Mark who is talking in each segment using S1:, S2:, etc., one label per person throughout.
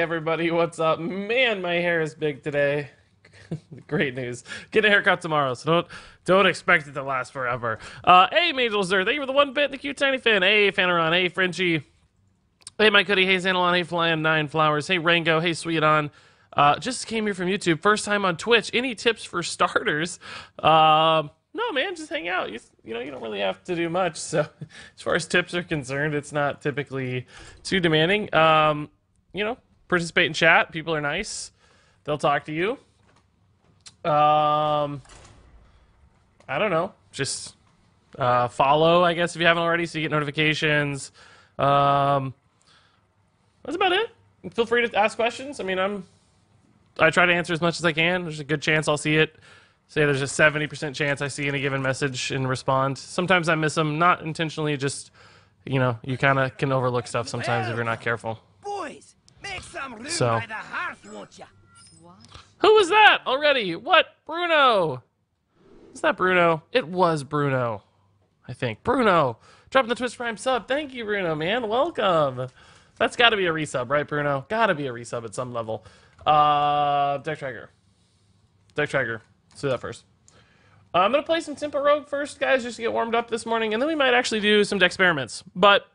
S1: everybody, what's up? Man, my hair is big today. Great news. Get a haircut tomorrow, so don't expect it to last forever. Hey, Major Zer, thank you for the 1 bit, the cute tiny fan. Hey, Fanaron, hey, Frenchie. Hey, Mike Hoodie, hey, Xanalon, hey, Flying 9 Flowers, hey, Rango, hey, Sweet On. Just came here from YouTube, first time on Twitch. Any tips for starters? No, man, just hang out. You know, you don't really have to do much. So, as far as tips are concerned, it's not typically too demanding. You know, participate in chat. People are nice. They'll talk to you. I don't know. Just follow, I guess, if you haven't already, so you get notifications. That's about it. Feel free to ask questions. I mean, I try to answer as much as I can. There's a good chance I'll see it. Say there's a 70% chance I see any given message and respond. Sometimes I miss them, not intentionally, just, you know, you kind of can overlook stuff sometimes if you're not careful.
S2: Boys, make some room
S1: So.
S2: by the hearth, won't ya?
S1: Who was that already? What? Bruno? Is that Bruno? It was Bruno, I think. Bruno, dropping the Twitch Prime sub. Thank you, Bruno, man. Welcome. That's got to be a resub, right, Bruno? Got to be a resub at some level. Deck Tracker. Deck Tracker. Let's do that first. I'm going to play some Tempo Rogue first, guys, just to get warmed up this morning, and then we might actually do some Dexperiments. But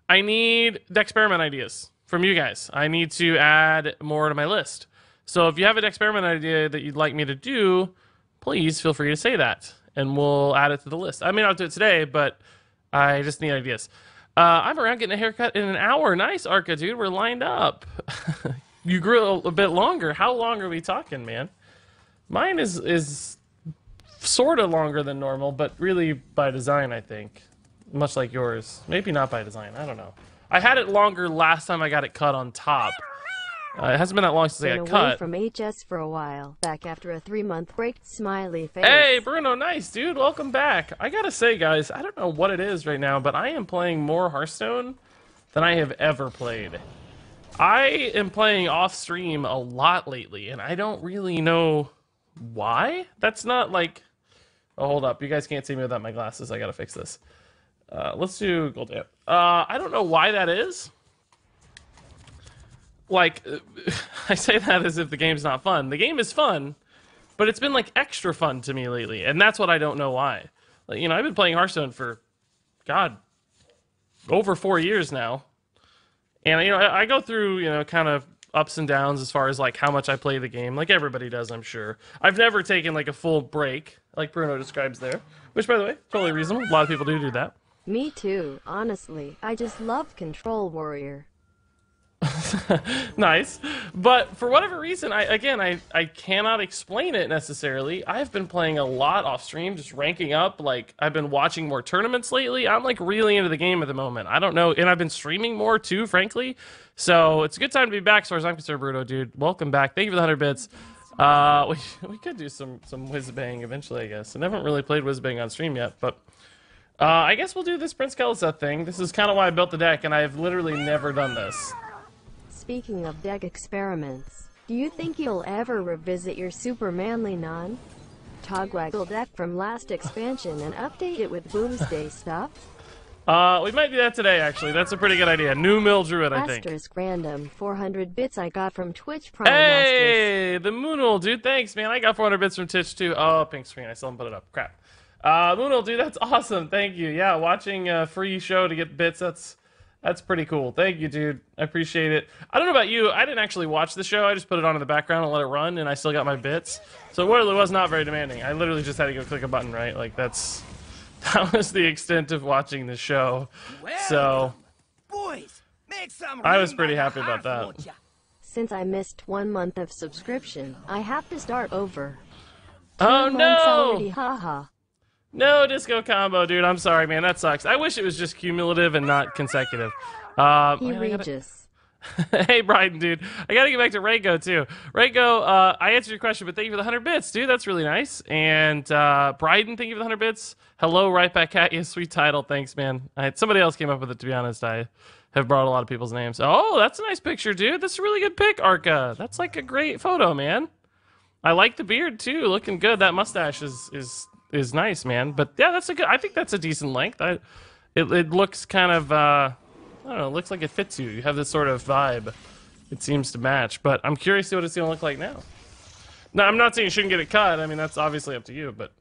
S1: I need Dexperiment ideas from you guys. I need to add more to my list. So if you have a Dexperiment idea that you'd like me to do, please feel free to say that, and we'll add it to the list. I may not do it today, but I just need ideas. I'm around getting a haircut in an hour. Nice, Arca, dude. We're lined up. You grew a bit longer. How long are we talking, man? Mine is sort of longer than normal, but really by design, I think. Much like yours. Maybe not by design. I don't know. I had it longer last time I got it cut on top. It hasn't been that long since I got cut.
S3: From HS for a while. Back after a 3-month break. Smiley face.
S1: Hey, Bruno. Nice, dude. Welcome back. I gotta say, guys, I don't know what it is right now, but I am playing more Hearthstone than I have ever played. I am playing off-stream a lot lately, and I don't really know why. That's not like... Oh, hold up. You guys can't see me without my glasses. I gotta fix this. Let's do Gold Amp. I don't know why that is. Like, I say that as if the game's not fun. The game is fun, but it's been, like, extra fun to me lately, and that's what I don't know why. Like, you know, I've been playing Hearthstone for, God, over 4 years now. And, you know, I go through, you know, kind of ups and downs as far as, like, how much I play the game, like everybody does, I'm sure. I've never taken, like, a full break, like Bruno describes there, which, by the way, totally reasonable. A lot of people do that.
S3: Me too, honestly. I just love Control Warrior.
S1: Nice. But for whatever reason, I cannot explain it necessarily. I've been playing a lot off stream, just ranking up. Like, I've been watching more tournaments lately. I'm like really into the game at the moment. I don't know. And I've been streaming more too, frankly. So it's a good time to be back as far as I'm concerned, Bruno, dude. Welcome back. Thank you for the 100 bits. We could do some whiz-bang eventually, I guess. I haven't really played whiz-bang on stream yet, but I guess we'll do this Prince Kelsa thing. This is kind of why I built the deck, and I have literally never done this.
S3: Speaking of deck experiments, do you think you'll ever revisit your super manly non-Togwaggle deck from last expansion and update it with Boomsday stuff?
S1: We might do that today, actually. That's a pretty good idea. New Mill Druid, I think.
S3: Asterisk random 400 bits I got from Twitch Prime.
S1: Hey, the Moonal, dude. Thanks, man. I got 400 bits from Twitch, too. Oh, pink screen. I still haven't put it up. Crap. Moonal, dude, that's awesome. Thank you. Yeah, watching a free show to get bits, that's pretty cool. Thank you, dude. I appreciate it. I don't know about you. I didn't actually watch the show. I just put it on in the background and let it run, and I still got my bits. So it really was not very demanding. I literally just had to go click a button, right? Like, that was the extent of watching the show. So
S2: Boys, make some
S1: I was
S2: room
S1: pretty
S2: by the
S1: happy about
S2: hearth,
S1: that.
S2: won't ya?
S3: Since I missed 1 month of subscription, I have to start over.
S1: Oh,
S3: 2 months
S1: no!
S3: already, haha.
S1: No disco combo, dude. I'm sorry, man. That sucks. I wish it was just cumulative and not consecutive.
S3: Regis.
S1: Hey, Bryden, dude. I gotta get back to Rego, too. Rego, I answered your question, but thank you for the 100 bits, dude. That's really nice. And Bryden, thank you for the 100 bits. Hello, right back at you. Sweet title. Thanks, man. Somebody else came up with it, to be honest. I have brought a lot of people's names. Oh, that's a nice picture, dude. That's a really good pic, Arca. That's like a great photo, man. I like the beard, too. Looking good. That mustache is nice, man. But yeah, I think that's a decent length. It looks kind of I don't know, it looks like it fits you. You have this sort of vibe. it seems to match. But I'm curious to see what it's going to look like now. No, I'm not saying you shouldn't get it cut. I mean, that's obviously up to you, but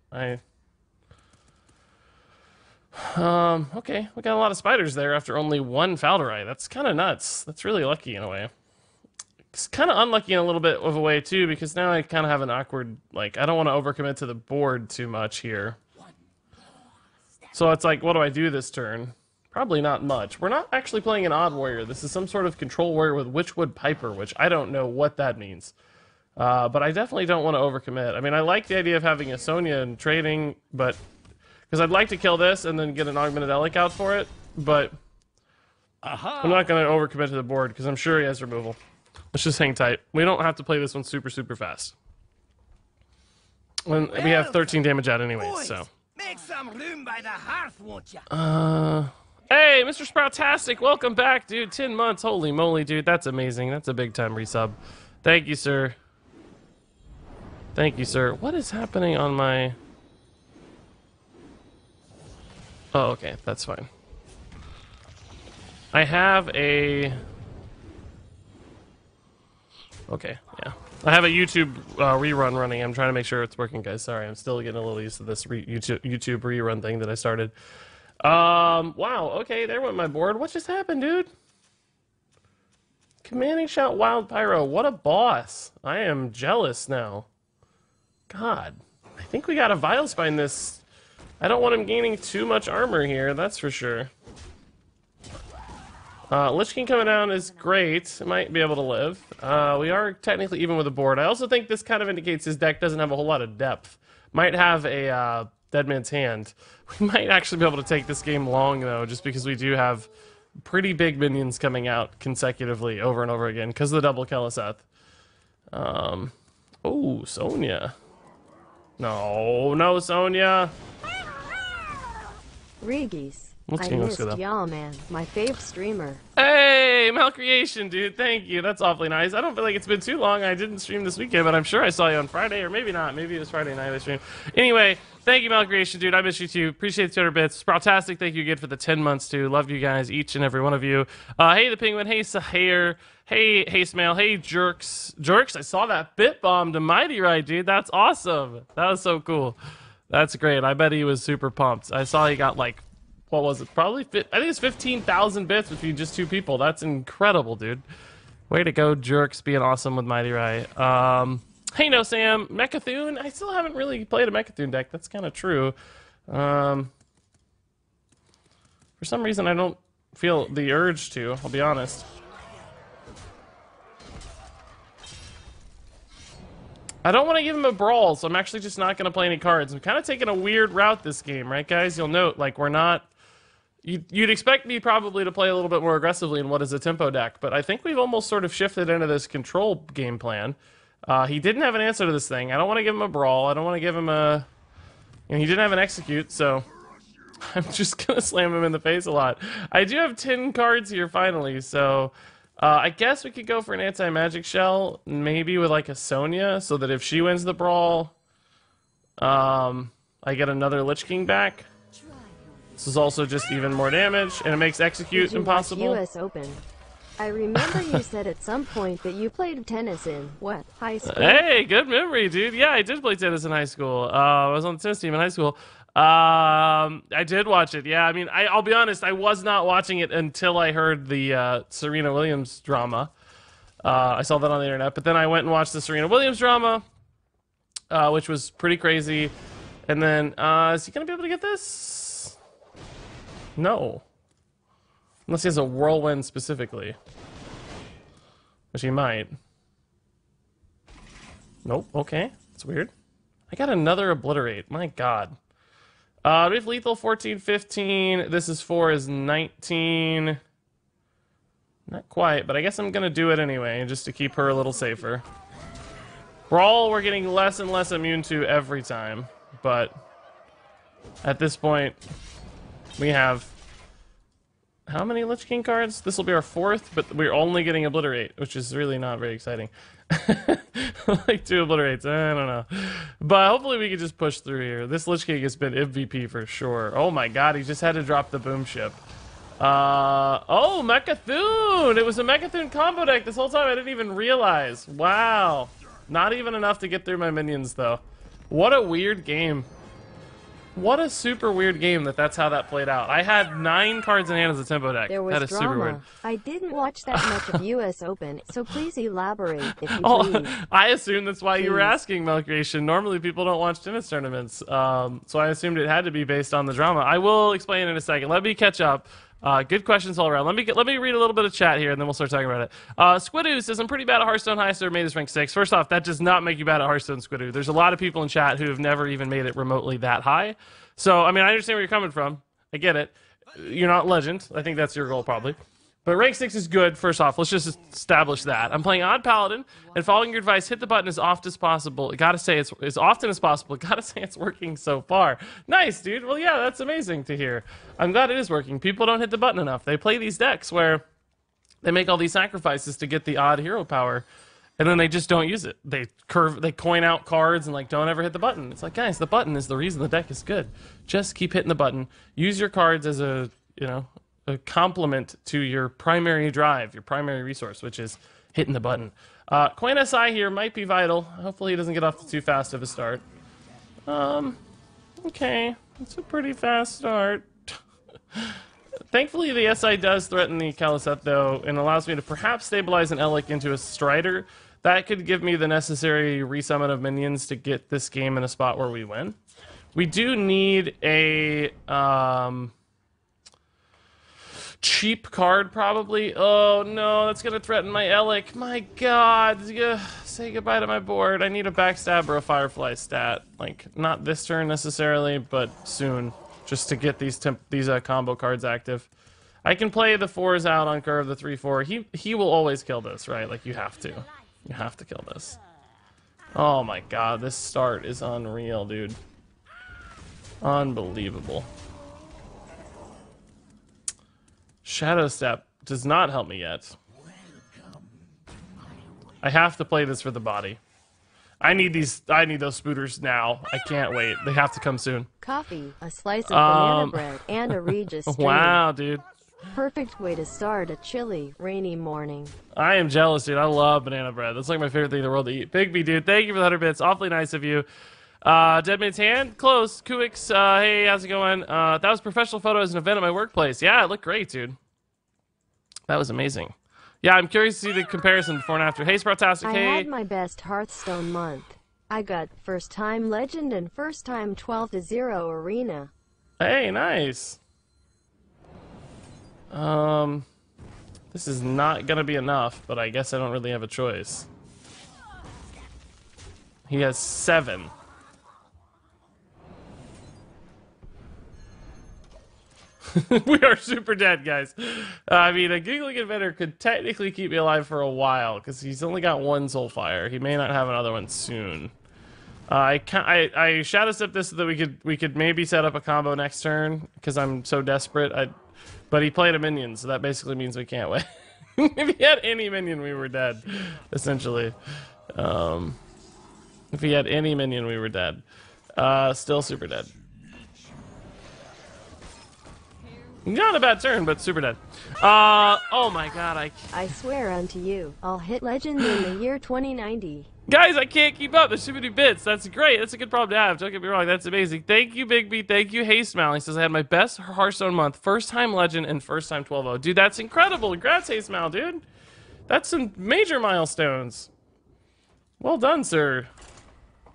S1: okay, we got a lot of spiders there after only one Falderai. That's kind of nuts. That's really lucky in a way. It's kind of unlucky in a little bit of a way, too, because now I kind of have an awkward, like, I don't want to overcommit to the board too much here. So it's like, what do I do this turn? Probably not much. We're not actually playing an Odd Warrior. This is some sort of control warrior with Witchwood Piper, which I don't know what that means. But I definitely don't want to overcommit. I mean, I like the idea of having a Sonya and trading, but... Because I'd like to kill this and then get an Augmented Elic out for it, but... I'm not going to overcommit to the board, because I'm sure he has removal. Let's just hang tight. We don't have to play this one super, super fast. When we have 13 damage out anyway, so...
S2: Make some room by the hearth, won't ya?
S1: Hey, Mr. Sproutastic, welcome back, dude. 10 months, holy moly, dude. That's amazing. That's a big time resub. Thank you, sir. Thank you, sir. What is happening on my... Oh, okay, that's fine. I have a... Okay, yeah. I have a YouTube rerun running. I'm trying to make sure it's working, guys. Sorry, I'm still getting a little used to this YouTube rerun thing that I started. Wow, okay, there went my board. What just happened, dude? Commanding Shout Wild Pyro, what a boss. I am jealous now. God, I think we got a Vilespine this. I don't want him gaining too much armor here, that's for sure. Lich King coming down is great. Might be able to live. We are technically even with the board. I also think this kind of indicates his deck doesn't have a whole lot of depth. Might have a Dead Man's Hand. We might actually be able to take this game long, though, just because we do have pretty big minions coming out consecutively over and over again because of the double Keleseth. Oh, Sonya. No, Sonya.
S3: Regis.
S1: Let's
S3: I
S1: go,
S3: missed y'all, man. My fave streamer.
S1: Hey, Malcreation, dude. Thank you. That's awfully nice. I don't feel like it's been too long. I didn't stream this weekend, but I'm sure I saw you on Friday, or maybe not. Maybe it was Friday night I streamed. Anyway, thank you, Malcreation, dude. I miss you, too. Appreciate the 200 bits. Sproutastic, thank you again for the 10 months, too. Love you guys, each and every one of you. Hey, the Penguin. Hey, Sahir. Hey, Smale. Hey, Jerks. Jerks, I saw that bit bomb to Mighty Right, dude. That's awesome. That was so cool. That's great. I bet he was super pumped. I saw he got, like, what was it? Probably, I think it's 15,000 bits between just two people. That's incredible, dude. Way to go, Jerks, being awesome with Mighty Right. Hey, No Sam. Mechathune? I still haven't really played a Mechathune deck. That's kind of true. For some reason, I don't feel the urge to, I'll be honest. I don't want to give him a brawl, so I'm actually just not going to play any cards. I'm kind of taking a weird route this game, right, guys? You'll note, like, we're not... You'd expect me probably to play a little bit more aggressively in what is a tempo deck, but I think we've almost sort of shifted into this control game plan. He didn't have an answer to this thing. I don't want to give him a brawl. I don't want to give him a... he didn't have an execute, so... I'm just going to slam him in the face a lot. I do have 10 cards here, finally, so... I guess we could go for an anti-magic shell, maybe with like a Sonya, so that if she wins the brawl, I get another Lich King back. This is also just even more damage, and it makes execute impossible.
S3: US Open. I remember you said at some point that you played tennis in, what, high school?
S1: Hey, good memory, dude. Yeah, I did play tennis in high school. I was on the tennis team in high school. I did watch it. Yeah, I mean, I'll be honest, I was not watching it until I heard the Serena Williams drama. I saw that on the internet, but then I went and watched the Serena Williams drama, which was pretty crazy. And then, is he going to be able to get this? No. Unless he has a whirlwind specifically. Which he might. Nope, okay. That's weird. I got another obliterate. My god. We have lethal 14, 15. This is 4 is 19. Not quite, but I guess I'm gonna do it anyway, just to keep her a little safer. Brawl, we're getting less and less immune to every time, but at this point, we have how many Lich King cards? This will be our 4th, but we're only getting obliterate, which is really not very exciting. Like 2 obliterates, I don't know. But hopefully we can just push through here. This Lich King has been MVP for sure. Oh my god, he just had to drop the boom ship. Oh, Mechathune! It was a Mechathune combo deck this whole time. I didn't even realize. Wow. Not even enough to get through my minions, though. What a weird game. What a super weird game that's how that played out. I had 9 cards in hand as a tempo deck.
S3: There was
S1: that is
S3: drama.
S1: super weird.
S3: I didn't watch that much of US Open, so please elaborate if you
S1: Oh,
S3: please.
S1: I assumed that's why you were
S3: Please.
S1: asking, Milk Creation. Normally people don't watch tennis tournaments, so I assumed it had to be based on the drama. I will explain in a second. Let me catch up. Good questions all around. Let me read a little bit of chat here, and then we'll start talking about it. Squidoo says, I'm pretty bad at Hearthstone. Highest ever made is rank 6. First off, that does not make you bad at Hearthstone, Squidoo. There's a lot of people in chat who have never even made it remotely that high. So, I mean, I understand where you're coming from. I get it. You're not legend. I think that's your goal, probably. But rank 6 is good, first off. Let's just establish that. I'm playing Odd Paladin, and following your advice, hit the button as often as possible. Gotta say, it's as often as possible. Gotta say, it's working so far. Nice, dude. Well, yeah, that's amazing to hear. I'm glad it is working. People don't hit the button enough. They play these decks where they make all these sacrifices to get the odd hero power, and then they just don't use it. They coin out cards and like don't ever hit the button. It's like, guys, the button is the reason the deck is good. Just keep hitting the button. Use your cards as a complement to your primary drive, your primary resource, which is hitting the button. Coin SI here might be vital. Hopefully he doesn't get off to too fast of a start. Okay, it's a pretty fast start. Thankfully, the SI does threaten the Kaliseth, though, and allows me to perhaps stabilize an Elic into a Strider. That could give me the necessary resummon of minions to get this game in a spot where we win. We do need a cheap card, probably. Oh, no, that's going to threaten my Elic. My God. Say goodbye to my board. I need a Backstab or a Firefly stat. Like, not this turn necessarily, but soon. Just to get these combo cards active. I can play the 4s out on curve, the 3/4. He will always kill this, right? Like, you have to. You have to kill this. Oh my God, this start is unreal, dude. Unbelievable. Shadow Step does not help me yet. I have to play this for the body. I need those spooters now. I can't wait. They have to come soon.
S3: Coffee, a slice of banana bread, and a Regis stream.
S1: Wow, dude.
S3: Perfect way to start a chilly, rainy morning.
S1: I am jealous, dude. I love banana bread. That's like my favorite thing in the world to eat. Bigby, dude, thank you for the 100 bits. Awfully nice of you. Deadman's Hand, close. Kuix, hey, how's it going? That was professional photo as an event at my workplace. Yeah, it looked great, dude. That was amazing. Yeah, I'm curious to see the comparison before and after. Hey, Sproutastic, hey.
S3: I had my best Hearthstone month. I got first time legend and first time 12-0 arena.
S1: Hey, nice. This is not gonna be enough, but I guess I don't really have a choice. He has 7. We are super dead, guys. I mean, a Giggling Inventor could technically keep me alive for a while because he's only got 1 Soulfire. He may not have another one soon. I Shadow Step this so that we could maybe set up a combo next turn because I'm so desperate. But he played a minion, so that basically means we can't win. If he had any minion, we were dead, essentially. If he had any minion, we were dead. Still super dead. Not a bad turn, but super dead. Oh my God,
S3: I swear unto you, I'll hit legend in the year 2090.
S1: Guys, I can't keep up. There's too many bits. That's great. That's a good problem to have. Don't get me wrong. That's amazing. Thank you, Big B. Thank you, Hey Smile. He says, I had my best Hearthstone month. First time Legend and first time 12-0. Dude, that's incredible. Congrats, Hey Smile, dude. That's some major milestones. Well done, sir.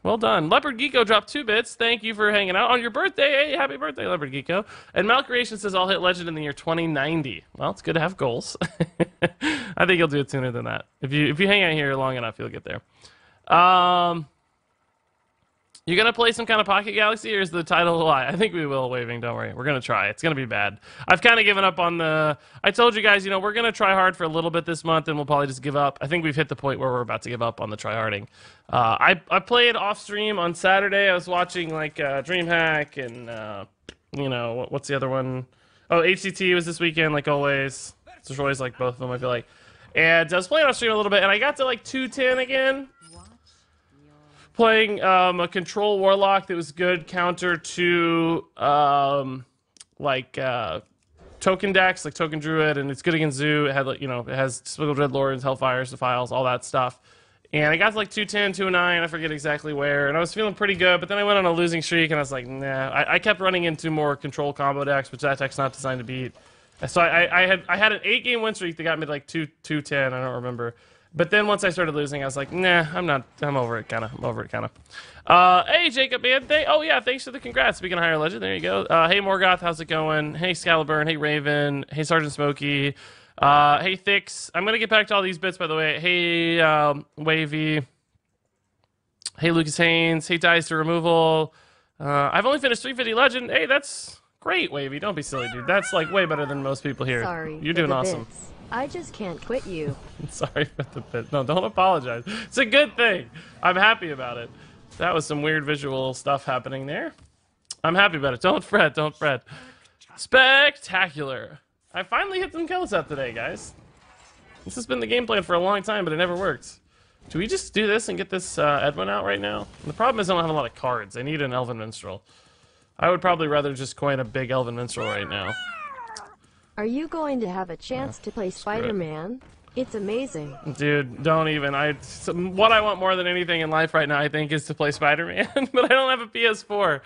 S1: Well done. Leopard Geeko dropped 2 bits. Thank you for hanging out on your birthday. Hey, happy birthday, Leopard Geeko. And Malcreation says, I'll hit Legend in the year 2090. Well, it's good to have goals. I think you'll do it sooner than that. If you hang out here long enough, you'll get there. You gonna play some kind of Pocket Galaxy, or is the title a lie? I think we will, Waving, don't worry. We're gonna try. It's gonna be bad. I've kind of given up on the... I told you guys, we're gonna try hard for a little bit this month, and we'll probably just give up. I think we've hit the point where we're about to give up on the try-harding. I played off-stream on Saturday. I was watching, like, DreamHack and, what's the other one? Oh, HCT was this weekend, like always. There's always, like, both of them, I feel like. And I was playing off-stream a little bit, and I got to, like, 210 again. Playing a control warlock that was good counter to token decks, like Token Druid, and it's good against Zoo. It had, like, you know, it has Spiggle Dreadlords, Hellfires, Defiles, all that stuff. And I got to like 210, 209, I forget exactly where, and I was feeling pretty good, but then I went on a losing streak, and I was like, nah. I kept running into more control combo decks, which that deck's not designed to beat. So I had an 8-game win streak that got me to like 210, I don't remember. But then once I started losing, I was like, nah, I'm over it, kind of. Hey, Jacob, man. Oh, yeah, thanks for the congrats. Speaking of Higher Legend, there you go. Hey, Morgoth, how's it going? Hey, Scalaburn. Hey, Raven. Hey, Sergeant Smokey. Hey, Thix. I'm going to get back to all these bits, by the way. Hey, Wavy. Hey, Lucas Haynes. Hey, Dice to Removal. I've only finished 350 Legend. Hey, that's great, Wavy. Don't be silly, dude. That's, like, way better than most people here.
S3: Sorry,
S1: you're doing awesome.
S3: Bits. I just can't quit you.
S1: Sorry for the bit. No, don't apologize. It's a good thing. I'm happy about it. That was some weird visual stuff happening there. I'm happy about it. Don't fret. Don't fret. Spectacular. I finally hit some kills out today, guys. This has been the game plan for a long time, but it never worked. Do we just do this and get this Edwin out right now? The problem is I don't have a lot of cards. I need an Elven Minstrel. I would probably rather just coin a big Elven Minstrel right now.
S3: Are you going to have a chance to play Spider-Man? It's amazing.
S1: Dude, don't even. What I want more than anything in life right now, I think, is to play Spider-Man, but I don't have a PS4.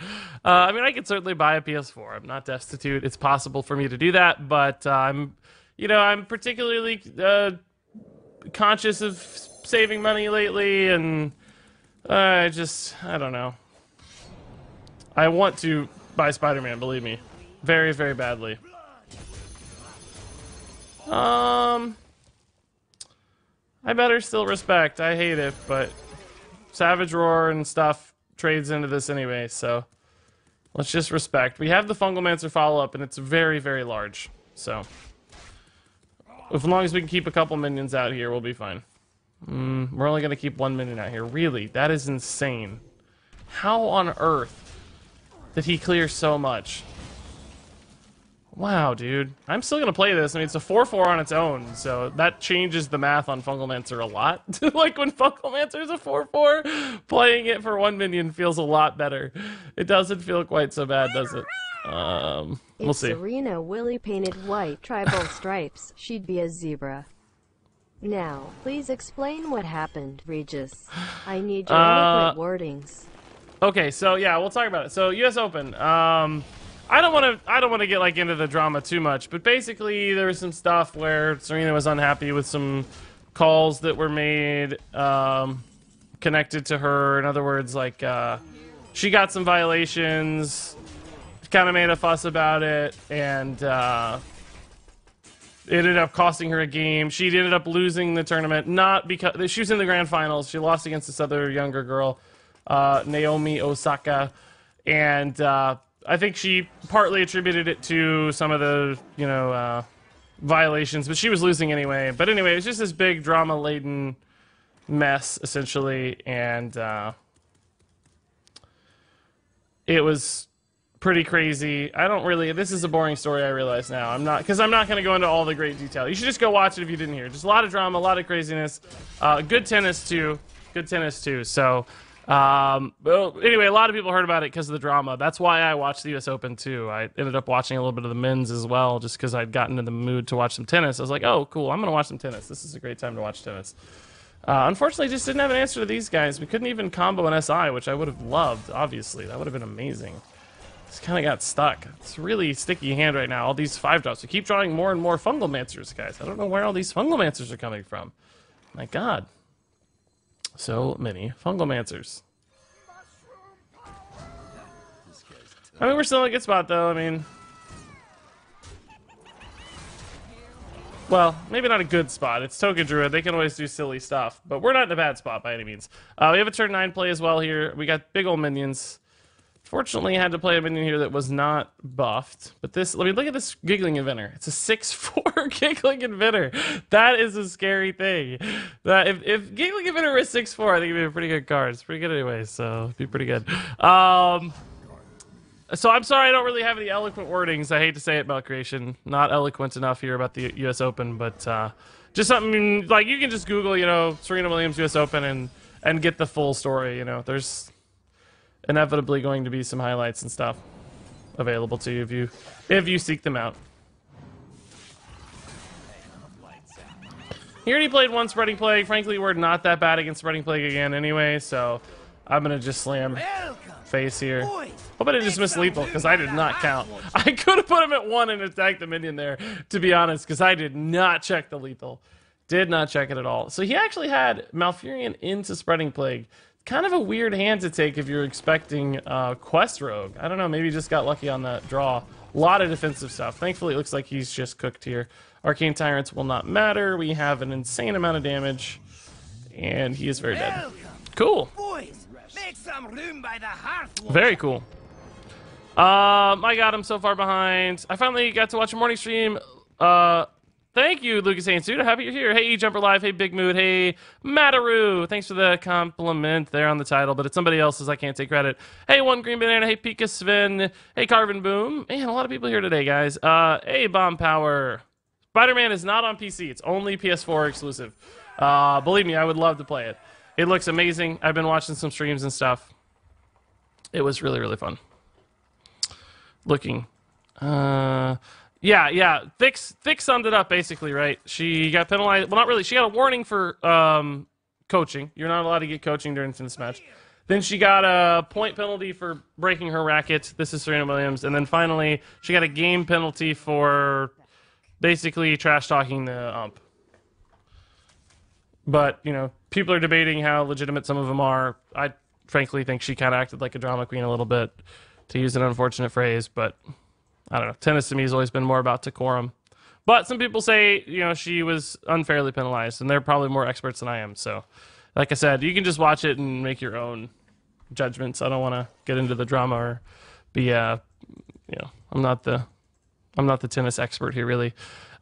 S1: I mean, I could certainly buy a PS4. I'm not destitute. It's possible for me to do that, but I'm particularly conscious of saving money lately, and I don't know. I want to buy Spider-Man, believe me. Very, very badly. I better still respect. I hate it, but Savage Roar and stuff trades into this anyway, so let's just respect. We have the Fungalmancer follow-up, and it's very, very large, so as long as we can keep a couple minions out here, we'll be fine. We're only going to keep one minion out here. Really? That is insane. How on earth did he clear so much? Wow, dude. I'm still going to play this. I mean, it's a 4-4 on its own, so that changes the math on Fungalmancer a lot. Like, when Fungalmancer is a 4-4, playing it for one minion feels a lot better. It doesn't feel quite so bad, does it? We'll see.
S3: If Serena Willy painted white tribal stripes, she'd be a zebra. Now, please explain what happened, Regis. I need your eloquent wordings.
S1: Okay, so yeah, we'll talk about it. So, US Open. I don't want to get like into the drama too much, but basically there was some stuff where Serena was unhappy with some calls that were made connected to her. In other words, like she got some violations, kind of made a fuss about it, and it ended up costing her a game. She ended up losing the tournament, not because she was in the grand finals. She lost against this other younger girl, Naomi Osaka, and I think she partly attributed it to some of the, violations, but she was losing anyway. But anyway, it was just this big drama-laden mess, essentially, and it was pretty crazy. This is a boring story, I realize now. I'm not going to go into all the great detail. You should just go watch it if you didn't hear. Just a lot of drama, a lot of craziness. Good tennis, too. So... well, anyway, a lot of people heard about it because of the drama. That's why I watched the US Open too. I ended up watching a little bit of the men's as well, just because I'd gotten in the mood to watch some tennis. I was like, oh, cool, I'm going to watch some tennis. This is a great time to watch tennis. Unfortunately, just didn't have an answer to these guys. We couldn't even combo an SI, which I would have loved, obviously. That would have been amazing. Just kind of got stuck. It's a really sticky hand right now, all these 5-drops. We keep drawing more and more Fungalmancers, guys. I don't know where all these Fungalmancers are coming from. My God. So many Fungalmancers. I mean, we're still in a good spot, though. I mean, well, maybe not a good spot. It's Token Druid. They can always do silly stuff, but we're not in a bad spot by any means. We have a turn 9 play as well here. We got big old minions. Fortunately, I had to play a minion here that was not buffed. But let me look at this Giggling Inventor. It's a 6-4 Giggling Inventor. That is a scary thing. If Giggling Inventor was 6-4, I think it'd be a pretty good card. It's pretty good anyway, so it'd be pretty good. So I'm sorry I don't really have any eloquent wordings. I hate to say it, Malcreation. Not eloquent enough here about the US Open, but just something like you can just Google, Serena Williams US Open and get the full story. There's inevitably going to be some highlights and stuff available to you if you seek them out. He already played one Spreading Plague. Frankly, we're not that bad against Spreading Plague again anyway, so I'm gonna just slam
S2: Welcome.
S1: face here.
S2: Boys,
S1: Hope I didn't just miss lethal, because I did not count. I could have put him at 1 and attacked the minion there, to be honest, because I did not check the lethal. Did not check it at all. So he actually had Malfurion into Spreading Plague. Kind of a weird hand to take if you're expecting Quest Rogue. I don't know, maybe he just got lucky on that draw. A lot of defensive stuff. Thankfully, it looks like he's just cooked here. Arcane Tyrants will not matter. We have an insane amount of damage, and he is very dead.
S2: welcome.
S1: Cool.
S2: Boys, make some room by the hearth.
S1: Very cool. I got him so far behind. I finally got to watch a morning stream. Thank you, Lucas Ainsuit. Happy you're here. Hey, Jumper Live. Hey, Big Mood. Hey, Mataru. Thanks for the compliment there on the title, but it's somebody else's. I can't take credit. Hey, One Green Banana. Hey, Pika Sven. Hey, Carvin Boom. Man, a lot of people here today, guys. Hey, Bomb Power. Spider-Man is not on PC. It's only PS4 exclusive. Believe me, I would love to play it. It looks amazing. I've been watching some streams and stuff. It was really, really fun. Looking. Yeah. Thick summed it up basically, right? She got penalized. Well, not really. She got a warning for coaching. You're not allowed to get coaching during this match. Then she got a point penalty for breaking her racket. This is Serena Williams. And then finally, she got a game penalty for basically trash talking the ump. But, you know, people are debating how legitimate some of them are. I frankly think she kind of acted like a drama queen a little bit, to use an unfortunate phrase, but I don't know. Tennis to me has always been more about decorum. But some people say, you know, she was unfairly penalized, and they're probably more experts than I am. So, like I said, you can just watch it and make your own judgments. I don't want to get into the drama or be, you know, I'm not the tennis expert here, really.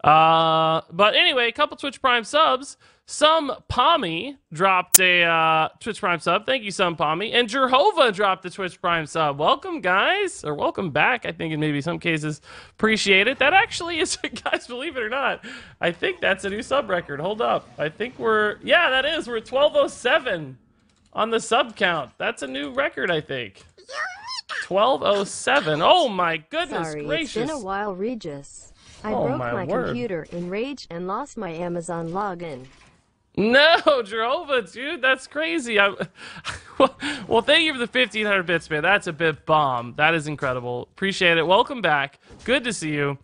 S1: But anyway, a couple Twitch Prime subs. Some Pommy dropped a Twitch Prime sub. Thank you, Some Pommy. And Jehovah dropped the Twitch Prime sub. Welcome, guys. Or welcome back, I think, in maybe some cases. Appreciate it. That actually is, guys, believe it or not, I think that's a new sub record. Hold up. I think yeah, that is. We're at 1207 on the sub count. That's a new record, I think. 1207. Oh, my goodness
S3: Sorry,
S1: gracious.
S3: it's been a while, Regis. I
S1: Oh,
S3: broke
S1: my
S3: my
S1: word.
S3: computer in rage and lost my Amazon login.
S1: No, Jehovah, dude, that's crazy. Well, thank you for the 1,500 bits, man. That's a bit bomb. That is incredible. Appreciate it. Welcome back. Good to see you.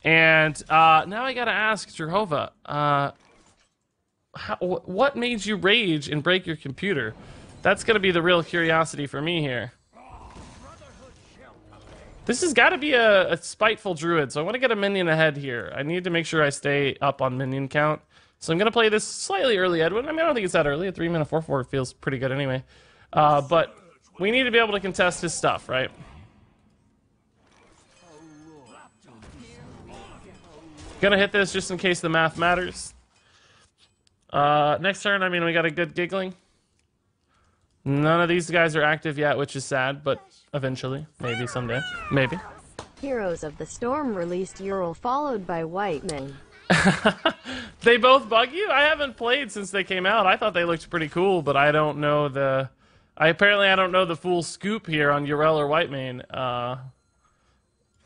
S1: And now I gotta ask, Jehovah, what made you rage and break your computer? That's gonna be the real curiosity for me here. This has got to be a spiteful druid, so I want to get a minion ahead here. I need to make sure I stay up on minion count. So I'm going to play this slightly early, Edwin. I mean, I don't think it's that early. A 3-mana 4/4 feels pretty good anyway. But we need to be able to contest his stuff, right? Gonna hit this just in case the math matters. Next turn, I mean, we got a good giggling. None of these guys are active yet, which is sad, but eventually. Maybe someday. Maybe.
S3: Heroes of the Storm released Ural, followed by Whiteman.
S1: They both bug you? I haven't played since they came out. I thought they looked pretty cool, but I don't know the... Apparently I don't know the full scoop here on Urel or Whitemane.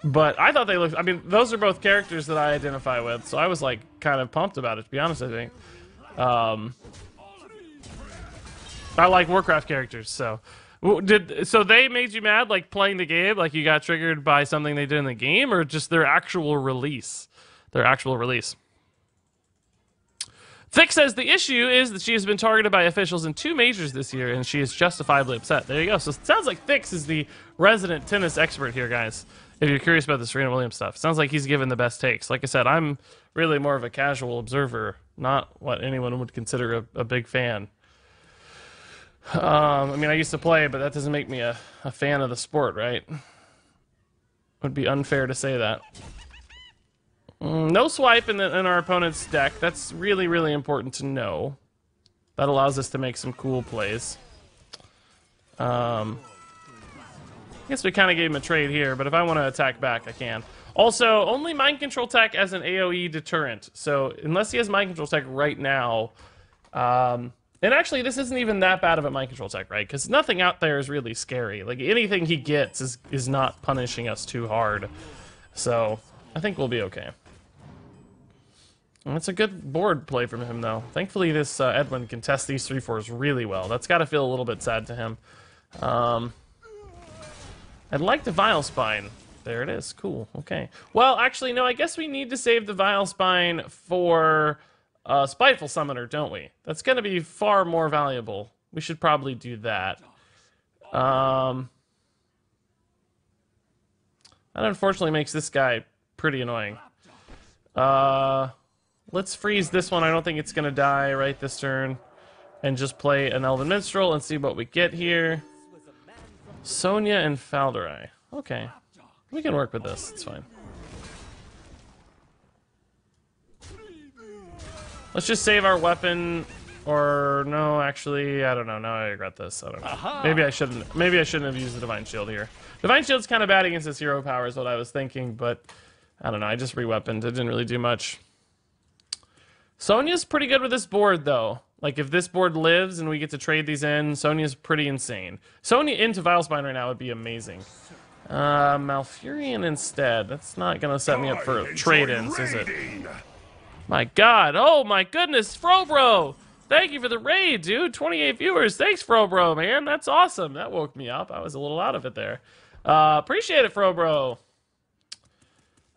S1: But I thought they looked... I mean, those are both characters that I identify with, so I was, like, kind of pumped about it, to be honest, I think. I like Warcraft characters, so... So they made you mad, like, playing the game? Like, you got triggered by something they did in the game, or just their actual release? Their actual release. Thick says the issue is that she has been targeted by officials in 2 majors this year, and she is justifiably upset. There you go. So it sounds like Thix is the resident tennis expert here, guys. If you're curious about the Serena Williams stuff, sounds like he's given the best takes. Like I said, I'm really more of a casual observer, not what anyone would consider a big fan. I mean, I used to play, but that doesn't make me a fan of the sport, right? Would be unfair to say that. No swipe in our opponent's deck. That's really, really important to know. That allows us to make some cool plays. I guess we kind of gave him a trade here, but if I want to attack back, I can. Also, only Mind Control Tech as an AoE deterrent. So, unless he has Mind Control Tech right now... and actually, this isn't even that bad of a Mind Control Tech, right? Because nothing out there is really scary. Like, anything he gets is not punishing us too hard. So, I think we'll be okay. That's a good board play from him, though. Thankfully, this Edwin can test these 3/4s really well. That's got to feel a little bit sad to him. I'd like the Vile Spine. There it is. Cool. Okay. Well, actually, no, I guess we need to save the Vile Spine for Spiteful Summoner, don't we? That's going to be far more valuable. We should probably do that. That unfortunately makes this guy pretty annoying. Let's freeze this one. I don't think it's going to die right this turn. And just play an Elven Minstrel and see what we get here. Sonya and Falderai. Okay. We can work with this. It's fine. Let's just save our weapon. Or, no, actually, I don't know. Now I regret this. I don't know. Maybe I shouldn't. Maybe I shouldn't have used the Divine Shield here. Divine Shield's kind of bad against his hero power is what I was thinking, but I don't know. I just re-weaponed. It didn't really do much. Sonya's pretty good with this board, though. Like, if this board lives and we get to trade these in, Sonya's pretty insane. Sonya into Vilespine right now would be amazing. Malfurion instead. That's not going to set me up for trade-ins, is it? My god. Oh, my goodness. Frobro! Thank you for the raid, dude. 28 viewers. Thanks, Frobro, man. That's awesome. That woke me up. I was a little out of it there. Appreciate it, Frobro.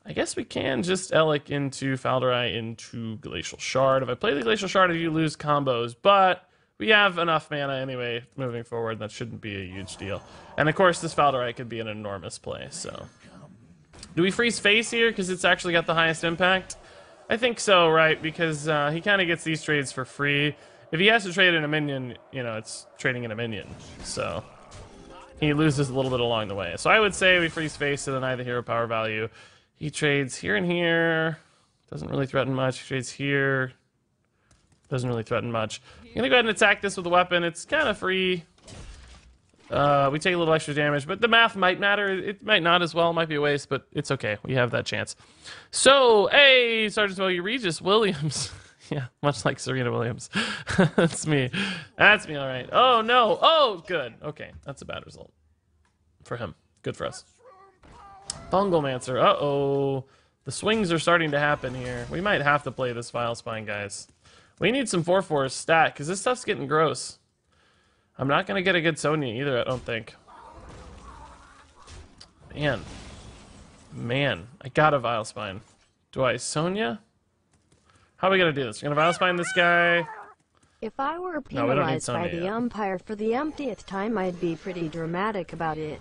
S1: I guess we can just Elic into Falderai into Glacial Shard. If I play the Glacial Shard, I do lose combos, but we have enough mana anyway moving forward. That shouldn't be a huge deal. And of course, this Falderai could be an enormous play, so. Do we freeze face here because it's actually got the highest impact? I think so, right? Because he kind of gets these trades for free. If he has to trade in a minion, you know, it's trading in a minion. So he loses a little bit along the way. So I would say we freeze face to deny the hero power value. He trades here and here. Doesn't really threaten much. He trades here. Doesn't really threaten much. I'm going to go ahead and attack this with a weapon. It's kind of free. We take a little extra damage, but the math might matter. It might not as well. It might be a waste, but it's okay. We have that chance. So, hey, Sergeant Smoky Regis Williams. Yeah, much like Serena Williams. That's me. That's me, all right. Oh, no. Oh, good. Okay, that's a bad result for him. Good for us. Fungalmancer. Uh-oh. The swings are starting to happen here. We might have to play this Vile Spine, guys. We need some 4/4 stat, because this stuff's getting gross. I'm not going to get a good Sonya either, I don't think. Man, I got a Vile Spine. Do I Sonya? How are we going to do this? We're going to Vile Spine this guy.
S3: If I were penalized by the umpire for the umpteenth time, I'd be pretty dramatic about it,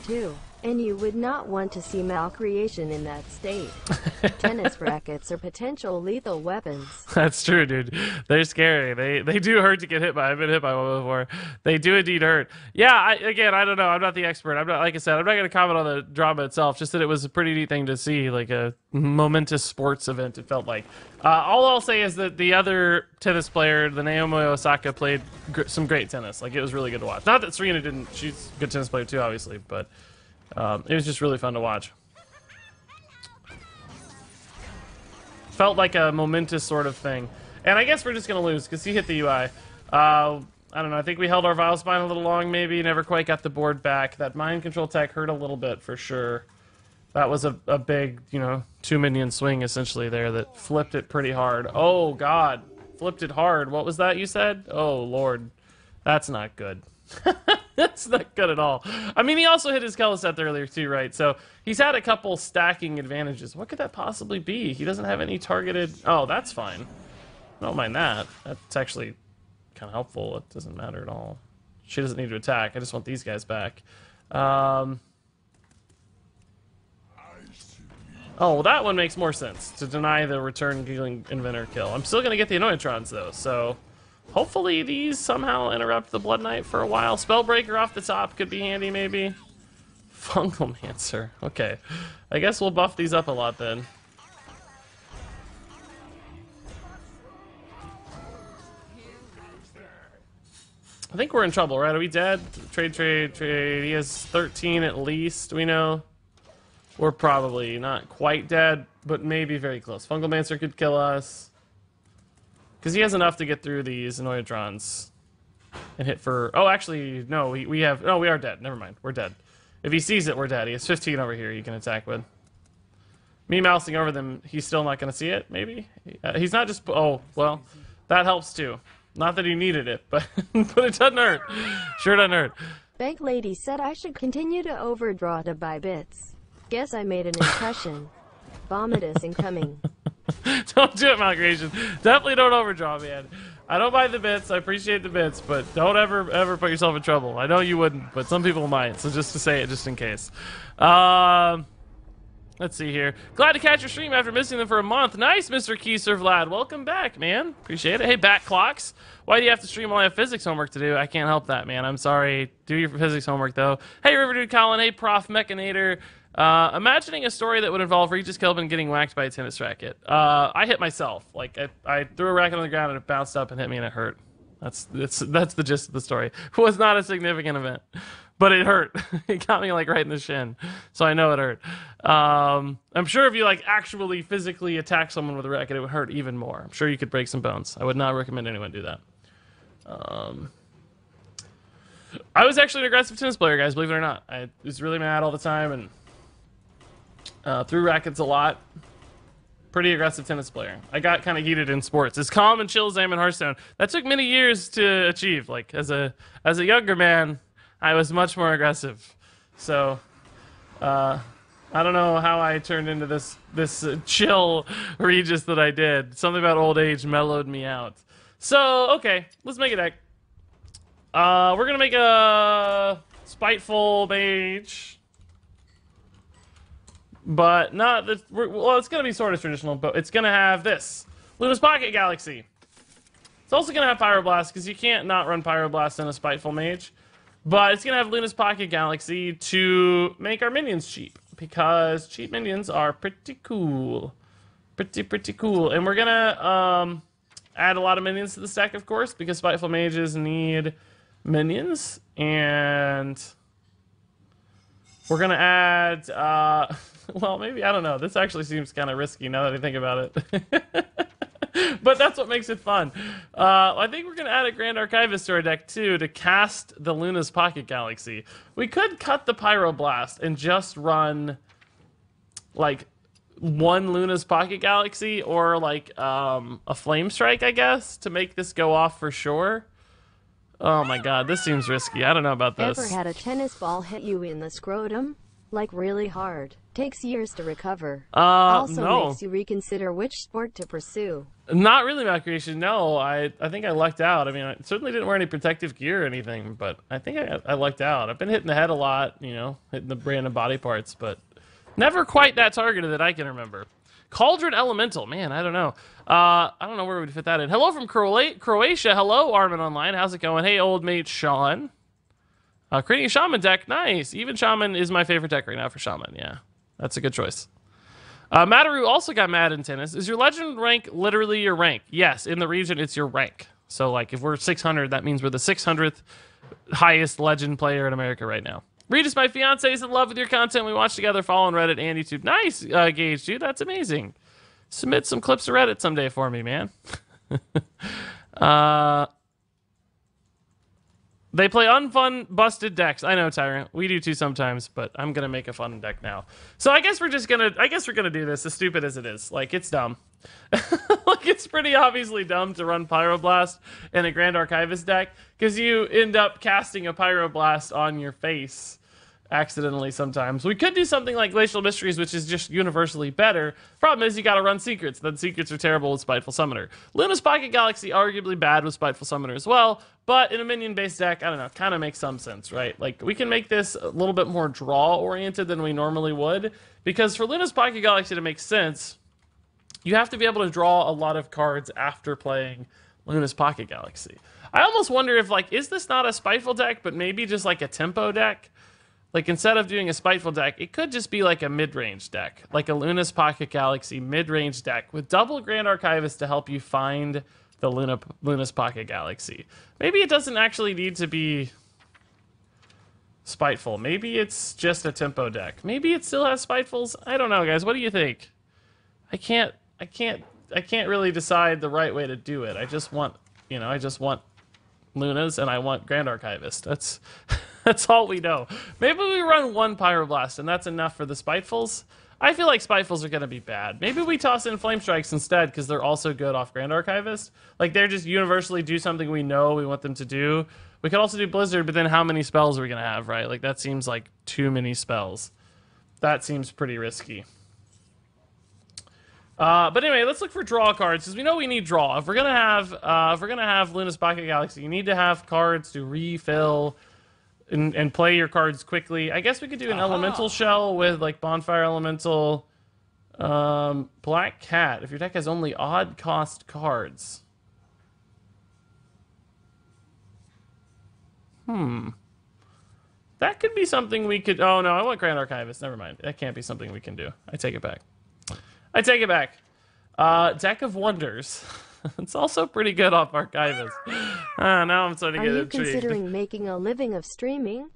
S3: too. And you would not want to see malcreation in that state. Tennis rackets are potential lethal weapons.
S1: That's true, dude. They're scary. They do hurt to get hit by. I've been hit by one before. They do indeed hurt. Yeah, again, I don't know. I'm not the expert. I'm not, like I said, I'm not going to comment on the drama itself. Just that it was a pretty neat thing to see, like a momentous sports event. It felt like. All I'll say is that the other tennis player, the Naomi Osaka, played some great tennis. Like, it was really good to watch. Not that Serena didn't. She's a good tennis player too, obviously, but. It was just really fun to watch. Felt like a momentous sort of thing. And I guess we're just going to lose because he hit the UI. I don't know. I think we held our Vile Spine a little long, maybe. Never quite got the board back. That Mind Control tech hurt a little bit for sure. That was a big, you know, 2-minion swing essentially there that flipped it pretty hard. Oh, God. Flipped it hard. What was that you said? Oh, Lord. That's not good. That's not good at all. I mean, he also hit his Keleseth earlier too, right? So he's had a couple stacking advantages. What could that possibly be? He doesn't have any targeted... Oh, that's fine. I don't mind that. That's actually kind of helpful. It doesn't matter at all. She doesn't need to attack. I just want these guys back. Oh, well, that one makes more sense. To deny the return Giggling Inventor kill. I'm still going to get the Annoyantrons, though, so... Hopefully these somehow interrupt the Blood Knight for a while. Spellbreaker off the top could be handy, maybe. Fungalmancer. Okay. I guess we'll buff these up a lot then. I think we're in trouble, right? Are we dead? Trade. He has 13 at least, we know. We're probably not quite dead, but maybe very close. Fungalmancer could kill us. Because he has enough to get through these Annoyantrons and hit for... Oh, actually, no, we have... Oh, we are dead. Never mind. We're dead. If he sees it, we're dead. He has 15 over here he can attack with. me mousing over them, he's still not going to see it, maybe? He's not just... Oh, well, that helps too. Not that he needed it, but, but it doesn't hurt. Sure doesn't hurt.
S3: Bank lady said I should continue to overdraw to buy bits. Guess I made an impression. Vomitus incoming.
S1: Don't do it, Malcreation. Definitely don't overdraw, man. I don't buy the bits. I appreciate the bits, but don't ever put yourself in trouble. I know you wouldn't, but some people might. So just to say it, just in case. Let's see here. Glad to catch your stream after missing them for a month. Nice, Mr. Keyser Vlad. Welcome back, man. Appreciate it. Hey, back clocks. Why do you have to stream while I have physics homework to do? I can't help that, man. I'm sorry. Do your physics homework, though. Hey, Riverdude Colin. Hey, Prof Mechanator. Imagining a story that would involve Regis Kelvin getting whacked by a tennis racket. I hit myself. Like, I threw a racket on the ground and it bounced up and hit me and it hurt. That's the gist of the story. It was not a significant event, but it hurt. It got me like right in the shin, so I know it hurt. I'm sure if you like actually physically attack someone with a racket, it would hurt even more. I'm sure you could break some bones. I would not recommend anyone do that. I was actually an aggressive tennis player, guys, believe it or not. I was really mad all the time and threw rackets a lot. Pretty aggressive tennis player. I got kind of heated in sports. As calm and chill as I am in Hearthstone, that took many years to achieve. Like as a younger man, I was much more aggressive. So I don't know how I turned into this chill Regis that I did. Something about old age mellowed me out. So okay, let's make a deck. We're gonna make a spiteful mage. But not the... Well, it's going to be sort of traditional, but it's going to have this. Luna's Pocket Galaxy. It's also going to have Pyroblast, because you can't not run Pyroblast in a Spiteful Mage. But it's going to have Luna's Pocket Galaxy to make our minions cheap. Because cheap minions are pretty cool. Pretty cool. And we're going to add a lot of minions to the stack, of course, because Spiteful Mages need minions. And we're going to add... well, maybe, I don't know. This actually seems kind of risky now that I think about it. But that's what makes it fun. I think we're going to add a Grand Archivist to our deck, too, to cast the Luna's Pocket Galaxy. We could cut the Pyroblast and just run, like, one Luna's Pocket Galaxy or, like, a Flame Strike, I guess, to make this go off for sure. Oh, my God. This seems risky. I don't know about this.
S3: Ever had a tennis ball hit you in the scrotum? Like, really hard. Takes years to recover. Also
S1: no.
S3: Makes you reconsider which sport to pursue.
S1: Not really, Malcreation. No, I think I lucked out. I mean, I certainly didn't wear any protective gear or anything, but I think I lucked out. I've been hitting the head a lot, you know, hitting the random body parts, but never quite that targeted that I can remember. Cauldron Elemental. Man, I don't know. I don't know where we'd fit that in. Hello from Croatia. Hello, Armin Online. How's it going? Hey, old mate Sean. Creating a Shaman deck. Nice. Even Shaman is my favorite deck right now for Shaman. Yeah, that's a good choice. Mataru also got mad in tennis. Is your legend rank literally your rank? Yes, in the region, it's your rank. So, like, if we're 600, that means we're the 600th highest legend player in America right now. Regis, my fiance, is in love with your content. We watch together, follow on Reddit and YouTube. Nice, Gage, dude. That's amazing. Submit some clips to Reddit someday for me, man. They play unfun, busted decks. I know, Tyrant. We do too sometimes, but I'm gonna make a fun deck now. So I guess we're gonna do this, as stupid as it is. Like, it's dumb. Like, it's pretty obviously dumb to run Pyroblast in a Grand Archivist deck, because you end up casting a Pyroblast on your face accidentally sometimes. We could do something like Glacial Mysteries, which is just universally better. Problem is, you gotta run Secrets. Then Secrets are terrible with Spiteful Summoner. Luna's Pocket Galaxy, arguably bad with Spiteful Summoner as well, but in a minion-based deck, I don't know, kind of makes some sense, right? Like, we can make this a little bit more draw-oriented than we normally would, because for Luna's Pocket Galaxy to make sense, you have to be able to draw a lot of cards after playing Luna's Pocket Galaxy. I almost wonder if, like, is this not a Spiteful deck, but maybe just like a tempo deck? Like, instead of doing a Spiteful deck, it could just be like a mid-range deck. Like a Luna's Pocket Galaxy mid-range deck with double Grand Archivist to help you find the Luna's Pocket Galaxy. Maybe it doesn't actually need to be Spiteful. Maybe it's just a tempo deck. Maybe it still has Spitefuls. I don't know, guys. What do you think? I can't really decide the right way to do it. I just want, you know, I just want Lunas and I want Grand Archivist. That's all we know. Maybe we run one Pyroblast and that's enough for the Spitefuls. I feel like Spitefuls are going to be bad. Maybe we toss in Flame Strikes instead because they're also good off Grand Archivist. Like, they're just universally do something we know we want them to do. We could also do Blizzard, but then how many spells are we going to have, right? Like, that seems like too many spells. That seems pretty risky. But anyway, let's look for draw cards because we know we need draw. If we're gonna have Luna's Pocket Galaxy, you need to have cards to refill and play your cards quickly. I guess we could do an Elemental Shell with like Bonfire Elemental, Black Cat. If your deck has only odd cost cards, that could be something we could. Oh no, I want Grand Archivist. Never mind. That can't be something we can do. I take it back. I take it back. Deck of Wonders. It's also pretty good off Archivist. Now I'm starting to get intrigued.
S3: Are you considering making a living of streaming?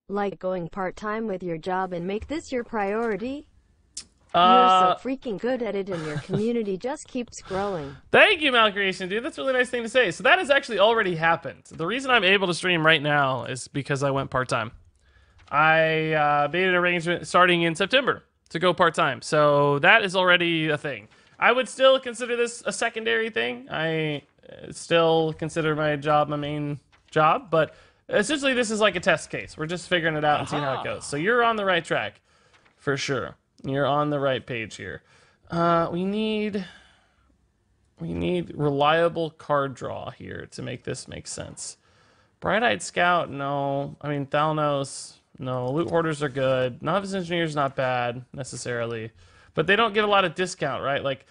S3: Like going part-time with your job and make this your priority? You're so freaking good at it and your community just keeps growing.
S1: Thank you, Malcreation, dude. That's a really nice thing to say. So that has actually already happened. The reason I'm able to stream right now is because I went part-time. I made an arrangement starting in September to go part-time. So that is already a thing. I would still consider this a secondary thing. I still consider my job my main job, but essentially this is like a test case. We're just figuring it out and seeing how it goes. So you're on the right track, for sure. You're on the right page here. We need reliable card draw here to make this make sense. Bright-Eyed Scout, no. I mean, Thalnos, no. Loot Hoarders are good. Novice Engineer's not bad, necessarily. But they don't get a lot of discount, right? Like,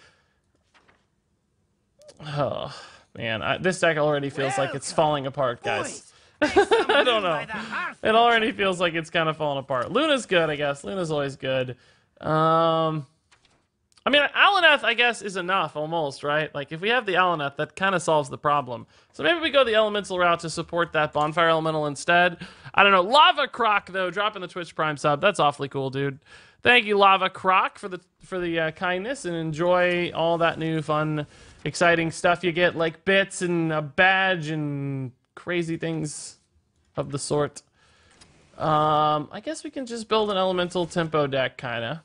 S1: oh, man. This deck already feels like it's falling apart, guys. I don't know. It already feels like it's kind of falling apart. Luna's good, I guess. Luna's always good. I mean, Alaneth, I guess, is enough, almost, right? Like, if we have the Alaneth, that kind of solves the problem. So maybe we go the Elemental route to support that Bonfire Elemental instead. I don't know. Lava Croc, though, dropping the Twitch Prime sub. That's awfully cool, dude. Thank you, Lava Croc, for the kindness, and enjoy all that new, fun, exciting stuff you get, like bits and a badge and crazy things of the sort. I guess we can just build an Elemental tempo deck, kind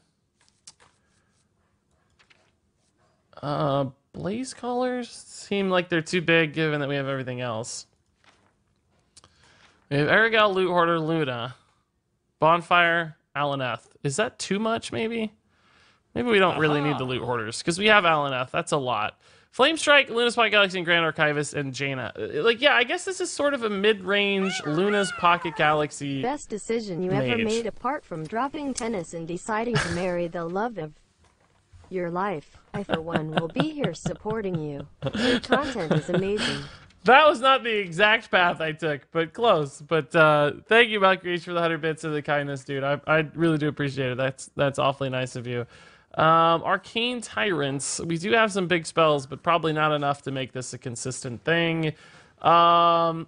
S1: of. Blaze Callers seem like they're too big given that we have everything else. We have Erigal, Loot Hoarder, Luna, Bonfire, Alaneth. Is that too much, maybe? Maybe we don't really need the Loot Hoarders, because we have Alaneth. That's a lot. Flame Strike, Luna's Pocket Galaxy, and Grand Archivist, and Jaina. Like, yeah, I guess this is sort of a mid-range Luna's Pocket Galaxy
S3: best decision you ever made apart from dropping tennis and deciding to marry the love of your life. I, for one, will be here supporting you. Your content is amazing.
S1: That was not the exact path I took, but close. But thank you, Malcrease, for the 100 bits of the kindness, dude. I really do appreciate it. That's awfully nice of you. Arcane Tyrants. We do have some big spells, but probably not enough to make this a consistent thing. Baron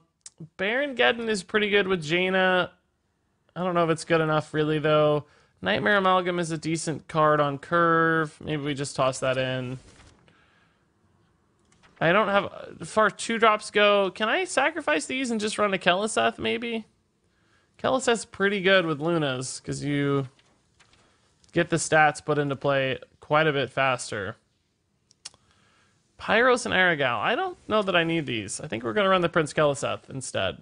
S1: Geddon is pretty good with Jaina. I don't know if it's good enough, really, though. Nightmare Amalgam is a decent card on curve. Maybe we just toss that in. I don't have... As far as 2-drops go, can I sacrifice these and just run a Keleseth, maybe? Keleseth's pretty good with Lunas, because you get the stats put into play quite a bit faster. Pyros and Erigal. I don't know that I need these. I think we're going to run the Prince Keleseth instead.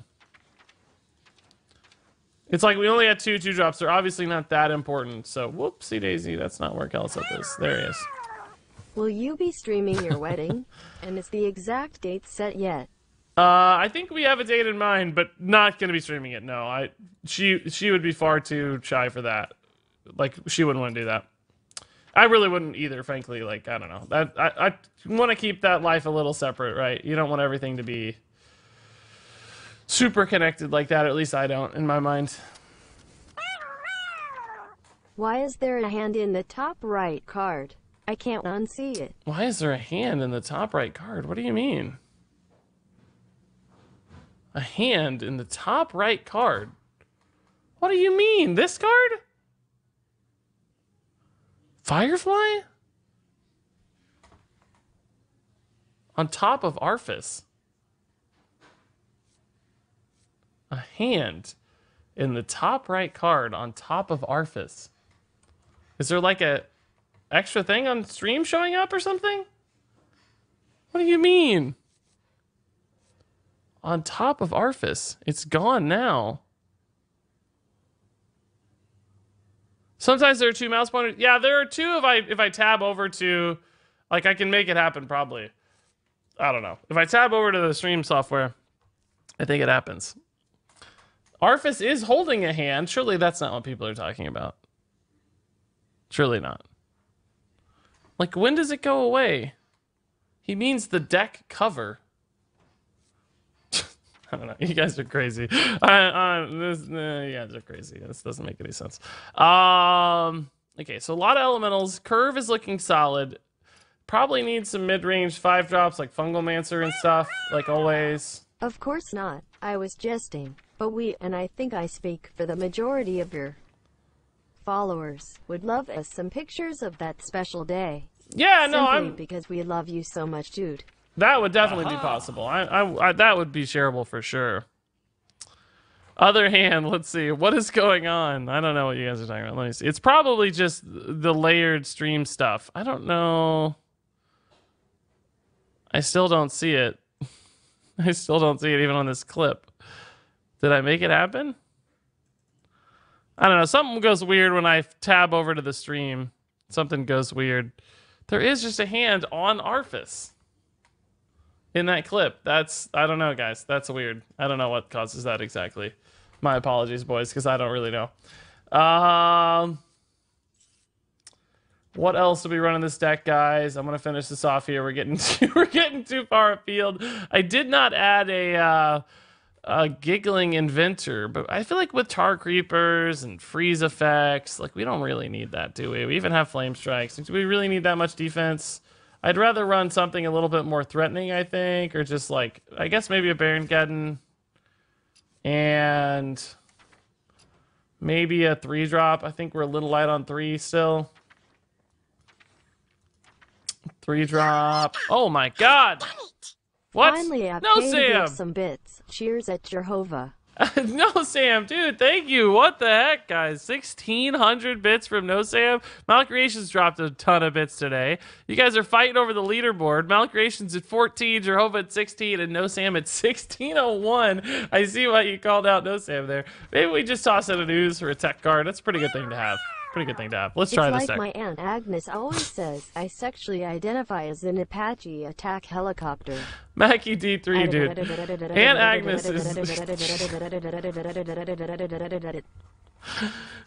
S1: It's like we only had 2-drops. They're obviously not that important. So, whoopsie daisy. That's not where Keleseth is. There he is.
S3: Will you be streaming your wedding? And is the exact date set yet?
S1: I think we have a date in mind, but not going to be streaming it. No, she would be far too shy for that. Like, she wouldn't want to do that. I really wouldn't either, frankly. Like, I don't know. I want to keep that life a little separate, right? You don't want everything to be super connected like that. At least I don't, in my mind.
S3: Why is there a hand in the top right card? I can't unsee it.
S1: Why is there a hand in the top right card? What do you mean? A hand in the top right card? What do you mean? This card? Firefly? On top of Arphis. A hand in the top right card on top of Arphis. Is there like a extra thing on stream showing up or something? What do you mean? On top of Arphis. It's gone now. Sometimes there are 2 mouse pointers. Yeah, there are 2 if I tab over to... Like, I can make it happen, probably. I don't know. If I tab over to the stream software, I think it happens. Arphis is holding a hand. Surely that's not what people are talking about. Surely not. Like, when does it go away? He means the deck cover. I don't know. You guys are crazy. You guys are crazy. This doesn't make any sense. Okay, so a lot of elementals. Curve is looking solid. Probably need some mid-range 5-drops like Fungalmancer and stuff, like always.
S3: Of course not. I was jesting. But we, and I think I speak for the majority of your followers, would love us some pictures of that special day.
S1: Yeah, no,
S3: Simply because we love you so much, dude.
S1: That would definitely be possible. I that would be shareable for sure. Other hand, let's see. What is going on? I don't know what you guys are talking about. Let me see. It's probably just the layered stream stuff. I don't know. I still don't see it. I still don't see it even on this clip. Did I make it happen? I don't know. Something goes weird when I tab over to the stream. Something goes weird. There is just a hand on Arphis in that clip. That's, I don't know, guys. That's weird. I don't know what causes that exactly. My apologies, boys, because I don't really know. What else do we run in this deck, guys? I'm gonna finish this off here. We're getting too far afield. I did not add a giggling inventor, but I feel like with tar creepers and freeze effects, like we don't really need that, do we? We even have flame strikes. Do we really need that much defense? I'd rather run something a little bit more threatening, I think, or just like, I guess maybe a Baron Geddon and maybe a 3-drop. I think we're a little light on 3 still. 3-drop. Oh my god. What?
S3: Finally, I've
S1: no,
S3: paid
S1: Sam.
S3: some bits. Cheers at Jehovah.
S1: No, Sam, dude, thank you. What the heck, guys? 1,600 bits from No Sam. Malcreations dropped a ton of bits today. You guys are fighting over the leaderboard. Malcreations at 14, Jehovah at 16, and No Sam at 1601. I see why you called out No Sam there. Maybe we just toss in a news for a tech card. That's a pretty good thing to have. Pretty good thing to have. Let's try this
S3: like
S1: deck.
S3: My Aunt Agnes always says, I sexually identify as an Apache attack helicopter.
S1: Mackie D3, dude. Aunt Agnes is...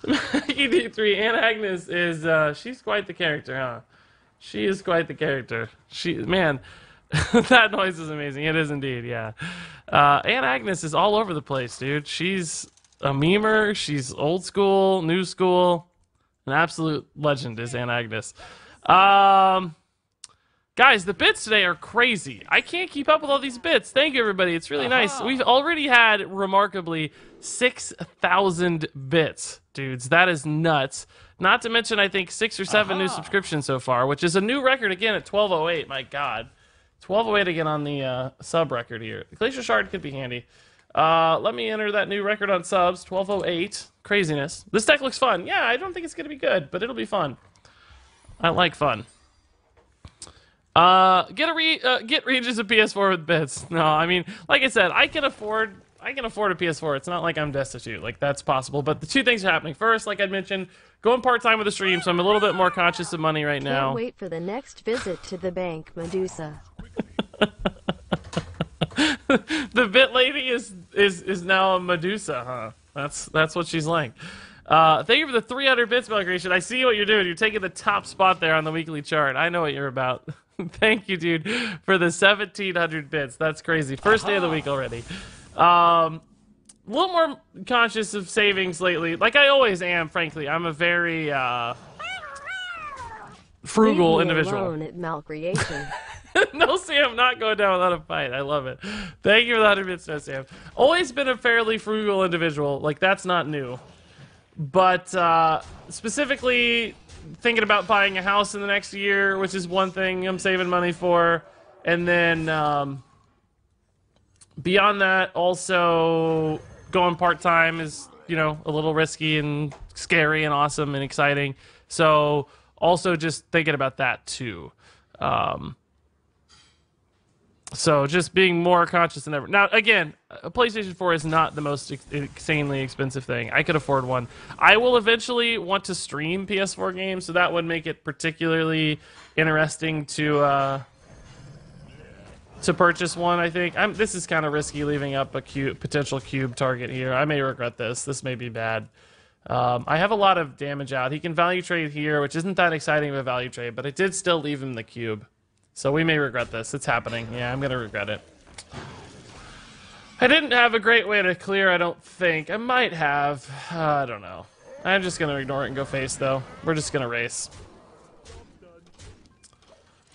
S1: Mackie D3, Aunt Agnes is, she's quite the character, huh? She is quite the character. Man, that noise is amazing. It is indeed, yeah. Aunt Agnes is all over the place, dude. She's a memer. She's old school, new school. An absolute legend is Aunt Agnes. Guys, the bits today are crazy. I can't keep up with all these bits. Thank you, everybody. It's really nice. We've already had, remarkably, 6,000 bits, dudes. That is nuts. Not to mention, I think, 6 or 7 new subscriptions so far, which is a new record again at 1208. My God. 1208 again on the sub record here. The Glacier Shard could be handy. Let me enter that new record on subs, 1208. Craziness. This deck looks fun. Yeah, I don't think it's going to be good, but it'll be fun. I like fun. Get Regis a PS4 with bits. No, I mean, like I said, I can afford a PS4. It's not like I'm destitute. Like, that's possible. But the 2 things are happening. First, like I mentioned, going part-time with the stream, so I'm a little bit more conscious of money right now.
S3: Can't wait for the next visit to the bank, Medusa.
S1: The bit lady is now a Medusa, huh? That's what she's like. Thank you for the 300 bits, Migration. I see what you're doing. You're taking the top spot there on the weekly chart. I know what you're about. Thank you, dude, for the 1,700 bits. That's crazy. First day of the week already. A little more conscious of savings lately. Like I always am, frankly. I'm a very frugal individual.
S3: Alone at Malcreation.
S1: No, Sam, not going down without a fight. I love it. Thank you for the 100 bits, no, Sam. Always been a fairly frugal individual. Like, that's not new. But specifically thinking about buying a house in the next year, which is one thing I'm saving money for. And then beyond that, also going part-time is, you know, a little risky and scary and awesome and exciting. So also just thinking about that too. So just being more conscious than ever. Now, again, a PlayStation 4 is not the most insanely expensive thing. I could afford one. I will eventually want to stream PS4 games, so that would make it particularly interesting to purchase one, I think. This is kind of risky, leaving up a potential cube target here. I may regret this. This may be bad. I have a lot of damage out. He can value trade here, which isn't that exciting of a value trade, but it did still leave him the cube. So we may regret this. It's happening. Yeah, I'm going to regret it. I didn't have a great way to clear, I don't think. I might have. I don't know. I'm just going to ignore it and go face, though. We're just going to race.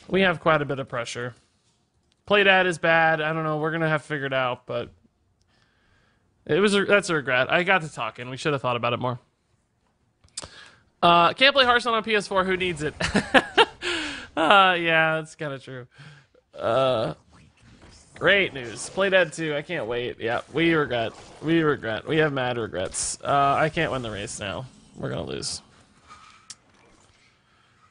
S1: We have quite a bit of pressure. Play dead is bad. I don't know. We're going to have to figure it out, but that's a regret. I got to talking. We should have thought about it more. Can't play Hearthstone on PS4. Who needs it? Yeah, that's kind of true. Great news. Play dead too. I can't wait. Yeah, we regret. We have mad regrets. I can't win the race now. We're gonna lose.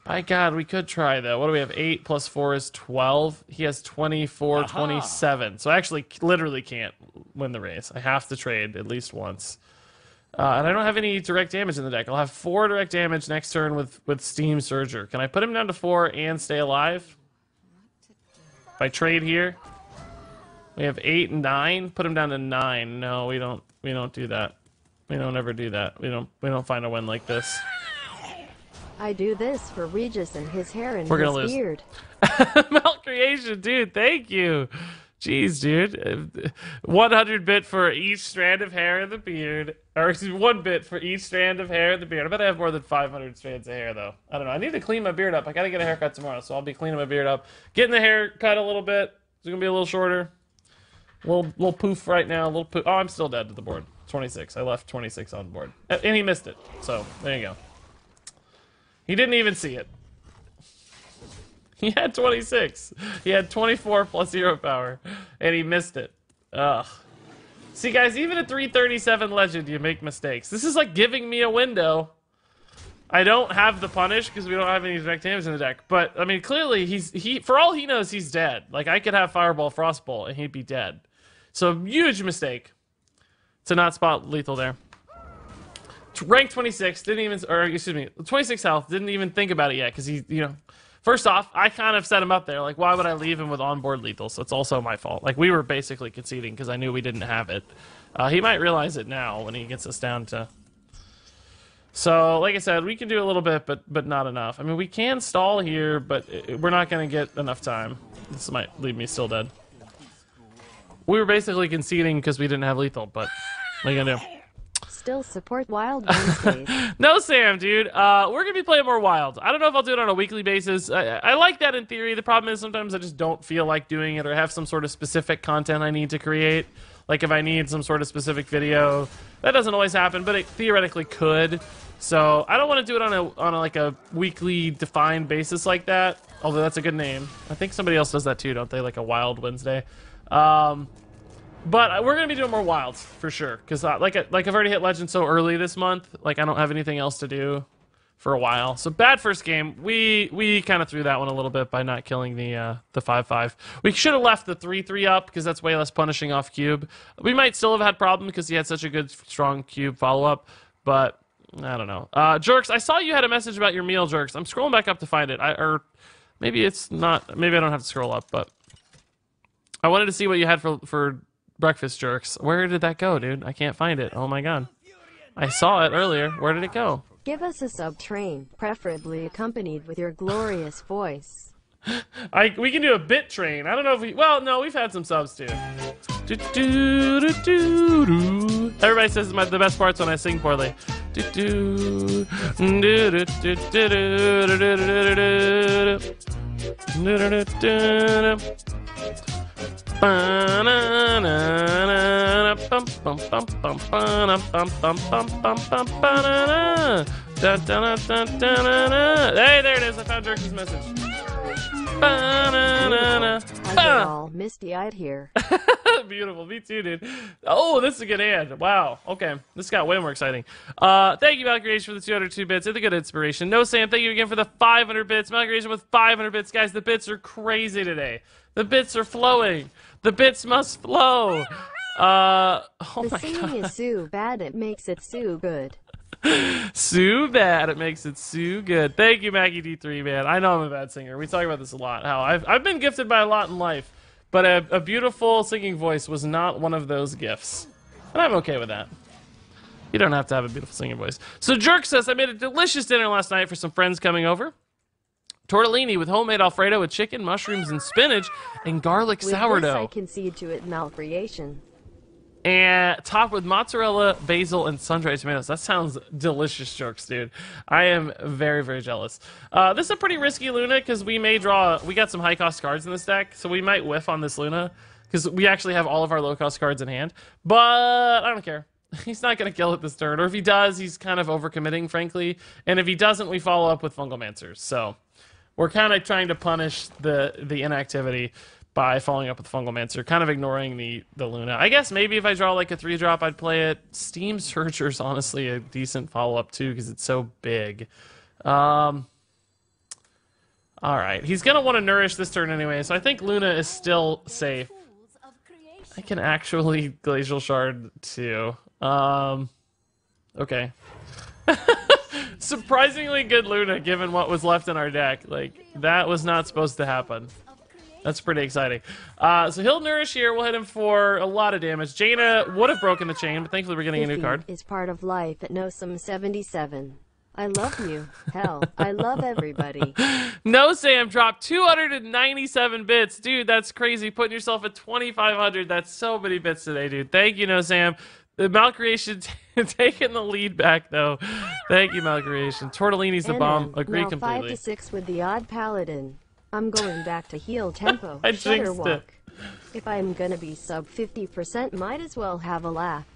S1: By God, we could try though. What do we have? 8 plus 4 is 12. He has 24, 27. So I actually literally can't win the race. I have to trade at least once. And I don't have any direct damage in the deck. I'll have 4 direct damage next turn with Steam Surger. Can I put him down to 4 and stay alive? If I trade here, we have 8 and 9. Put him down to 9. No, we don't do that. We don't ever do that. We don't find a win like this.
S3: I do this for Regis and his hair and
S1: We're
S3: his
S1: gonna
S3: beard.
S1: Melt creation, dude. Thank you. Jeez, dude. 100 bit for each strand of hair in the beard. Or, excuse me, 1 bit for each strand of hair in the beard. I bet I have more than 500 strands of hair, though. I don't know. I need to clean my beard up. I gotta get a haircut tomorrow, so I'll be cleaning my beard up. Getting the hair cut a little bit. It's gonna be a little shorter. Little poof right now. Little poof. Oh, I'm still dead to the board. 26. I left 26 on the board. And he missed it. So, there you go. He didn't even see it. He had 26. He had 24 plus 0 power, and he missed it. Ugh. See, guys, even at 337 legend, you make mistakes. This is like giving me a window. I don't have the punish because we don't have any direct damage in the deck. But I mean, clearly, for all he knows, he's dead. Like I could have Fireball, Frostbolt, and he'd be dead. So huge mistake to not spot lethal there. Rank 26 didn't even, or excuse me, 26 health didn't even think about it yet because he, first off, I kind of set him up there. Like, why would I leave him with onboard lethal? So it's also my fault. Like, we were basically conceding because I knew we didn't have it. He might realize it now when he gets us down to. So, like I said, we can do a little bit, but not enough. I mean, we can stall here, but we're not going to get enough time. This might leave me still dead. We were basically conceding because we didn't have lethal, but what are you going to do?
S3: Still support Wild Wednesdays.
S1: No, Sam, dude. We're going to be playing more Wilds. I don't know if I'll do it on a weekly basis. I like that in theory. The problem is sometimes I just don't feel like doing it or have some sort of specific content I need to create. Like if I need some sort of specific video. That doesn't always happen, but it theoretically could. So I don't want to do it on like a weekly defined basis like that. Although that's a good name. I think somebody else does that too, don't they? Like a Wild Wednesday. But we're gonna be doing more wilds for sure, because like I've already hit legend so early this month. Like I don't have anything else to do for a while. So bad first game. We kind of threw that one a little bit by not killing the 5/5. We should have left the 3/3 up because that's way less punishing off cube. We might still have had problem because he had such a good strong cube follow up, but I don't know. Jerks, I saw you had a message about your meal, Jerks. I'm scrolling back up to find it. Or maybe it's not. Maybe I don't have to scroll up, but I wanted to see what you had for breakfast, Jerks. Where did that go, dude? I can't find it. Oh my god. I saw it earlier. Where did it go?
S3: Give us a sub-train, preferably accompanied with your glorious voice.
S1: We can do a bit train. I don't know if we... Well, no, we've had some subs too. Everybody says the best part's when I sing poorly. Hey, there it is. I found Jerky's message.
S3: I get all misty-eyed here.
S1: Beautiful. Me too, dude. Oh, this is a good hand. Wow. Okay. This got way more exciting. Thank you, Malcreation, for the 202 bits. It's a good inspiration. No, Sam, thank you again for the 500 bits. Malcreation with 500 bits. Guys, the bits are crazy today. The bits are flowing. The bits must flow. Oh
S3: the
S1: my
S3: singing
S1: God.
S3: is so bad it makes it so good.
S1: So bad it makes it so good. Thank you, Mackie D3, man. I know I'm a bad singer. We talk about this a lot. How I've been gifted by a lot in life, but a beautiful singing voice was not one of those gifts, and I'm okay with that. You don't have to have a beautiful singing voice. So Jerk says, I made a delicious dinner last night for some friends coming over. Tortellini with homemade Alfredo with chicken, mushrooms, and spinach, and garlic
S3: With
S1: sourdough.
S3: this, I concede to it malcreation.
S1: And topped with mozzarella, basil, and sun-dried tomatoes. That sounds delicious, Jerks, dude. I am very, very jealous. This is a pretty risky Luna, because we may draw... We got some high-cost cards in this deck, so we might whiff on this Luna, because we actually have all of our low-cost cards in hand. But I don't care. He's not going to kill it this turn. Or if he does, he's kind of overcommitting, frankly. And if he doesn't, we follow up with Fungal Mancers. So we're kind of trying to punish the inactivity by following up with Fungal Mancer, kind of ignoring the Luna. I guess maybe if I draw like a 3-drop, I'd play it. Steam Searcher's honestly a decent follow-up too, because it's so big. Alright, he's going to want to nourish this turn anyway, so I think Luna is still safe. I can actually Glacial Shard too. Okay. Surprisingly good Luna, given what was left in our deck. Like, that was not supposed to happen. That's pretty exciting. So he'll nourish here. We'll hit him for a lot of damage. Jaina would have broken the chain, but thankfully we're getting a new card.
S3: It's part of life at Nosum 77. I love you. Hell, I love everybody.
S1: No, Sam dropped 297 bits. Dude, that's crazy. Putting yourself at 2,500. That's so many bits today, dude. Thank you, No Sam. The Malcreation taking the lead back, though. Thank you, Malcreation. Tortellini's the bomb. Agree
S3: now
S1: completely.
S3: 5 to 6 with the odd paladin. I'm going back to heal tempo.
S1: I jinxed
S3: walk. If I'm gonna be sub 50%, might as well have a laugh.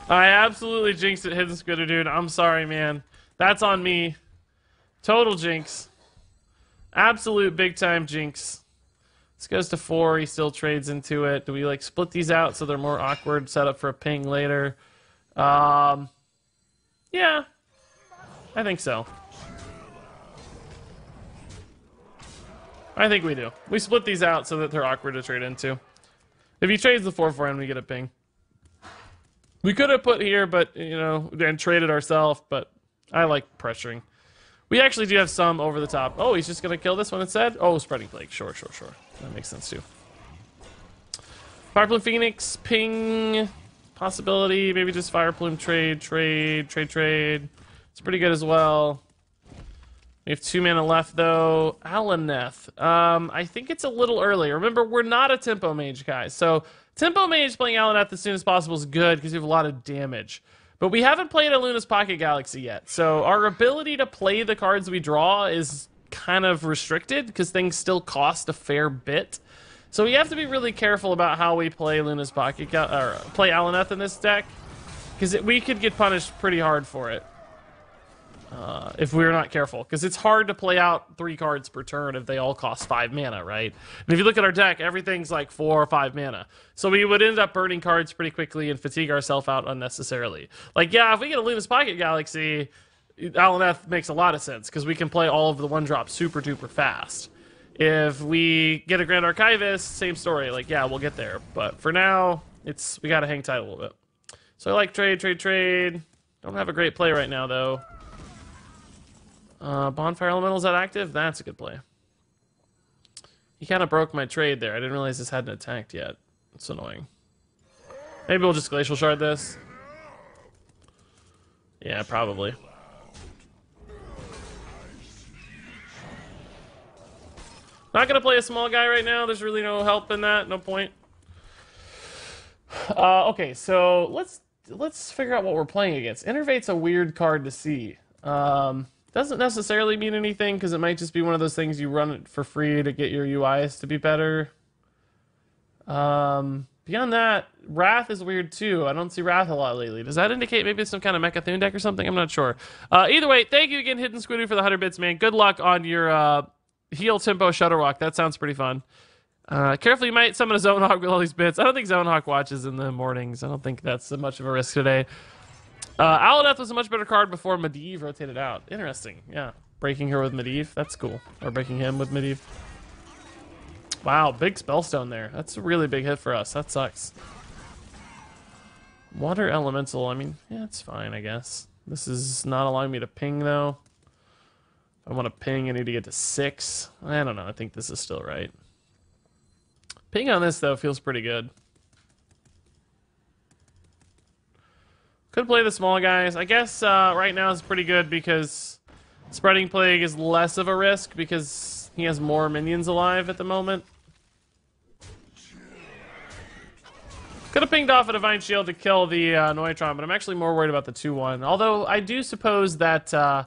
S1: I absolutely jinxed it, Hidden Squitter, dude. I'm sorry, man. That's on me. Total jinx. Absolute big time jinx. This goes to 4. He still trades into it. Do we like split these out so they're more awkward? Set up for a ping later. Yeah. I think so. I think we do. We split these out so that they're awkward to trade into. If he trades the 4-4 and we get a ping. We could have put here, but, you know, and traded ourselves, but I like pressuring. We actually do have some over the top. Oh, he's just going to kill this one instead? Oh, Spreading Plague. Sure. That makes sense, too. Fire Plume Phoenix, ping, possibility, maybe just Fire Plume trade. It's pretty good as well. We have 2 mana left, though. Alaneth. I think it's a little early. Remember, we're not a Tempo Mage, guys. So, Tempo Mage playing Alaneth as soon as possible is good because you have a lot of damage. But we haven't played a Luna's Pocket Galaxy yet. So, our ability to play the cards we draw is kind of restricted because things still cost a fair bit. So, we have to be really careful about how we play Luna's Pocket play Alaneth in this deck. Because we could get punished pretty hard for it. If we're not careful, because it's hard to play out 3 cards per turn if they all cost 5 mana, right? And if you look at our deck, everything's like 4 or 5 mana. So we would end up burning cards pretty quickly and fatigue ourselves out unnecessarily. Like, yeah, if we get a Luna's Pocket Galaxy, Alaneth makes a lot of sense, because we can play all of the 1-drops super duper fast. If we get a Grand Archivist, same story. Like, yeah, we'll get there. But for now, we gotta hang tight a little bit. So I like trade. Don't have a great play right now, though. Bonfire Elemental, is that active? That's a good play. He kind of broke my trade there. I didn't realize this hadn't attacked yet. It's annoying. Maybe we'll just Glacial Shard this. Yeah, probably. Not gonna play a small guy right now. There's really no help in that. No point. Okay, so let's figure out what we're playing against. Innervate's a weird card to see. Doesn't necessarily mean anything, because it might just be one of those things you run it for free to get your UIs to be better. Beyond that, Wrath is weird too. I don't see Wrath a lot lately. Does that indicate maybe it's some kind of Mechathune deck or something? I'm not sure. Either way, thank you again, Hidden Squidoo, for the 100 bits, man. Good luck on your heal tempo Shutterwalk. That sounds pretty fun. Careful, you might summon a Zonehawk with all these bits. I don't think Zonehawk watches in the mornings. I don't think that's much of a risk today. Alaneth was a much better card before Medivh rotated out. Interesting, yeah. Breaking her with Medivh, that's cool. Or breaking him with Medivh. Wow, big Spellstone there. That's a really big hit for us. That sucks. Water Elemental, I mean, yeah, it's fine, I guess. This is not allowing me to ping, though. If I want to ping, I need to get to 6. I don't know, I think this is still right. Ping on this, though, feels pretty good. Could play the small guys. I guess right now is pretty good because Spreading Plague is less of a risk because he has more minions alive at the moment. Could have pinged off a Divine Shield to kill the Neutron, but I'm actually more worried about the 2-1. Although I do suppose that the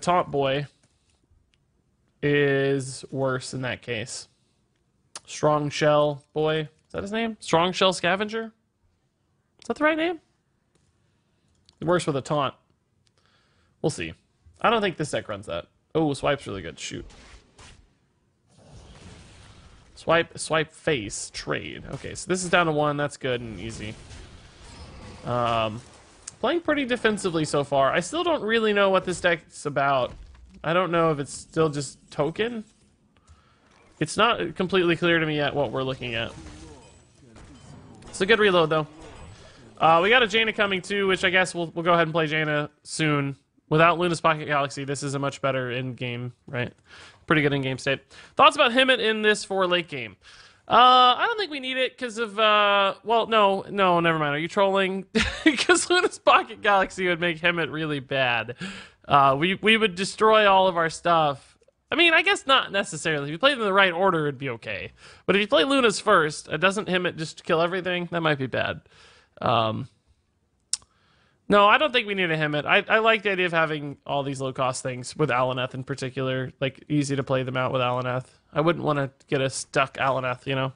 S1: Taunt Boy is worse in that case. Strong Shell Boy. Is that his name? Strong Shell Scavenger? Is that the right name? Worse with a taunt. We'll see. I don't think this deck runs that. Oh, Swipe's really good. Shoot. Swipe face, trade. Okay, so this is down to 1. That's good and easy. Playing pretty defensively so far. I still don't really know what this deck's about. I don't know if it's still just token. It's not completely clear to me yet what we're looking at. It's a good reload, though. We got a Jaina coming too, which I guess we'll go ahead and play Jaina soon. Without Luna's Pocket Galaxy, this is a much better in-game, right? Pretty good in-game state. Thoughts about Hemet in this for late game? I don't think we need it because of, well, no, never mind. Are you trolling? Because Luna's Pocket Galaxy would make Hemet really bad. We would destroy all of our stuff. I mean, I guess not necessarily. If you play them in the right order, it'd be okay. But if you play Luna's first, doesn't Hemet just kill everything? That might be bad. No, I don't think we need a Hemet. I like the idea of having all these low-cost things, with Alaneth in particular. Like, easy to play them out with Alaneth. I wouldn't want to get a stuck Alaneth, you know?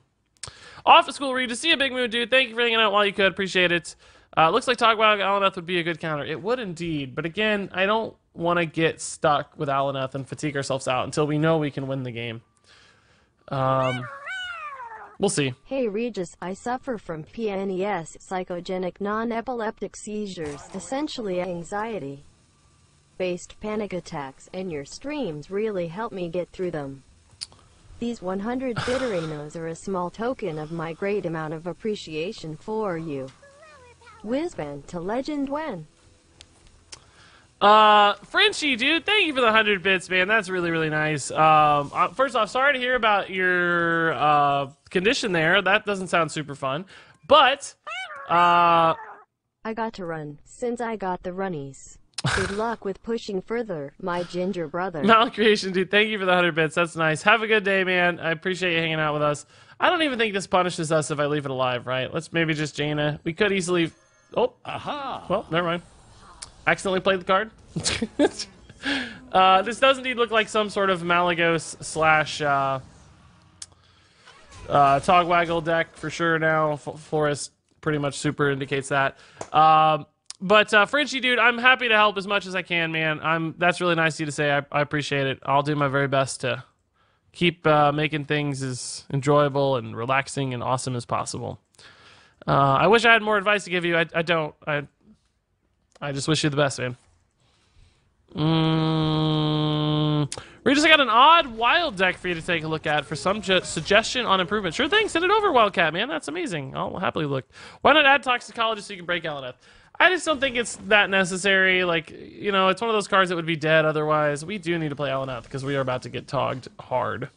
S1: Off of school, Regis. See a big mood, dude. Thank you for hanging out while you could. Appreciate it. Looks like Togwag Alaneth would be a good counter. It would indeed. But again, I don't want to get stuck with Alaneth and fatigue ourselves out until we know we can win the game. We'll see.
S3: Hey Regis, I suffer from PNES, psychogenic non-epileptic seizures, essentially anxiety-based panic attacks, and your streams really help me get through them. These 100 Bitterinos are a small token of my great amount of appreciation for you. Whizbang to Legend when?
S1: Frenchie, dude, thank you for the 100 bits, man. That's really, really nice. First off, sorry to hear about your, condition there. That doesn't sound super fun. But,
S3: I got to run, since I got the runnies. Good luck with pushing further, my ginger brother.
S1: Malcreation, dude, thank you for the 100 bits. That's nice. Have a good day, man. I appreciate you hanging out with us. I don't even think this punishes us if I leave it alive, right? Let's maybe just Jaina. We could easily... Oh. Aha. Well, never mind. Accidentally played the card. This does indeed look like some sort of Malagos slash Togwaggle deck for sure now. Florist pretty much super indicates that. But Frenchie, dude, I'm happy to help as much as I can, man. That's really nice of you to say. I appreciate it. I'll do my very best to keep making things as enjoyable and relaxing and awesome as possible. I wish I had more advice to give you. I don't. I just wish you the best, man. Regis, I got an odd wild deck for you to take a look at for some suggestion on improvement. Sure thing, send it over, Wildcat, man. That's amazing. I'll happily look. Why not add Toxicology so you can break Alaneth? I just don't think it's that necessary. Like, you know, it's one of those cards that would be dead otherwise. We do need to play Alaneth because we are about to get togged hard.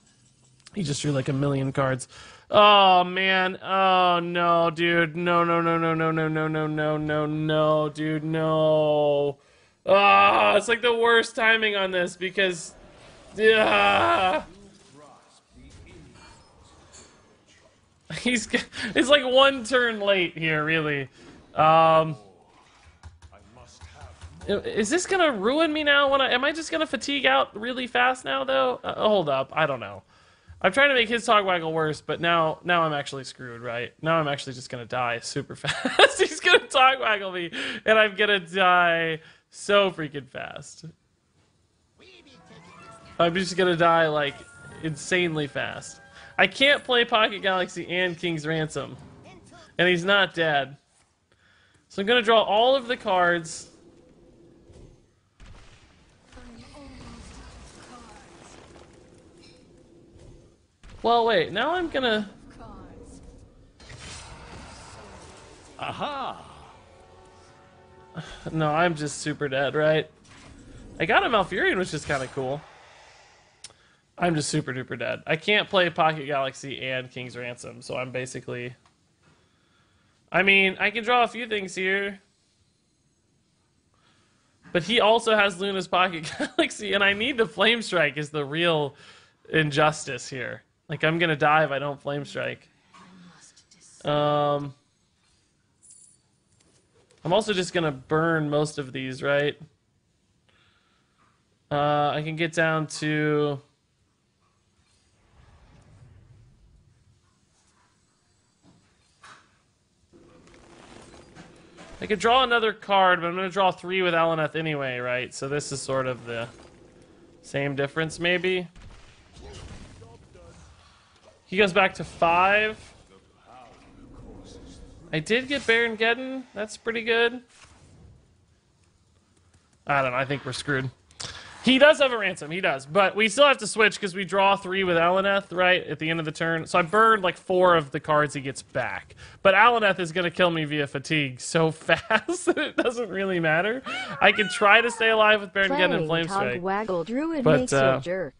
S1: He just drew like a million cards. Oh, man. Oh, no, dude. No, dude, no. Ah, it's like the worst timing on this because... It's like one turn late here, really. Is this gonna ruin me now? Am I just gonna fatigue out really fast now, though? Hold up. I don't know. I'm trying to make his Togwaggle worse, but now I'm actually screwed, right? Now I'm actually just gonna die super fast. He's gonna Togwaggle me, and I'm gonna die so freaking fast. I'm just gonna die, like, insanely fast. I can't play Pocket Galaxy and King's Ransom. And he's not dead. So I'm going to draw all of the cards. Well, wait. Now I'm going to...
S2: Aha!
S1: No, I'm just super dead, right? I got a Malfurion, which is kind of cool. I'm just super duper dead. I can't play Pocket Galaxy and King's Ransom, so I'm basically... I mean, I can draw a few things here. But he also has Luna's Pocket Galaxy, and I need the Flame Strike is the real injustice here. Like, I'm gonna die if I don't Flame Strike. I'm also just gonna burn most of these, right? I can get down to... I could draw another card, but I'm going to draw 3 with Alaneth anyway, right? So this is sort of the same difference, maybe. He goes back to 5. I did get Baron Geddon. That's pretty good. I don't know. I think we're screwed. He does have a Ransom. He does. But we still have to switch because we draw 3 with Alaneth, right, at the end of the turn. So I burned like 4 of the cards he gets back. But Alaneth is going to kill me via fatigue so fast that it doesn't really matter. I can try to stay alive with Baron Geddon and Flame Strike.
S3: Waggle Druid makes you a jerk.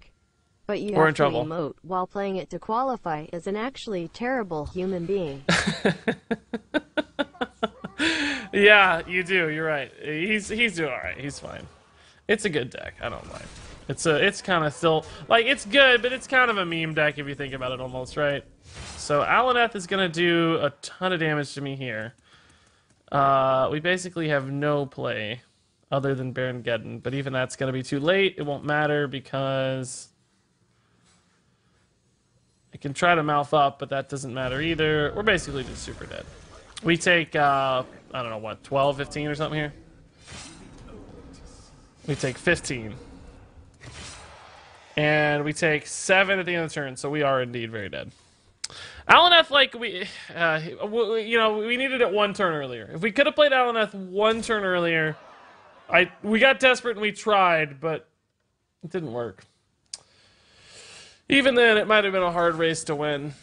S3: But you have to emote while playing it to qualify as an actually terrible human being.
S1: Yeah, you do. You're right. He's doing all right. He's fine. It's a good deck. I don't mind. It's kind of still like it's good, but it's kind of a meme deck if you think about it, almost, right? So Alaneth is gonna do a ton of damage to me here. We basically have no play other than Baron Geddon, but even that's gonna be too late. It won't matter because I can try to mouth up, but that doesn't matter either. We're basically just super dead. We take I don't know what, 12, 15 or something here. We take 15. And we take 7 at the end of the turn, so we are indeed very dead. Alaneth, like, you know, we needed it 1 turn earlier. If we could have played Alaneth 1 turn earlier, we got desperate and we tried, but it didn't work. Even then, it might have been a hard race to win.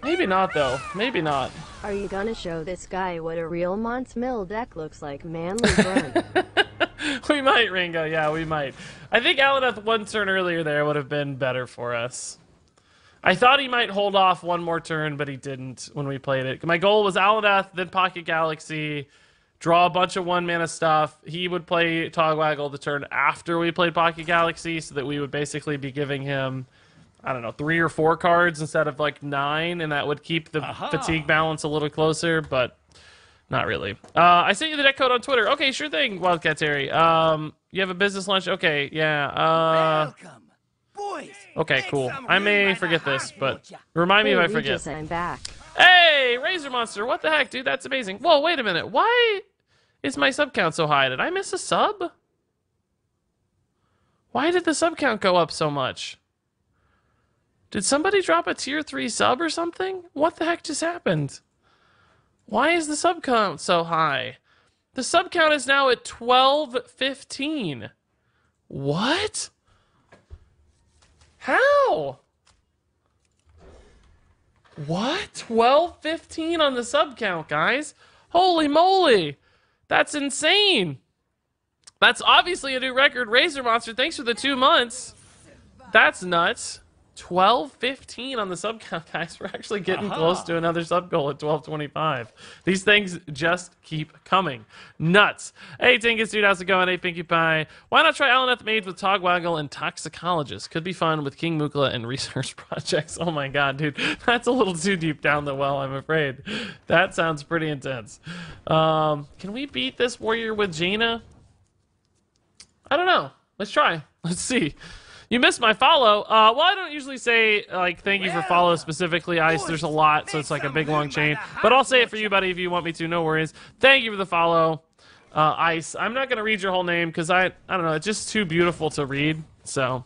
S1: Maybe not, though. Maybe not.
S3: Are you gonna show this guy what a real Mons Mill deck looks like, manly run?
S1: We might, Ringo. Yeah, we might. I think Alaneth 1 turn earlier there would have been better for us. I thought he might hold off 1 more turn, but he didn't when we played it. My goal was Alaneth, then Pocket Galaxy, draw a bunch of 1-mana stuff. He would play Togwaggle the turn after we played Pocket Galaxy, so that we would basically be giving him, I don't know, 3 or 4 cards instead of like 9, and that would keep the fatigue balance a little closer, but not really. I sent you the deck code on Twitter. Okay, sure thing, Wildcat Terry. You have a business lunch? Okay, yeah.
S2: Welcome, boys.
S1: Okay, cool. I may forget this, but remind me if I forget.
S3: Regis, I'm back.
S1: Hey, Razor Monster, what the heck, dude? That's amazing. Whoa, wait a minute. Why is my sub count so high? Did I miss a sub? Why did the sub count go up so much? Did somebody drop a tier 3 sub or something? What the heck just happened? Why is the sub count so high? The sub count is now at 1215. What? How? What? 1215 on the sub count, guys? Holy moly. That's insane. That's obviously a new record. Razor Monster, thanks for the 2 months. That's nuts. 12:15 on the sub count, guys. We're actually getting close to another sub goal at 12:25. These things just keep coming. Nuts. Hey, Tinkus, dude, how's it going? Hey, Pinkie Pie. Why not try Alaneth Mage with Togwaggle and Toxicologist? Could be fun with King Mukla and research projects. Oh my god, dude. That's a little too deep down the well, I'm afraid. That sounds pretty intense. Can we beat this warrior with Jaina? I don't know. Let's try. Let's see. You missed my follow. Well, I don't usually say, like, thank you for follow specifically, Ice. There's a lot, so it's like a big, long chain. But I'll say it for you, buddy, if you want me to. No worries. Thank you for the follow, Ice. I'm not going to read your whole name because I don't know. It's just too beautiful to read. So,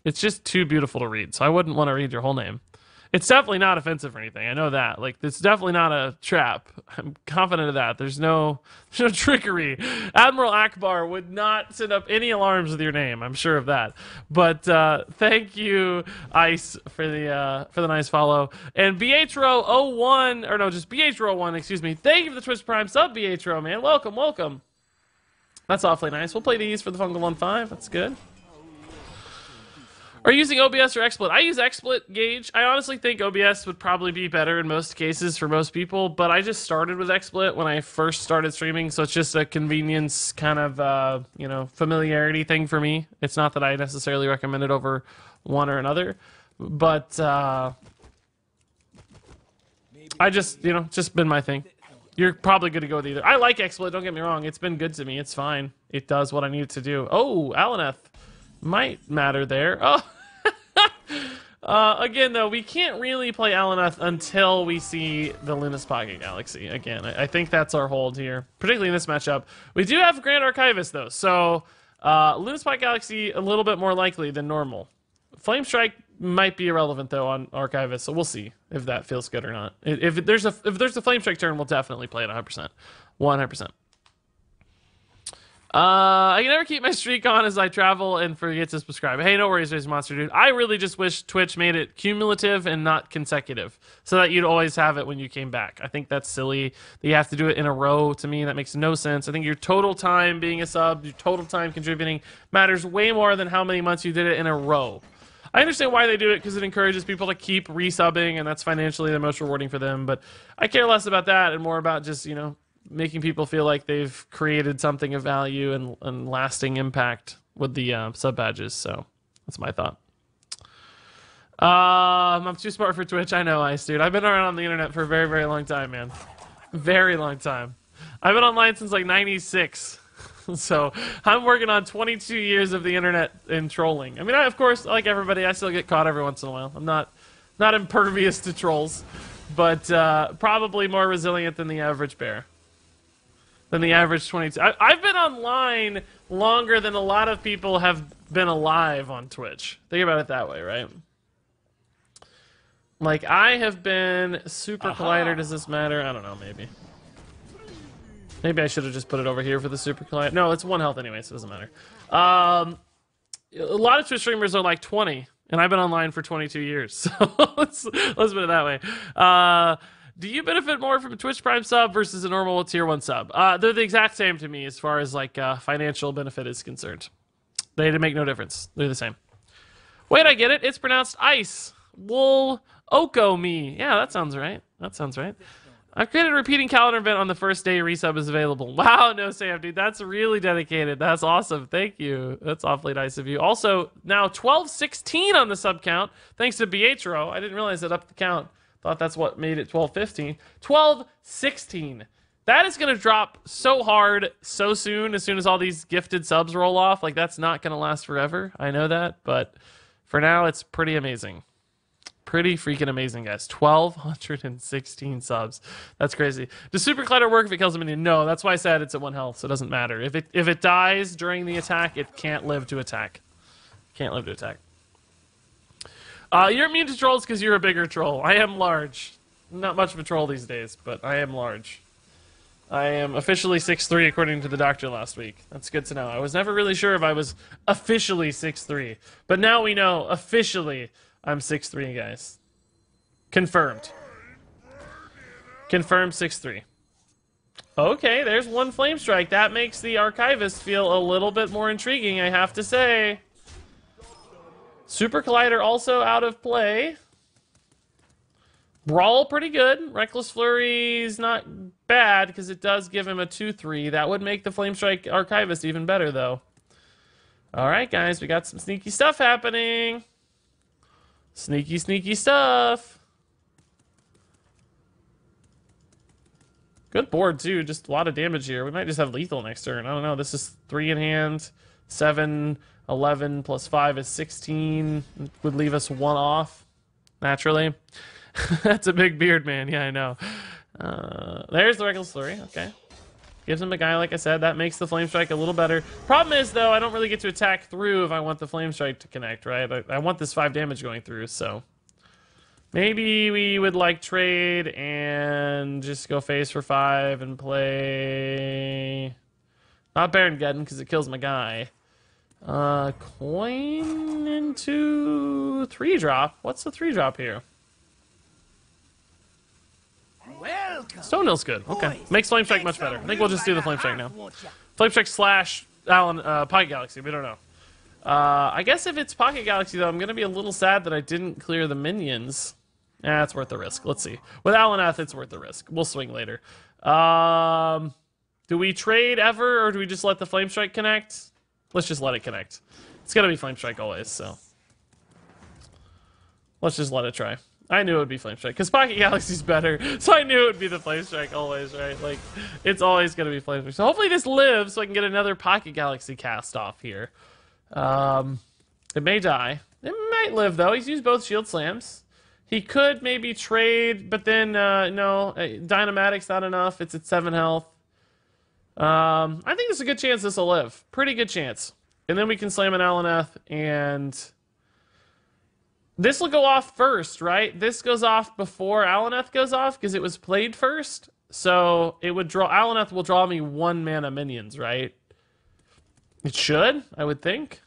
S1: It's just too beautiful to read, so I wouldn't want to read your whole name. It's definitely not offensive or anything. I know that. Like, it's definitely not a trap. I'm confident of that. There's no trickery. Admiral Akbar would not send up any alarms with your name. I'm sure of that. But thank you, Ice, for the nice follow. And BHRO01, or no, just BHRO1, excuse me. Thank you for the Twitch Prime sub, BHRO, man. Welcome, welcome. That's awfully nice. We'll play these for the Fungal 1-5. That's good. Are you using OBS or XSplit? I use XSplit, Gage. I honestly think OBS would probably be better in most cases for most people, but I just started with XSplit when I first started streaming, so it's just a convenience kind of, you know, familiarity thing for me. It's not that I necessarily recommend it over one or another, but I just, you know, just been my thing. You're probably good to go with either. I like XSplit, don't get me wrong. It's been good to me. It's fine. It does what I need it to do. Oh, Alaneth. Might matter there. Oh, again, though, we can't really play Alaneth until we see the Luna's Pocket Galaxy. Again, I think that's our hold here, particularly in this matchup. We do have Grand Archivist, though, so Luna's Pocket Galaxy a little bit more likely than normal. Flame Strike might be irrelevant, though, on Archivist, so we'll see if that feels good or not. If there's a Flame Strike turn, we'll definitely play it 100%. 100%. I can never keep my streak on as I travel and forget to subscribe. Hey, no worries, Raise Monster Dude. I really just wish Twitch made it cumulative and not consecutive, so that you'd always have it when you came back. I think that's silly that you have to do it in a row. To me, that makes no sense. I think your total time being a sub, your total time contributing matters way more than how many months you did it in a row. I understand why they do it, because it encourages people to keep resubbing, and that's financially the most rewarding for them, but I care less about that and more about just, you know, making people feel like they've created something of value and lasting impact with the sub badges. So that's my thought. I'm too smart for Twitch. I know, Ice, dude. I've been around on the internet for a very, very long time, man. Very long time. I've been online since like 96. So I'm working on 22 years of the internet and trolling. I mean, of course, like everybody, I still get caught every once in a while. I'm not impervious to trolls, but probably more resilient than the average bear. Than the average 22. I've been online longer than a lot of people have been alive on Twitch. Think about it that way, right? Like, I have been Super Collider. Does this matter? I don't know, maybe. Maybe I should have just put it over here for the Super Collider. No, it's 1 health anyway, so it doesn't matter. A lot of Twitch streamers are like 20, and I've been online for 22 years. So let's put it that way. Do you benefit more from a Twitch Prime sub versus a normal tier 1 sub? They're the exact same to me as far as like financial benefit is concerned. They make no difference. They're the same. Wait, I get it. It's pronounced ice. Wool oko me. Yeah, that sounds right. That sounds right. I've created a repeating calendar event on the first day resub is available. Wow, no Sam, dude. That's really dedicated. That's awesome. Thank you. That's awfully nice of you. Also, now 1216 on the sub count, thanks to BHRO. I didn't realize it upped the count. Thought that's what made it 12-15. 12-16. That is going to drop so hard so soon as all these gifted subs roll off. Like, that's not going to last forever. I know that. But for now, it's pretty amazing. Pretty freaking amazing, guys. 1,216 subs. That's crazy. Does Super Collider work if it kills a minion? No, that's why I said it's at 1 health, so it doesn't matter. If it dies during the attack, it can't live to attack. Can't live to attack. You're immune to trolls because you're a bigger troll. I am large. Not much of a troll these days, but I am large. I am officially 6'3", according to the doctor last week. That's good to know. I was never really sure if I was officially 6'3", but now we know officially I'm 6'3", guys. Confirmed. Confirmed 6'3". Okay, there's 1 Flame Strike. That makes the Archivist feel a little bit more intriguing, I have to say. Super Collider also out of play. Brawl pretty good. Reckless Flurry's not bad because it does give him a 2-3. That would make the Flame Strike Archivist even better, though. Alright, guys, we got some sneaky stuff happening. Sneaky, sneaky stuff. Good board, too. Just a lot of damage here. We might just have lethal next turn. I don't know. This is 3 in hand. 7, 11 plus 5 is 16. Would leave us 1 off, naturally. That's a big beard, man. Yeah, I know. There's the Reckless Flurry. Okay. Gives him a guy, like I said. That makes the Flame Strike a little better. Problem is, though, I don't really get to attack through if I want the Flame Strike to connect, right? I want this 5 damage going through, so... Maybe we would, like, trade and just go face for 5 and play... Not Baron Geddon, because it kills my guy. Coin into 3-drop. What's the 3-drop here?
S2: Welcome.
S1: Stone Hill's good. Okay. Makes Flame Strike much better. I think we'll just do the Flame Strike now. Flame Strike slash Pocket Galaxy. We don't know. I guess if it's Pocket Galaxy, though, I'm going to be a little sad that I didn't clear the minions. It's worth the risk. Let's see. With Alaneth, it's worth the risk. We'll swing later. Do we trade ever, or do we just let the Flame Strike connect? Let's just let it connect. It's going to be Flame Strike always, so... Let's just let it try. I knew it would be Flame Strike, because Pocket Galaxy's better, so I knew it would be the Flame Strike always, right? Like, it's always going to be Flame Strike. So hopefully this lives, so I can get another Pocket Galaxy cast off here. It may die. It might live, though. He's used both Shield Slams. He could maybe trade, but then, no. Dynamatic's not enough. It's at 7 health. I think there's a good chance this will live. Pretty good chance. And then we can slam an Alaneth, and... This will go off first, right? This goes off before Alaneth goes off because it was played first. So it would draw... Alaneth will draw me 1 mana minions, right? It should, I would think.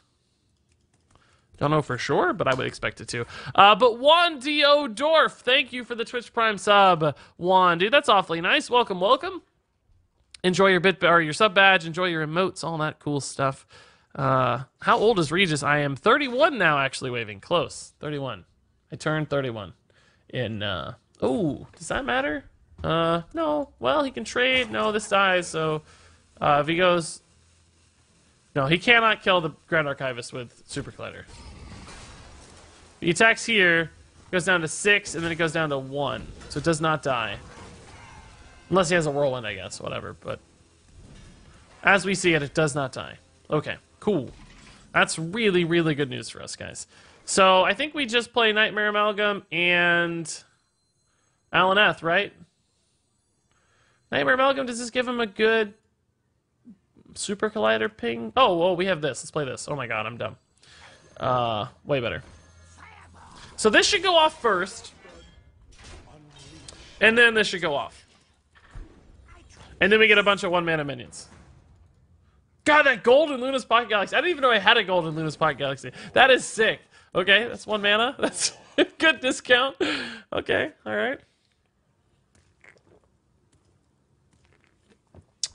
S1: Don't know for sure, but I would expect it to. But Juan D.O. Dorf, thank you for the Twitch Prime sub. Juan, dude, that's awfully nice. Welcome, welcome. Enjoy your your sub badge. Enjoy your emotes, all that cool stuff. How old is Regis? I am 31 now, actually, waving. Close. 31. I turned 31. Oh, does that matter? No. Well, he can trade. No, this dies, so if he goes... No, he cannot kill the Grand Archivist with Super Collider. He attacks here, goes down to 6, and then it goes down to 1. So it does not die. Unless he has a Whirlwind, I guess. Whatever, but... As we see it, it does not die. Okay. Cool. That's really, really good news for us, guys. So, I think we just play Nightmare Amalgam and Alaneth, right? Nightmare Amalgam, does this give him a good Super Collider ping? Oh, well, we have this. Let's play this. Oh my god, I'm dumb. Way better. So this should go off first. And then this should go off. And then we get a bunch of 1-mana minions. God, that Golden Luna's Pocket Galaxy. I didn't even know I had a Golden Luna's Pocket Galaxy. That is sick. Okay, that's 1 mana. That's a good discount. Okay, alright.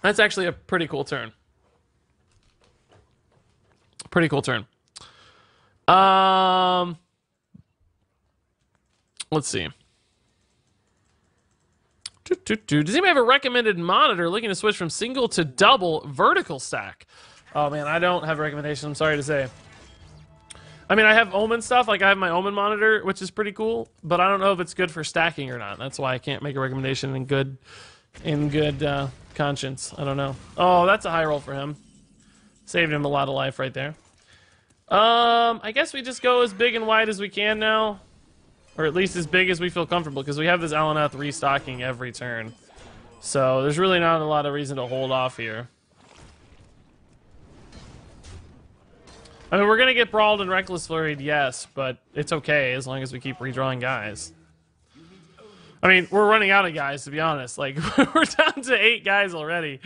S1: That's actually a pretty cool turn. Pretty cool turn. Let's see. Does anybody have a recommended monitor looking to switch from single to double vertical stack? Oh man, I don't have a recommendation, I'm sorry to say. I mean, I have Omen stuff, like I have my Omen monitor, which is pretty cool, but I don't know if it's good for stacking or not. That's why I can't make a recommendation in good conscience. I don't know. Oh, that's a high roll for him. Saved him a lot of life right there. I guess we just go as big and wide as we can now. Or at least as big as we feel comfortable, because we have this Alaneth restocking every turn. So there's really not a lot of reason to hold off here. I mean, we're going to get brawled and reckless flurried, yes, but it's okay as long as we keep redrawing guys. I mean, we're running out of guys, to be honest. Like, we're down to 8 guys already.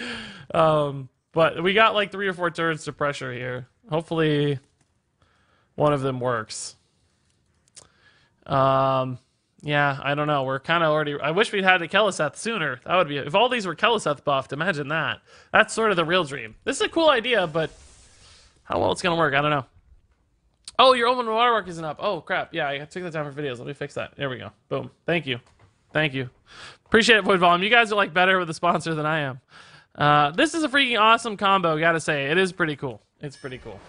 S1: But we got like 3 or 4 turns to pressure here. Hopefully one of them works. Yeah, I don't know. We're kind of already... I wish we'd had a Keleseth sooner. That would be... If all these were Keleseth buffed, imagine that. That's sort of the real dream. This is a cool idea, but how well it's going to work, I don't know. Oh, your Omen watermark isn't up. Oh, crap. Yeah, I took the time for videos. Let me fix that. There we go. Boom. Thank you. Thank you. Appreciate it, Void Volume. You guys are, like, better with the sponsor than I am. This is a freaking awesome combo, gotta say. It is pretty cool. It's pretty cool.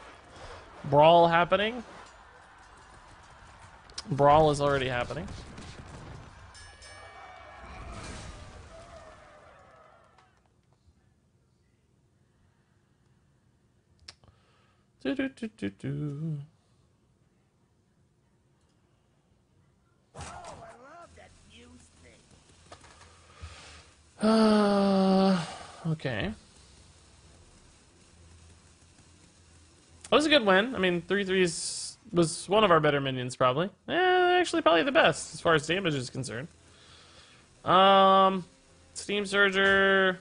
S1: Brawl happening. Brawl is already happening. Do, do, do, do, do. Okay. That was a good win. I mean, 3/3s was one of our better minions, probably. Actually, probably the best as far as damage is concerned. Steam Surger.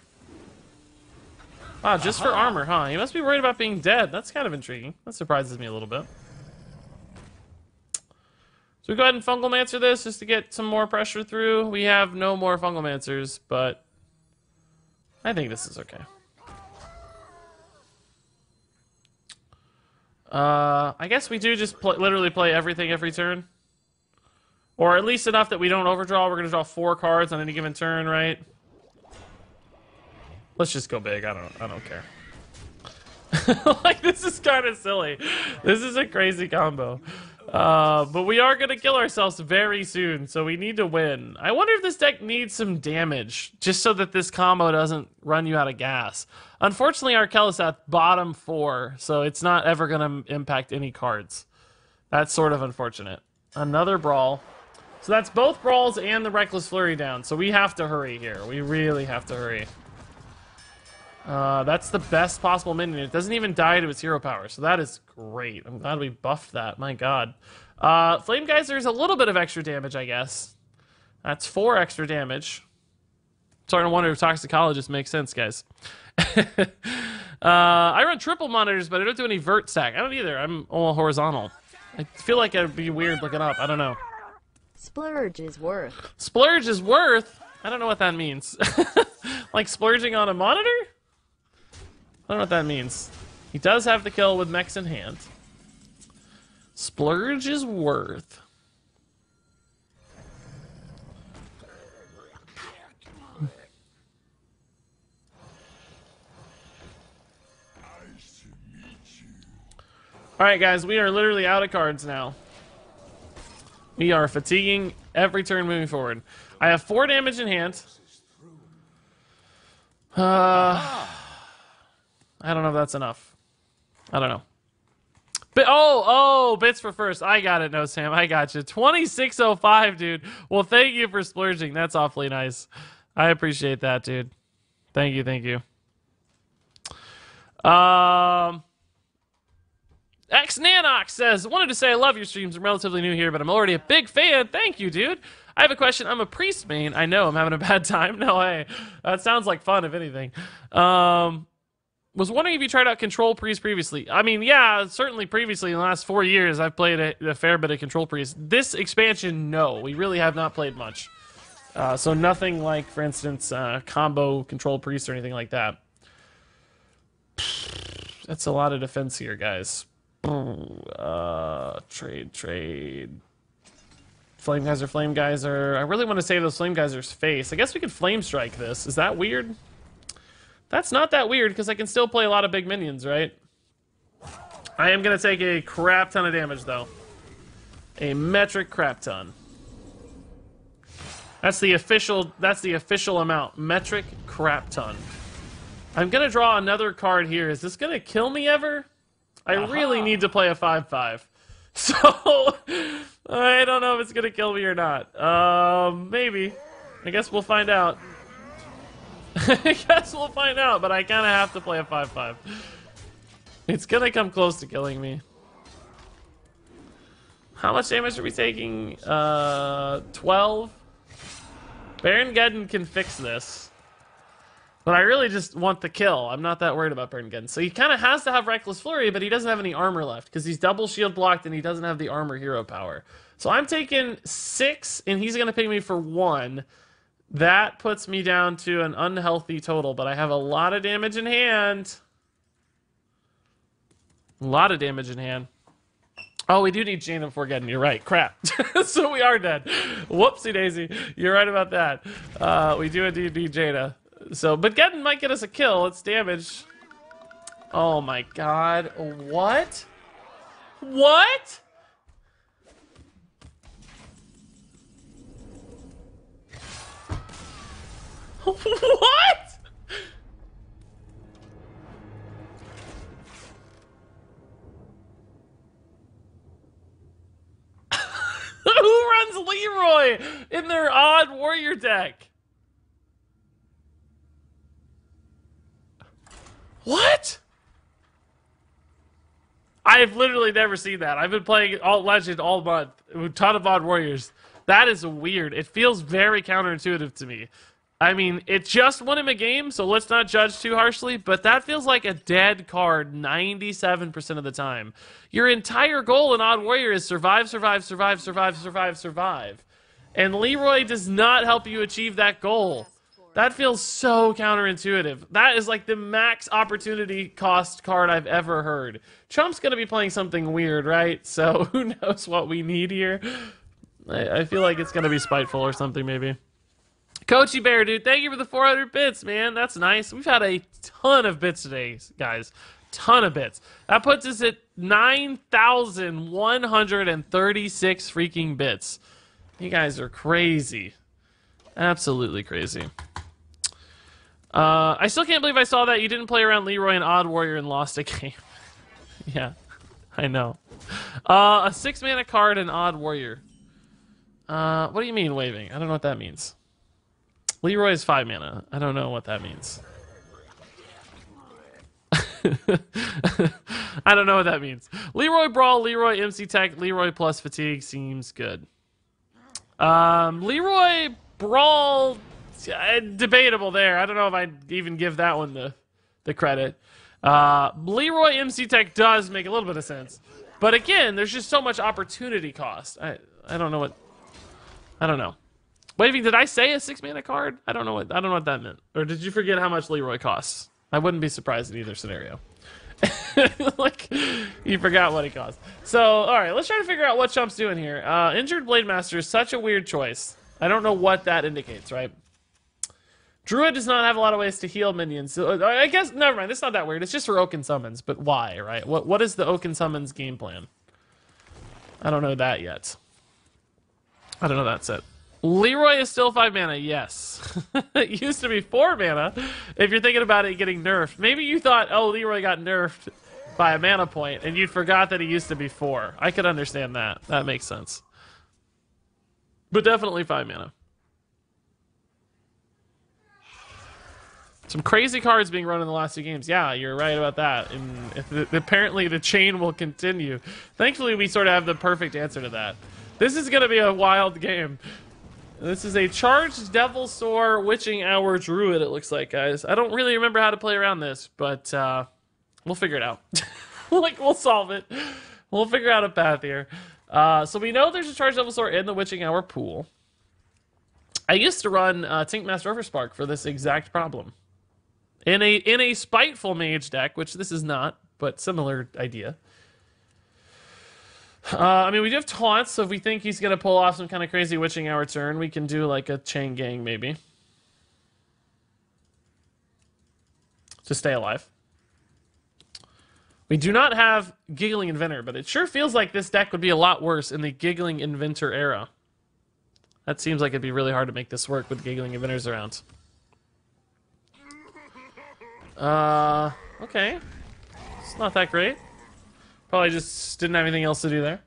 S1: Wow, just for armor, huh? He must be worried about being dead. That's kind of intriguing. That surprises me a little bit. So we go ahead and Fungal Mancer this just to get some more pressure through. We have no more Fungal Mancers, but I think this is okay. I guess we do just literally play everything every turn. Or at least enough that we don't overdraw. We're going to draw 4 cards on any given turn, right? Let's just go big. I don't care. Like, this is kind of silly. This is a crazy combo. But we are going to kill ourselves very soon, so we need to win. I wonder if this deck needs some damage, just so that this combo doesn't run you out of gas. Unfortunately, our Kel'Thuzad bottom 4, so it's not ever going to impact any cards. That's sort of unfortunate. Another Brawl. So that's both Brawls and the Reckless Flurry down, so we have to hurry here. We really have to hurry. That's the best possible minion. It doesn't even die to its hero power, so that is great. I'm glad we buffed that. My god. Flame Geyser is a little bit of extra damage, I guess. That's 4 extra damage. Starting to wonder if Toxicologists make sense, guys. I run triple monitors, but I don't do any vert stack. I don't either. I'm all horizontal. I feel like it'd be weird looking up. I don't know.
S3: Splurge is worth.
S1: Splurge is worth? I don't know what that means. Like splurging on a monitor? I don't know what that means. He does have the kill with mechs in hand. Splurge is worth. Alright guys, we are literally out of cards now. We are fatiguing every turn moving forward. I have 4 damage in hand. I don't know if that's enough. I don't know. But bits for first. I got it, no Sam. I got you. 2605, dude. Well, thank you for splurging. That's awfully nice. I appreciate that, dude. Thank you, thank you. X Nanox says, wanted to say I love your streams. I'm relatively new here, but I'm already a big fan. Thank you, dude. I have a question. I'm a priest main. I know I'm having a bad time. No way. That sounds like fun, if anything. Was wondering if you tried out Control Priest previously. I mean, yeah, certainly previously in the last 4 years, I've played a fair bit of Control Priest. This expansion, no. We really have not played much. So nothing like, for instance, combo Control Priest or anything like that. That's a lot of defense here, guys. Trade. Flame Geyser. I really want to save those Flame Geysers face. I guess we could Flame Strike this. Is that weird? That's not that weird, because I can still play a lot of big minions, right? I am going to take a crap ton of damage, though. A metric crap ton. That's the official amount. Metric crap ton. I'm going to draw another card here. Is this going to kill me ever? I really need to play a 5/5. So, I don't know if it's going to kill me or not. Maybe. I guess we'll find out. I guess we'll find out, but I kind of have to play a 5/5. It's going to come close to killing me. How much damage are we taking? 12? Baron Geddon can fix this. But I really just want the kill. I'm not that worried about Baron Geddon. So he kind of has to have Reckless Flurry, but he doesn't have any armor left because he's double shield blocked and he doesn't have the armor hero power. So I'm taking 6, and he's going to ping me for 1. That puts me down to an unhealthy total, but I have a lot of damage in hand. A lot of damage in hand. Oh, we do need Jaina before Geddon. You're right. Crap. So we are dead. Whoopsie daisy. You're right about that. We do indeed need Jaina. So, but Geddon might get us a kill. It's damage. Oh my god. What? What? What? Who runs Leroy in their odd warrior deck? What? I've literally never seen that. I've been playing Alt Legend all month with a ton of Odd Warriors. That is weird. It feels very counterintuitive to me. I mean, it just won him a game, so let's not judge too harshly, but that feels like a dead card 97% of the time. Your entire goal in Odd Warrior is survive, survive, survive, survive, survive, survive. And Leroy does not help you achieve that goal. That feels so counterintuitive. That is like the max opportunity cost card I've ever heard. Chump's going to be playing something weird, right? So who knows what we need here? I feel like it's going to be Spiteful or something, maybe. Coachy Bear, dude, thank you for the 400 bits, man. That's nice. We've had a ton of bits today, guys. Ton of bits. That puts us at 9,136 freaking bits. You guys are crazy. Absolutely crazy. I still can't believe I saw that you didn't play around Leroy and Odd Warrior and lost a game. Yeah, I know. A 6-mana card and Odd Warrior. What do you mean waving? I don't know what that means. Leroy is 5 mana. I don't know what that means. I don't know what that means. Leroy Brawl, Leroy MC Tech, Leroy plus Fatigue seems good. Leroy Brawl, debatable there. I don't know if I'd even give that one the credit. Leroy MC Tech does make a little bit of sense. But again, there's just so much opportunity cost. I don't know what... I don't know. Waving, did I say a 6-mana card? I don't know what that meant. Or did you forget how much Leroy costs? I wouldn't be surprised in either scenario. Like, you forgot what it costs. So, alright, let's try to figure out what Chump's doing here. Injured Blade Master is such a weird choice. I don't know what that indicates, right? Druid does not have a lot of ways to heal minions. So, I guess, never mind, it's not that weird. It's just for Oaken Summons, but why, right? What is the Oaken Summons game plan? I don't know that yet. I don't know that's it. Leroy is still 5 mana, yes. It used to be 4 mana, if you're thinking about it getting nerfed. Maybe you thought, oh, Leroy got nerfed by a mana point, and you forgot that he used to be 4. I could understand that. That makes sense. But definitely 5 mana. Some crazy cards being run in the last 2 games. Yeah, you're right about that. And apparently the chain will continue. Thankfully, we sort of have the perfect answer to that. This is going to be a wild game. This is a charged Devil Soar Witching Hour Druid, it looks like, guys. I don't really remember how to play around this, but we'll figure it out. We'll solve it. We'll figure out a path here. So we know there's a charged Devil Soar in the Witching Hour pool. I used to run Tink Master Overspark for this exact problem. In a Spiteful Mage deck, which this is not, but similar idea. I mean, we do have taunts, so if we think he's going to pull off some kind of crazy Witching Hour turn, we can do like a Chain Gang, maybe. To stay alive. We do not have Giggling Inventor, but it sure feels like this deck would be a lot worse in the Giggling Inventor era. That seems like it'd be really hard to make this work with Giggling Inventors around. Okay. It's not that great. Probably just didn't have anything else to do there.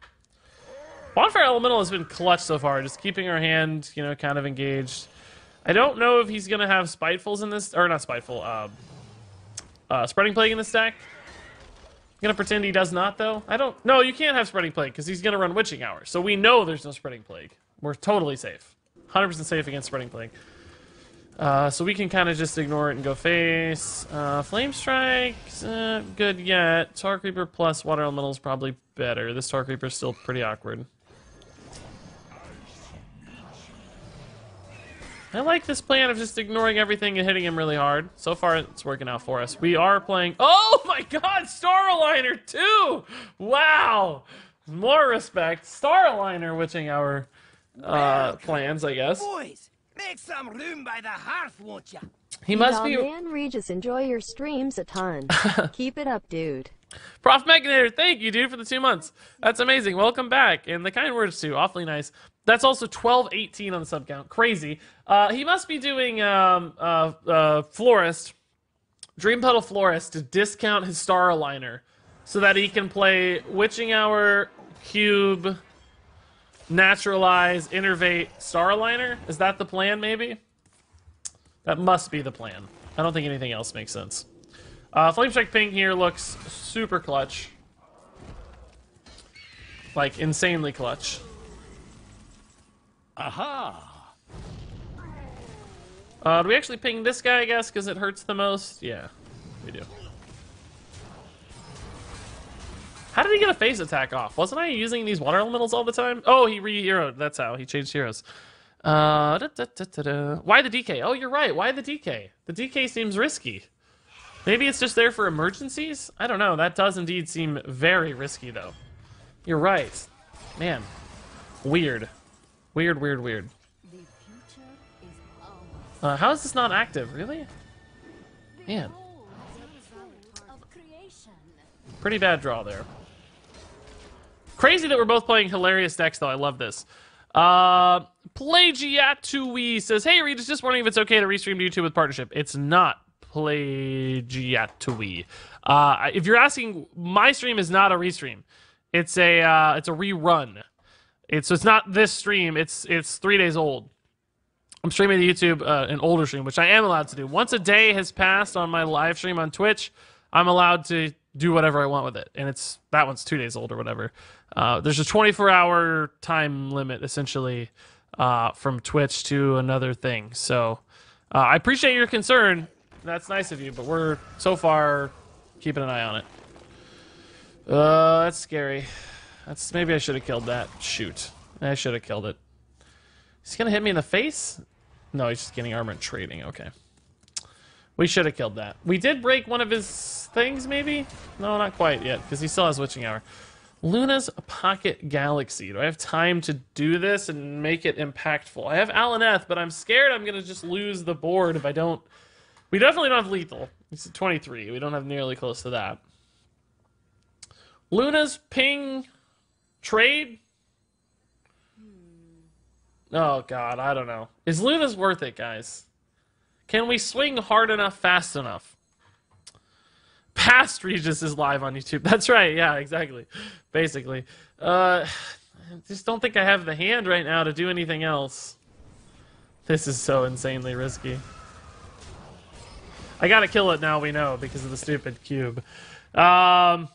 S1: Bonfire Elemental has been clutch so far, just keeping our hand, you know, kind of engaged. I don't know if he's going to have Spitefuls in this, or not Spiteful, Spreading Plague in this deck. I'm going to pretend he does not, though. No, you can't have Spreading Plague, because he's going to run Witching Hour. So we know there's no Spreading Plague. We're totally safe. 100% safe against Spreading Plague. So we can kind of just ignore it and go face. Flame Strike, good yet. Tar Creeper plus Water Elemental is probably better. This Tar Creeper is still pretty awkward. I like this plan of just ignoring everything and hitting him really hard. So far, it's working out for us. We are playing... Oh my god, Star Aligner too! Wow! More respect. Star Aligner Witching Hour plans, I guess.
S2: Boys, make some room by the hearth, won't ya?
S1: He must be...
S3: Man, Regis, enjoy your streams a ton. Keep it up, dude.
S1: Prof Meganator, thank you, dude, for the 2 months. That's amazing. Welcome back. And the kind words, too. Awfully nice. That's also 1218 on the sub count. Crazy. He must be doing Florist, Dream Petal Florist, to discount his Star Aligner so that he can play Witching Hour, Cube, Naturalize, Innervate, Star Aligner. Is that the plan, maybe? That must be the plan. I don't think anything else makes sense. Flame Strike ping here looks super clutch. Like, insanely clutch.
S2: Aha!
S1: Do we actually ping this guy, I guess, because it hurts the most? Yeah, we do. How did he get a phase attack off? Wasn't I using these water elementals all the time? Oh, he re-heroed. That's how. He changed heroes. Why the DK? Oh, you're right. Why the DK? The DK seems risky. Maybe it's just there for emergencies? I don't know. That does indeed seem very risky, though. You're right. Man. Weird. Weird, weird, weird. How is this not active? Really? Man. Pretty bad draw there. Crazy that we're both playing hilarious decks, though. I love this. Plagiatui says, hey, Regis, just wondering if it's okay to restream to YouTube with partnership. It's not Plagiatui. If you're asking, my stream is not a restream. It's a rerun. So it's not this stream. It's 3 days old. I'm streaming to YouTube an older stream, which I am allowed to do. Once a day has passed on my live stream on Twitch, I'm allowed to do whatever I want with it. And that one's 2 days old or whatever. There's a 24-hour time limit, essentially, from Twitch to another thing. So I appreciate your concern. That's nice of you, but we're, so far, keeping an eye on it. That's scary. Maybe I should have killed that. Shoot. I should have killed it. He's gonna hit me in the face? No, he's just getting armor and trading. Okay. We should have killed that. We did break one of his things, maybe? No, not quite yet, because he still has Witching Hour. Luna's Pocket Galaxy. Do I have time to do this and make it impactful? I have Alaneth, but I'm scared I'm gonna just lose the board if I don't... We definitely don't have lethal. It's 23. We don't have nearly close to that. Luna's ping trade? Oh, God, I don't know. Is Luna's worth it, guys? Can we swing hard enough, fast enough? Past Regis is live on YouTube. That's right, yeah, exactly. Basically. I just don't think I have the hand right now to do anything else. This is so insanely risky. I gotta kill it now, we know, because of the stupid cube. I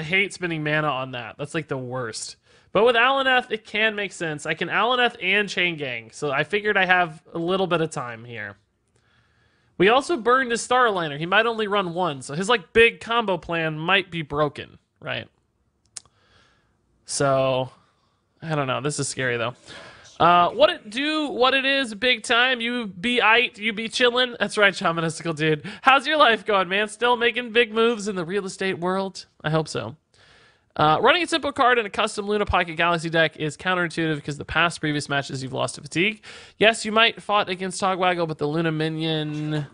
S1: hate spending mana on that. That's like the worst. But with Alaneth, it can make sense. I can Alaneth and Chain Gang, so I figured I have a little bit of time here. We also burned his Starliner. He might only run one, so his like big combo plan might be broken, right? So, I don't know. This is scary, though. What it do, what it is, big time. You be aight, you be chillin'. That's right, Shamanistical dude. How's your life going, man? Still making big moves in the real estate world? I hope so. Running a simple card in a custom Luna Pocket Galaxy deck is counterintuitive because the past previous matches you've lost to fatigue. Yes, you might fought against Togwaggle, but the Luna minion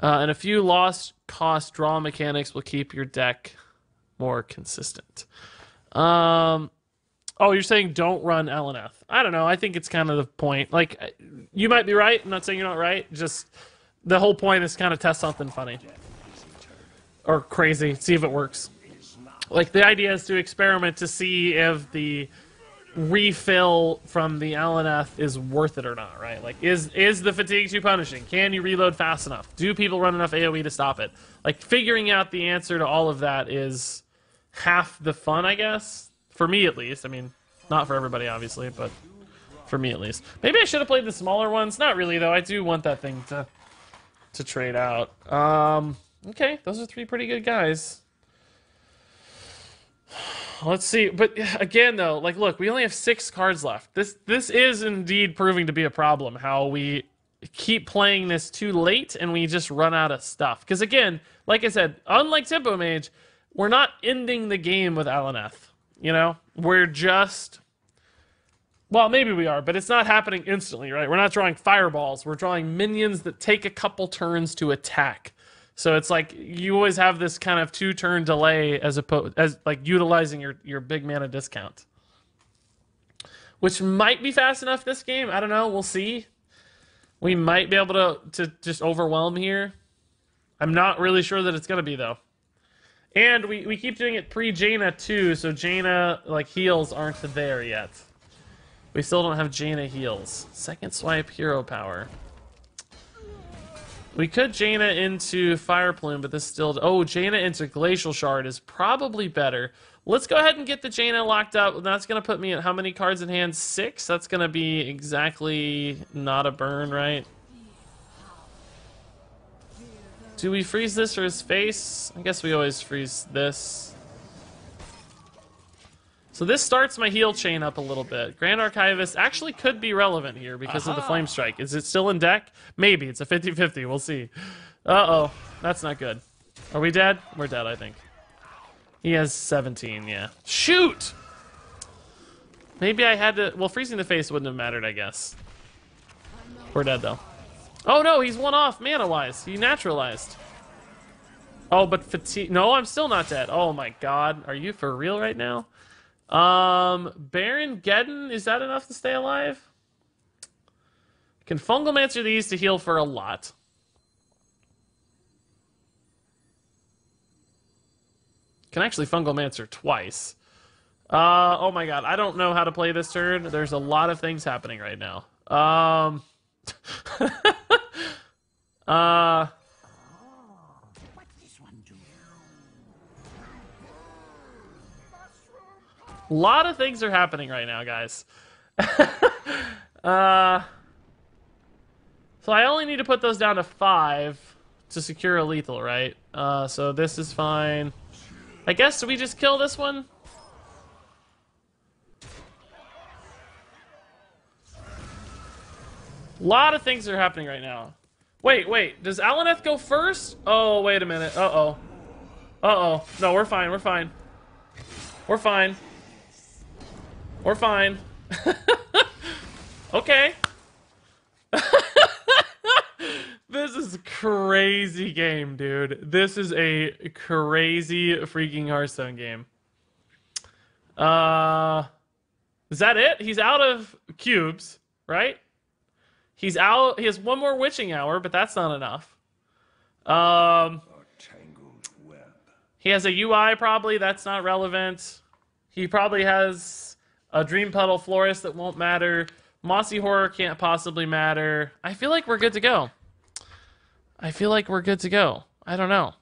S1: and a few lost cost draw mechanics will keep your deck more consistent. Oh, you're saying don't run Alaneth. I don't know. I think it's kind of the point. Like, you might be right. I'm not saying you're not right. Just the whole point is kind of test something funny or crazy. See if it works. Like, the idea is to experiment to see if the refill from the Alaneth is worth it or not, right? Like, is the fatigue too punishing? Can you reload fast enough? Do people run enough AoE to stop it? Like, figuring out the answer to all of that is half the fun, I guess. For me, at least. I mean, not for everybody, obviously, but for me, at least. Maybe I should have played the smaller ones. Not really, though. I do want that thing to trade out. Okay, those are three pretty good guys. Let's see. But again, though, like, look, we only have 6 cards left. This is indeed proving to be a problem, how we keep playing this too late and we just run out of stuff. Because again, like I said, unlike Tempo Mage, we're not ending the game with Alaneth. You know? We're just... Well, maybe we are, but it's not happening instantly, right? We're not drawing fireballs. We're drawing minions that take a couple turns to attack. So it's like you always have this kind of 2-turn delay as like utilizing your big mana discount, which might be fast enough this game. I don't know. We'll see. We might be able to just overwhelm here. I'm not really sure that it's gonna be though. And we keep doing it pre-Jaina too, so Jaina like heals aren't there yet. We still don't have Jaina heals. Second swipe hero power. We could Jaina into Fire Plume, but this still... Oh, Jaina into Glacial Shard is probably better. Let's go ahead and get the Jaina locked up. That's going to put me at how many cards in hand? 6? That's going to be exactly not a burn, right? Do we freeze this for his face? I guess we always freeze this. So this starts my heal chain up a little bit. Grand Archivist actually could be relevant here because of the Flame Strike. Is it still in deck? Maybe. It's a 50-50. We'll see. Uh-oh. That's not good. Are we dead? We're dead, I think. He has 17, yeah. Shoot! Maybe I had to... Well, freezing the face wouldn't have mattered, I guess. We're dead, though. Oh, no, he's one off mana-wise. He naturalized. Oh, but fatigue... No, I'm still not dead. Oh, my God. Are you for real right now? Baron Geddon, is that enough to stay alive? Can Fungalmancer these to heal for a lot. Can actually Fungalmancer twice. Oh my god, I don't know how to play this turn. There's a lot of things happening right now. A lot of things are happening right now, guys. So I only need to put those down to 5 to secure a lethal, right? So this is fine. I guess, do we just kill this one? A lot of things are happening right now. Wait. Does Alaneth go first? Oh, wait a minute. Uh-oh. Uh-oh. No, we're fine. We're fine. We're fine. We're fine. Okay. This is a crazy game, dude. This is a crazy freaking Hearthstone game. Is that it? He's out of cubes, right? He's out. He has one more witching hour, but that's not enough. He has a UI probably. That's not relevant. He probably has a Dream Petal Florist that won't matter. Mossy Horror can't possibly matter. I feel like we're good to go. I feel like we're good to go. I don't know.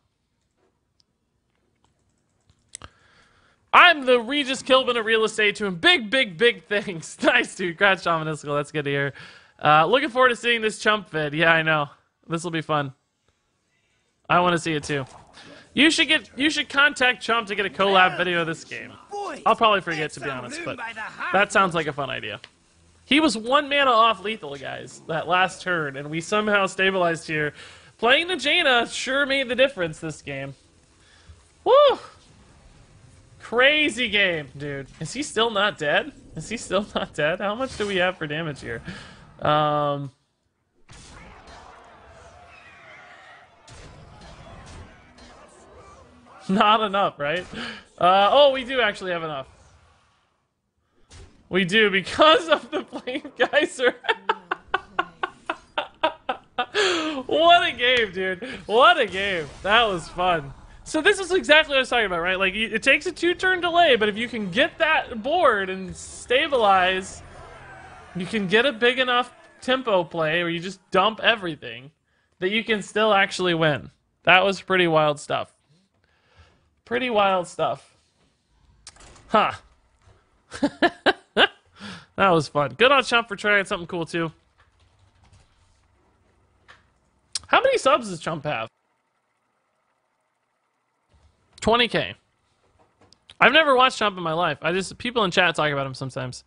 S1: I'm the Regis Kilbin of real estate doing big things. Nice, dude. Congrats, Shamaniscal. That's good to hear. Looking forward to seeing this chump vid. Yeah, I know. This will be fun. I want to see it too. You should contact Chump to get a collab video of this game. I'll probably forget, to be honest, but that sounds like a fun idea. He was 1 mana off lethal, guys, that last turn, and we somehow stabilized here. Playing the Jaina sure made the difference this game. Woo! Crazy game, dude. Is he still not dead? Is he still not dead? How much do we have for damage here? Not enough, right? Oh, we do actually have enough. We do, because of the Flame Geyser. What a game, dude. What a game. That was fun. So this is exactly what I was talking about, right? Like, it takes a 2-turn delay, but if you can get that board and stabilize, you can get a big enough tempo play where you just dump everything that you can still actually win. That was pretty wild stuff. Pretty wild stuff. Huh. That was fun. Good on Chump for trying something cool, too. How many subs does Chump have? 20K. I've never watched Chump in my life. People in chat talk about him sometimes.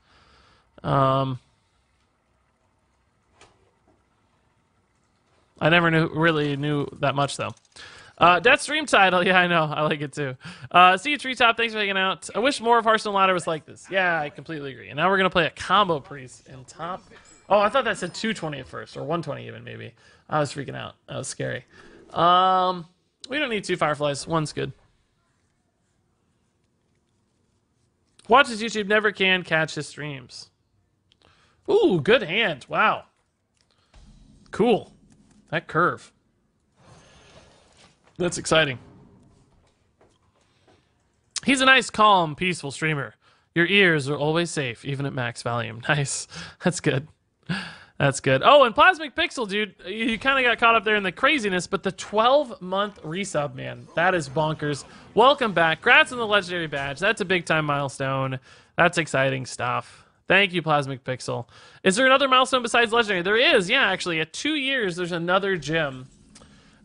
S1: I never really knew that much, though. Death Stream title. Yeah, I know. I like it, too. See you, Treetop. Thanks for hanging out. I wish more of Hearthstone Ladder was like this. Yeah, I completely agree. And now we're going to play a combo priest in top. Oh, I thought that said 220 at first, or 120 even, maybe. I was freaking out. That was scary. We don't need 2 Fireflies. One's good. Watch his YouTube. Never can catch his streams. Ooh, good hand. Wow. Cool. That curve. That's exciting. He's a nice, calm, peaceful streamer. Your ears are always safe, even at max volume. Nice. That's good. That's good. Oh, and Plasmic Pixel, dude, you kind of got caught up there in the craziness, but the 12-month resub, man, that is bonkers. Welcome back. Congrats on the Legendary Badge. That's a big-time milestone. That's exciting stuff. Thank you, Plasmic Pixel. Is there another milestone besides Legendary? There is, yeah, actually. At 2 years, there's another gym.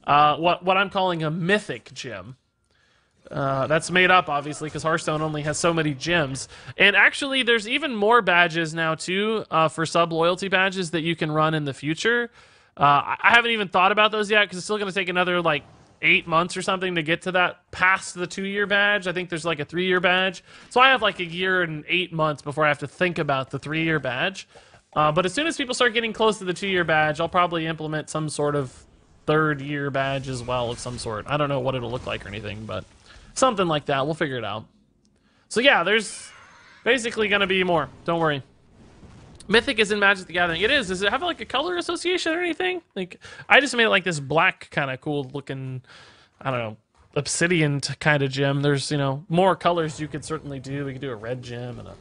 S1: What I'm calling a mythic gym. That's made up, obviously, because Hearthstone only has so many gyms. And actually, there's even more badges now, too, for sub-loyalty badges that you can run in the future. I haven't even thought about those yet, because it's still going to take another, like, 8 months or something to get to that past the 2-year badge. I think there's, like, a 3-year badge. So I have, like, 1 year and 8 months before I have to think about the 3-year badge. But as soon as people start getting close to the 2-year badge, I'll probably implement some sort of 3rd-year badge as well of some sort. I don't know what it'll look like or anything, but something like that. We'll figure it out. So yeah, there's basically going to be more. Don't worry. Mythic is in Magic the Gathering. It is. Does it have like a color association or anything? Like, I just made it like this black kind of cool looking, I don't know, obsidian kind of gem. There's, you know, more colors you could certainly do. We could do a red gem and a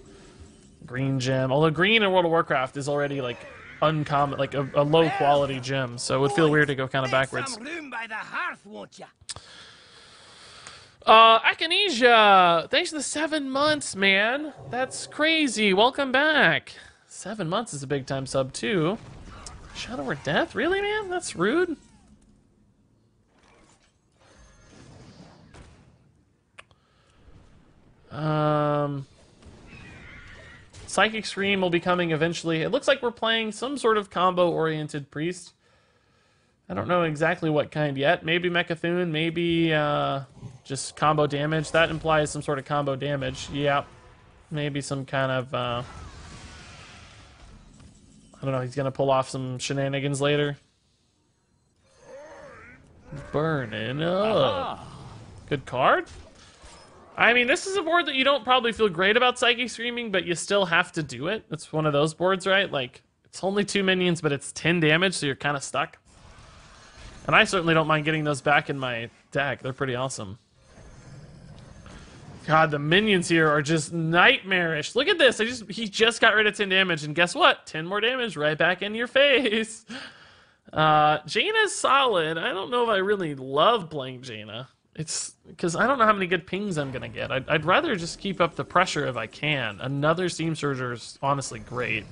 S1: green gem. Although green in World of Warcraft is already like uncommon, like a low quality gem. So it would feel weird to go kind of backwards.
S2: Room by the hearth, won't ya?
S1: Akinesia, thanks for the 7 months, man. That's crazy. Welcome back. 7 months is a big time sub too. Shadow or Death? Really, man? That's rude. Psychic Scream will be coming eventually. It looks like we're playing some sort of combo-oriented priest. I don't know exactly what kind yet. Maybe Mechathune, maybe just combo damage. That implies some sort of combo damage. Yeah. Maybe some kind of... I don't know, he's going to pull off some shenanigans later. Burning up. Good card. I mean, this is a board that you don't probably feel great about Psychic Screaming, but you still have to do it. It's one of those boards, right? Like, it's only 2 minions, but it's 10 damage, so you're kind of stuck. And I certainly don't mind getting those back in my deck. They're pretty awesome. God, the minions here are just nightmarish. Look at this. He just got rid of 10 damage, and guess what? 10 more damage right back in your face. Jaina's solid. I don't know if I really love playing Jaina. It's because I don't know how many good pings I'm going to get. I'd rather just keep up the pressure if I can. Another Steam Surger is honestly great.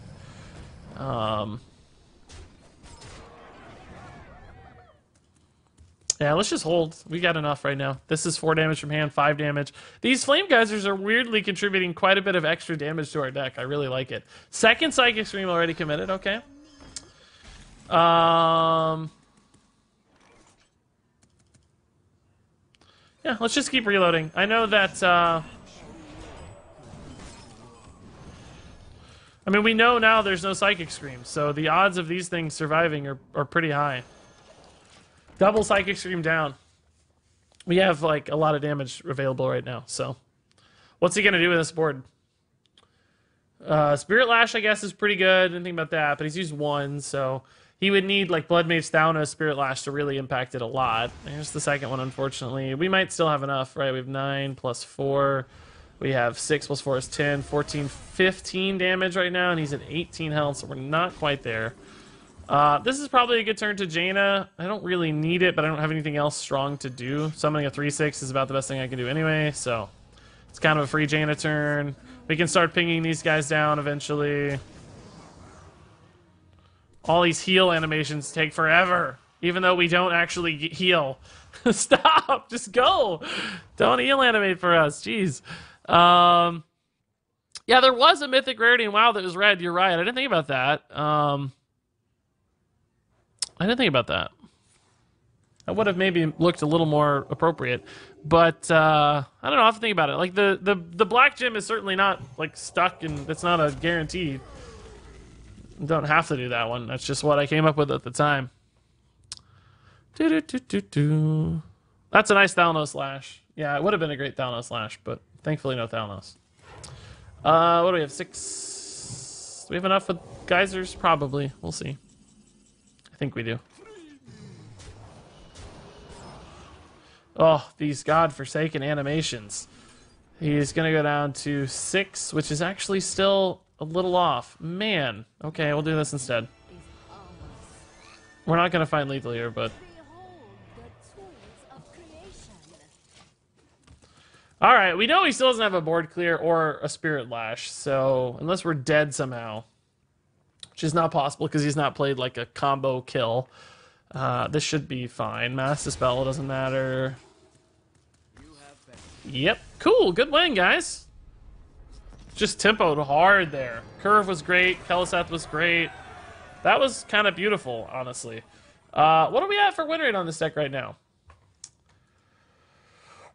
S1: Yeah, let's just hold. We got enough right now. This is 4 damage from hand, 5 damage. These Flame Geysers are weirdly contributing quite a bit of extra damage to our deck. I really like it. Second Psychic Scream already committed. Okay. Yeah, let's just keep reloading. I know that, I mean, we know now there's no Psychic Scream, so the odds of these things surviving are pretty high. Double Psychic Scream down. We have, like, a lot of damage available right now, so. What's he gonna do with this board? Spirit Lash, I guess, is pretty good. Didn't think about that, but he's used 1, so he would need, like, Blood Mage Thalnos, Spirit Lash to really impact it a lot. There's the second one, unfortunately. We might still have enough, right? We have 9 plus 4. We have 6 plus 4 is 10, 14, 15 damage right now, and he's at 18 health, so we're not quite there. This is probably a good turn to Jaina. I don't really need it, but I don't have anything else strong to do. Summoning a 3/6 is about the best thing I can do anyway, so it's kind of a free Jaina turn. We can start pinging these guys down eventually. All these heal animations take forever, even though we don't actually heal. Stop! Just go! Don't heal animate for us. Jeez. Yeah, there was a mythic rarity in WoW that was red. You're right. I didn't think about that. I didn't think about that. That would have maybe looked a little more appropriate. But, I don't know. I have to think about it. Like, the black gem is certainly not, like, stuck, and it's not a guarantee. Don't have to do that one. That's just what I came up with at the time. That's a nice Thalnos Lash. Yeah, it would have been a great Thalnos Lash, but thankfully no Thalnos. What do we have? 6. Do we have enough with geysers? Probably. We'll see. I think we do. Oh, these godforsaken animations. He's going to go down to 6, which is actually still a little off. Man. Okay, we'll do this instead. We're not gonna find lethal here, but all right. We know he still doesn't have a board clear or a spirit lash, so unless we're dead somehow, which is not possible because he's not played like a combo kill, this should be fine. Mass Dispel doesn't matter. Yep, cool. Good win, guys. Just tempoed hard there. Curve was great. Keliseth was great. That was kind of beautiful, honestly. What are we at for win rate on this deck right now?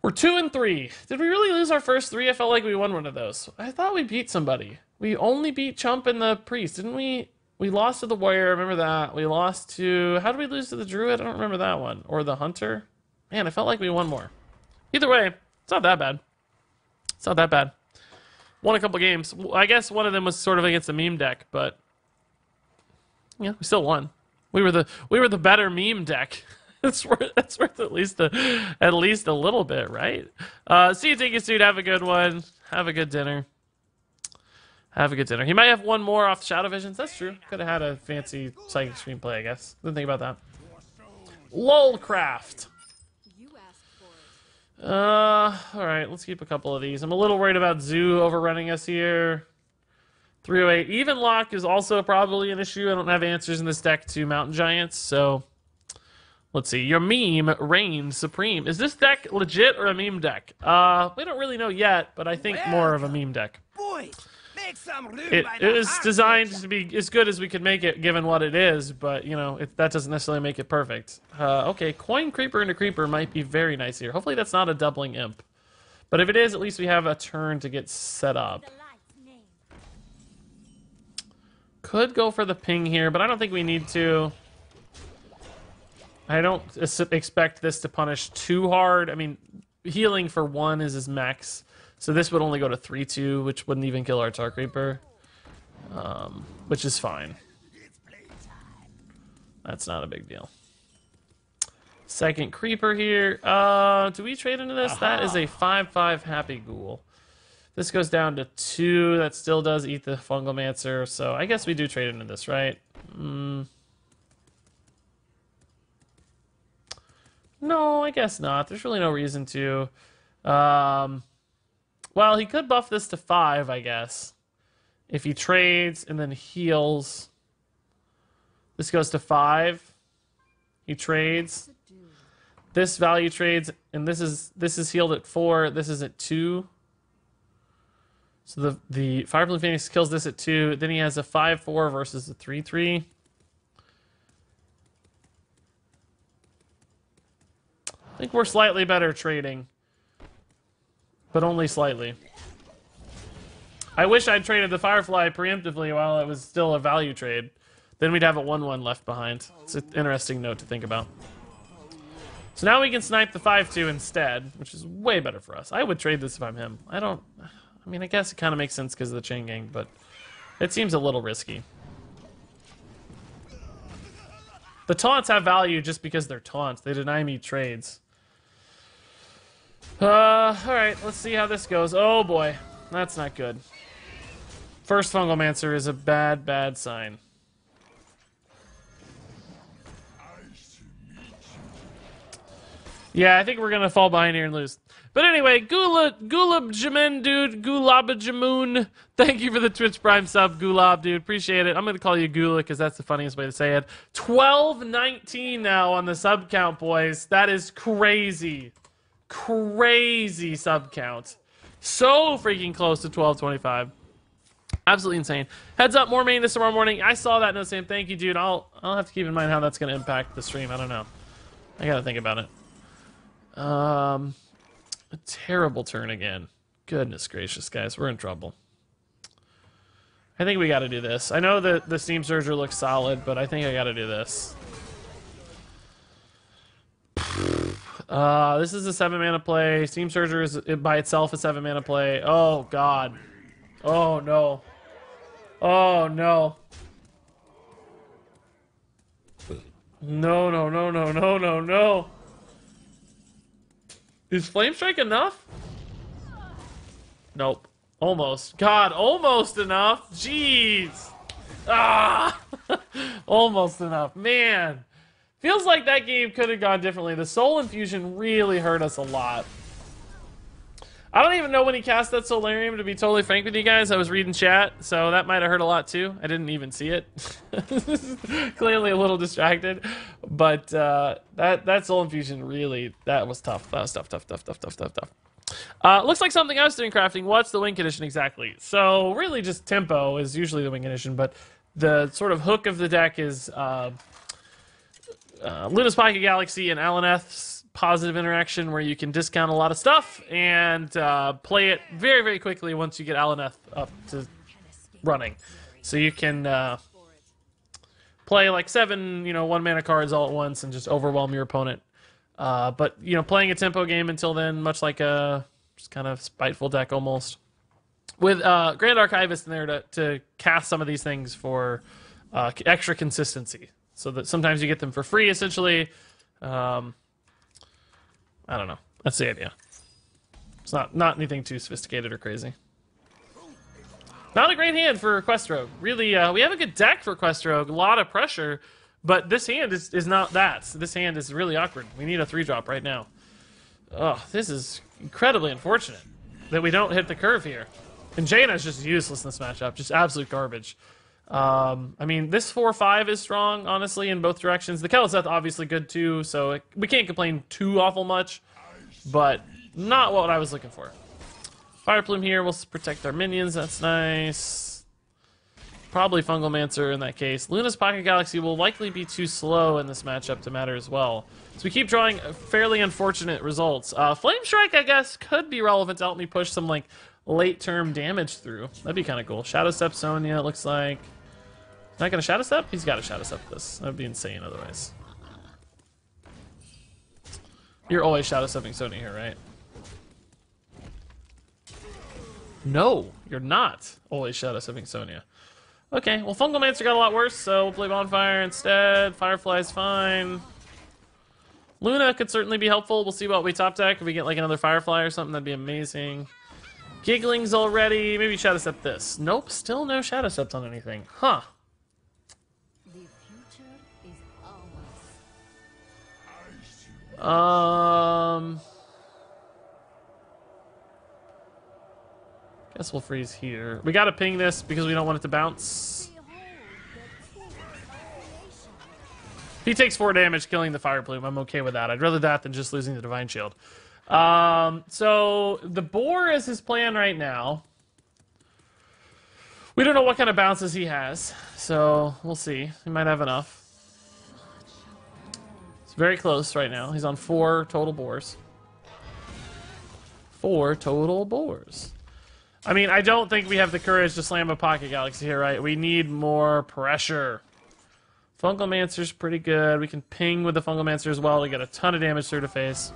S1: We're 2-3. Did we really lose our first 3? I felt like we won one of those. I thought we beat somebody. We only beat Chump and the Priest, didn't we? We lost to the Warrior, remember that. We lost to... How did we lose to the Druid? I don't remember that one. Or the Hunter. Man, I felt like we won more. Either way, it's not that bad. It's not that bad. Won a couple games. I guess one of them was sort of against a meme deck, but yeah, we still won. We were the better meme deck. That's worth at least a little bit, right? See you, Tinky Suit. Have a good one. Have a good dinner. Have a good dinner. He might have one more off Shadow Visions. That's true. Could have had a fancy psychic screenplay, I guess. Didn't think about that. Lolcraft. Alright, let's keep a couple of these. I'm a little worried about Zoo overrunning us here. 308. Even lock is also probably an issue. I don't have answers in this deck to Mountain Giants, so let's see. Your meme reigns supreme. Is this deck legit or a meme deck? We don't really know yet, but I think more of a meme deck.
S2: Boys, make some room
S1: It
S2: by the
S1: is
S2: hearth
S1: designed
S2: watcher.
S1: to be as good as we could make it, given what it is, but, you know, that doesn't necessarily make it perfect. Okay, Coin Creeper into Creeper might be very nice here. Hopefully that's not a doubling imp. But if it is, at least we have a turn to get set up. Could go for the ping here, but I don't think we need to. I don't expect this to punish too hard. I mean, healing for 1 is his max. So this would only go to 3-2, which wouldn't even kill our Tar Creeper. Which is fine. That's not a big deal. Second Creeper here. Do we trade into this? That is a 5-5 Happy Ghoul. This goes down to 2. That still does eat the Fungalmancer. So I guess we do trade into this, right? No, I guess not. There's really no reason to. Well, he could buff this to 5, I guess. If he trades and then heals. This goes to 5. He trades. This value trades, and this is healed at 4. This is at 2. So the Fireblue Phoenix kills this at 2. Then he has a 5-4 versus a 3-3. I think we're slightly better trading. But only slightly. I wish I'd traded the Firefly preemptively while it was still a value trade. Then we'd have a 1-1 left behind. It's an interesting note to think about. So now we can snipe the 5-2 instead, which is way better for us. I would trade this if I'm him. I mean, I guess it kind of makes sense because of the chain gang, but it seems a little risky. The taunts have value just because they're taunts. They deny me trades. Alright, let's see how this goes. Oh boy, that's not good. First Fungalmancer is a bad, bad sign. Yeah, I think we're gonna fall behind here and lose. But anyway, Gulab dude, Gulabajamoon. Thank you for the Twitch Prime sub, Gulab, dude. Appreciate it. I'm gonna call you Gula because that's the funniest way to say it. 12-19 now on the sub count, boys. That is crazy. Crazy sub count. So freaking close to 12-25. Absolutely insane. Heads up, more main this tomorrow morning. I saw that note saying thank you, dude. I'll have to keep in mind how that's gonna impact the stream. I don't know. I gotta think about it. A terrible turn again. Goodness gracious, guys. We're in trouble. I think we gotta do this. I know that the Steam Surger looks solid, but I think I gotta do this. This is a 7-mana play. Steam Surger is by itself a 7-mana play. Oh, God. Oh, no. Oh, no. No, no, no, no, no, no, no. Is Flame Strike enough? Nope. Almost. God, almost enough. Jeez. Ah! Almost enough. Man. Feels like that game could have gone differently. The Soul Infusion really hurt us a lot. I don't even know when he cast that Solarium, to be totally frank with you guys. I was reading chat, so that might have hurt a lot too. I didn't even see it. Clearly a little distracted. But that Soul Infusion really, that was tough. That was tough. Looks like something else doing crafting. What's the win condition exactly? So really just tempo is usually the win condition, but the sort of hook of the deck is Luna's Pocket Galaxy and Alaneth's positive interaction, where you can discount a lot of stuff and play it very, very quickly once you get Alaneth up to running. So you can play like 7, 1-mana cards all at once and just overwhelm your opponent. But, playing a tempo game until then, much like a just kind of spiteful deck almost. With Grand Archivist in there to cast some of these things for extra consistency. So that sometimes you get them for free, essentially. I don't know. That's the idea. It's not anything too sophisticated or crazy. Not a great hand for Quest Rogue. Really, we have a good deck for Quest Rogue. A lot of pressure, but this hand is not that. This hand is really awkward. We need a 3-drop right now. Oh, this is incredibly unfortunate that we don't hit the curve here. And Jaina is just useless in this matchup. Just absolute garbage. I mean, this 4-5 is strong, honestly, in both directions. The Keleseth obviously good too, so we can't complain too awful much, but not what I was looking for. Fire Plume here will protect our minions. That's nice. Probably Fungal Mancer in that case. Luna's Pocket Galaxy will likely be too slow in this matchup to matter as well. So we keep drawing fairly unfortunate results. Flame Strike, I guess, could be relevant to help me push some like late-term damage through. That'd be kind of cool. Shadow Step Sonya, it looks like. Not gonna Shadow Step? He's gotta Shadow Step this. That'd be insane otherwise. You're always Shadow Stepping Sonya here, right? No, you're not always Shadow Stepping Sonya. Okay, well, Fungal Mancer got a lot worse, so we'll play Bonfire instead. Firefly's fine. Luna could certainly be helpful. We'll see what we top deck. If we get like another Firefly or something, that'd be amazing. Giggling's already. Maybe Shadow Step this. Nope, still no Shadow Steps on anything. Huh. Guess we'll freeze here. We gotta ping this because we don't want it to bounce. He takes 4 damage killing the Fire Plume. I'm okay with that. I'd rather that than just losing the Divine Shield. So the Boar is his plan right now. We don't know what kind of bounces he has, so we'll see. He might have enough. It's very close right now. He's on 4 total boars. 4 total boars. I mean, I don't think we have the courage to slam a Pocket Galaxy here, right? We need more pressure. Fungal Mancer's pretty good. We can ping with the Fungal Mancer as well to get a ton of damage through the face.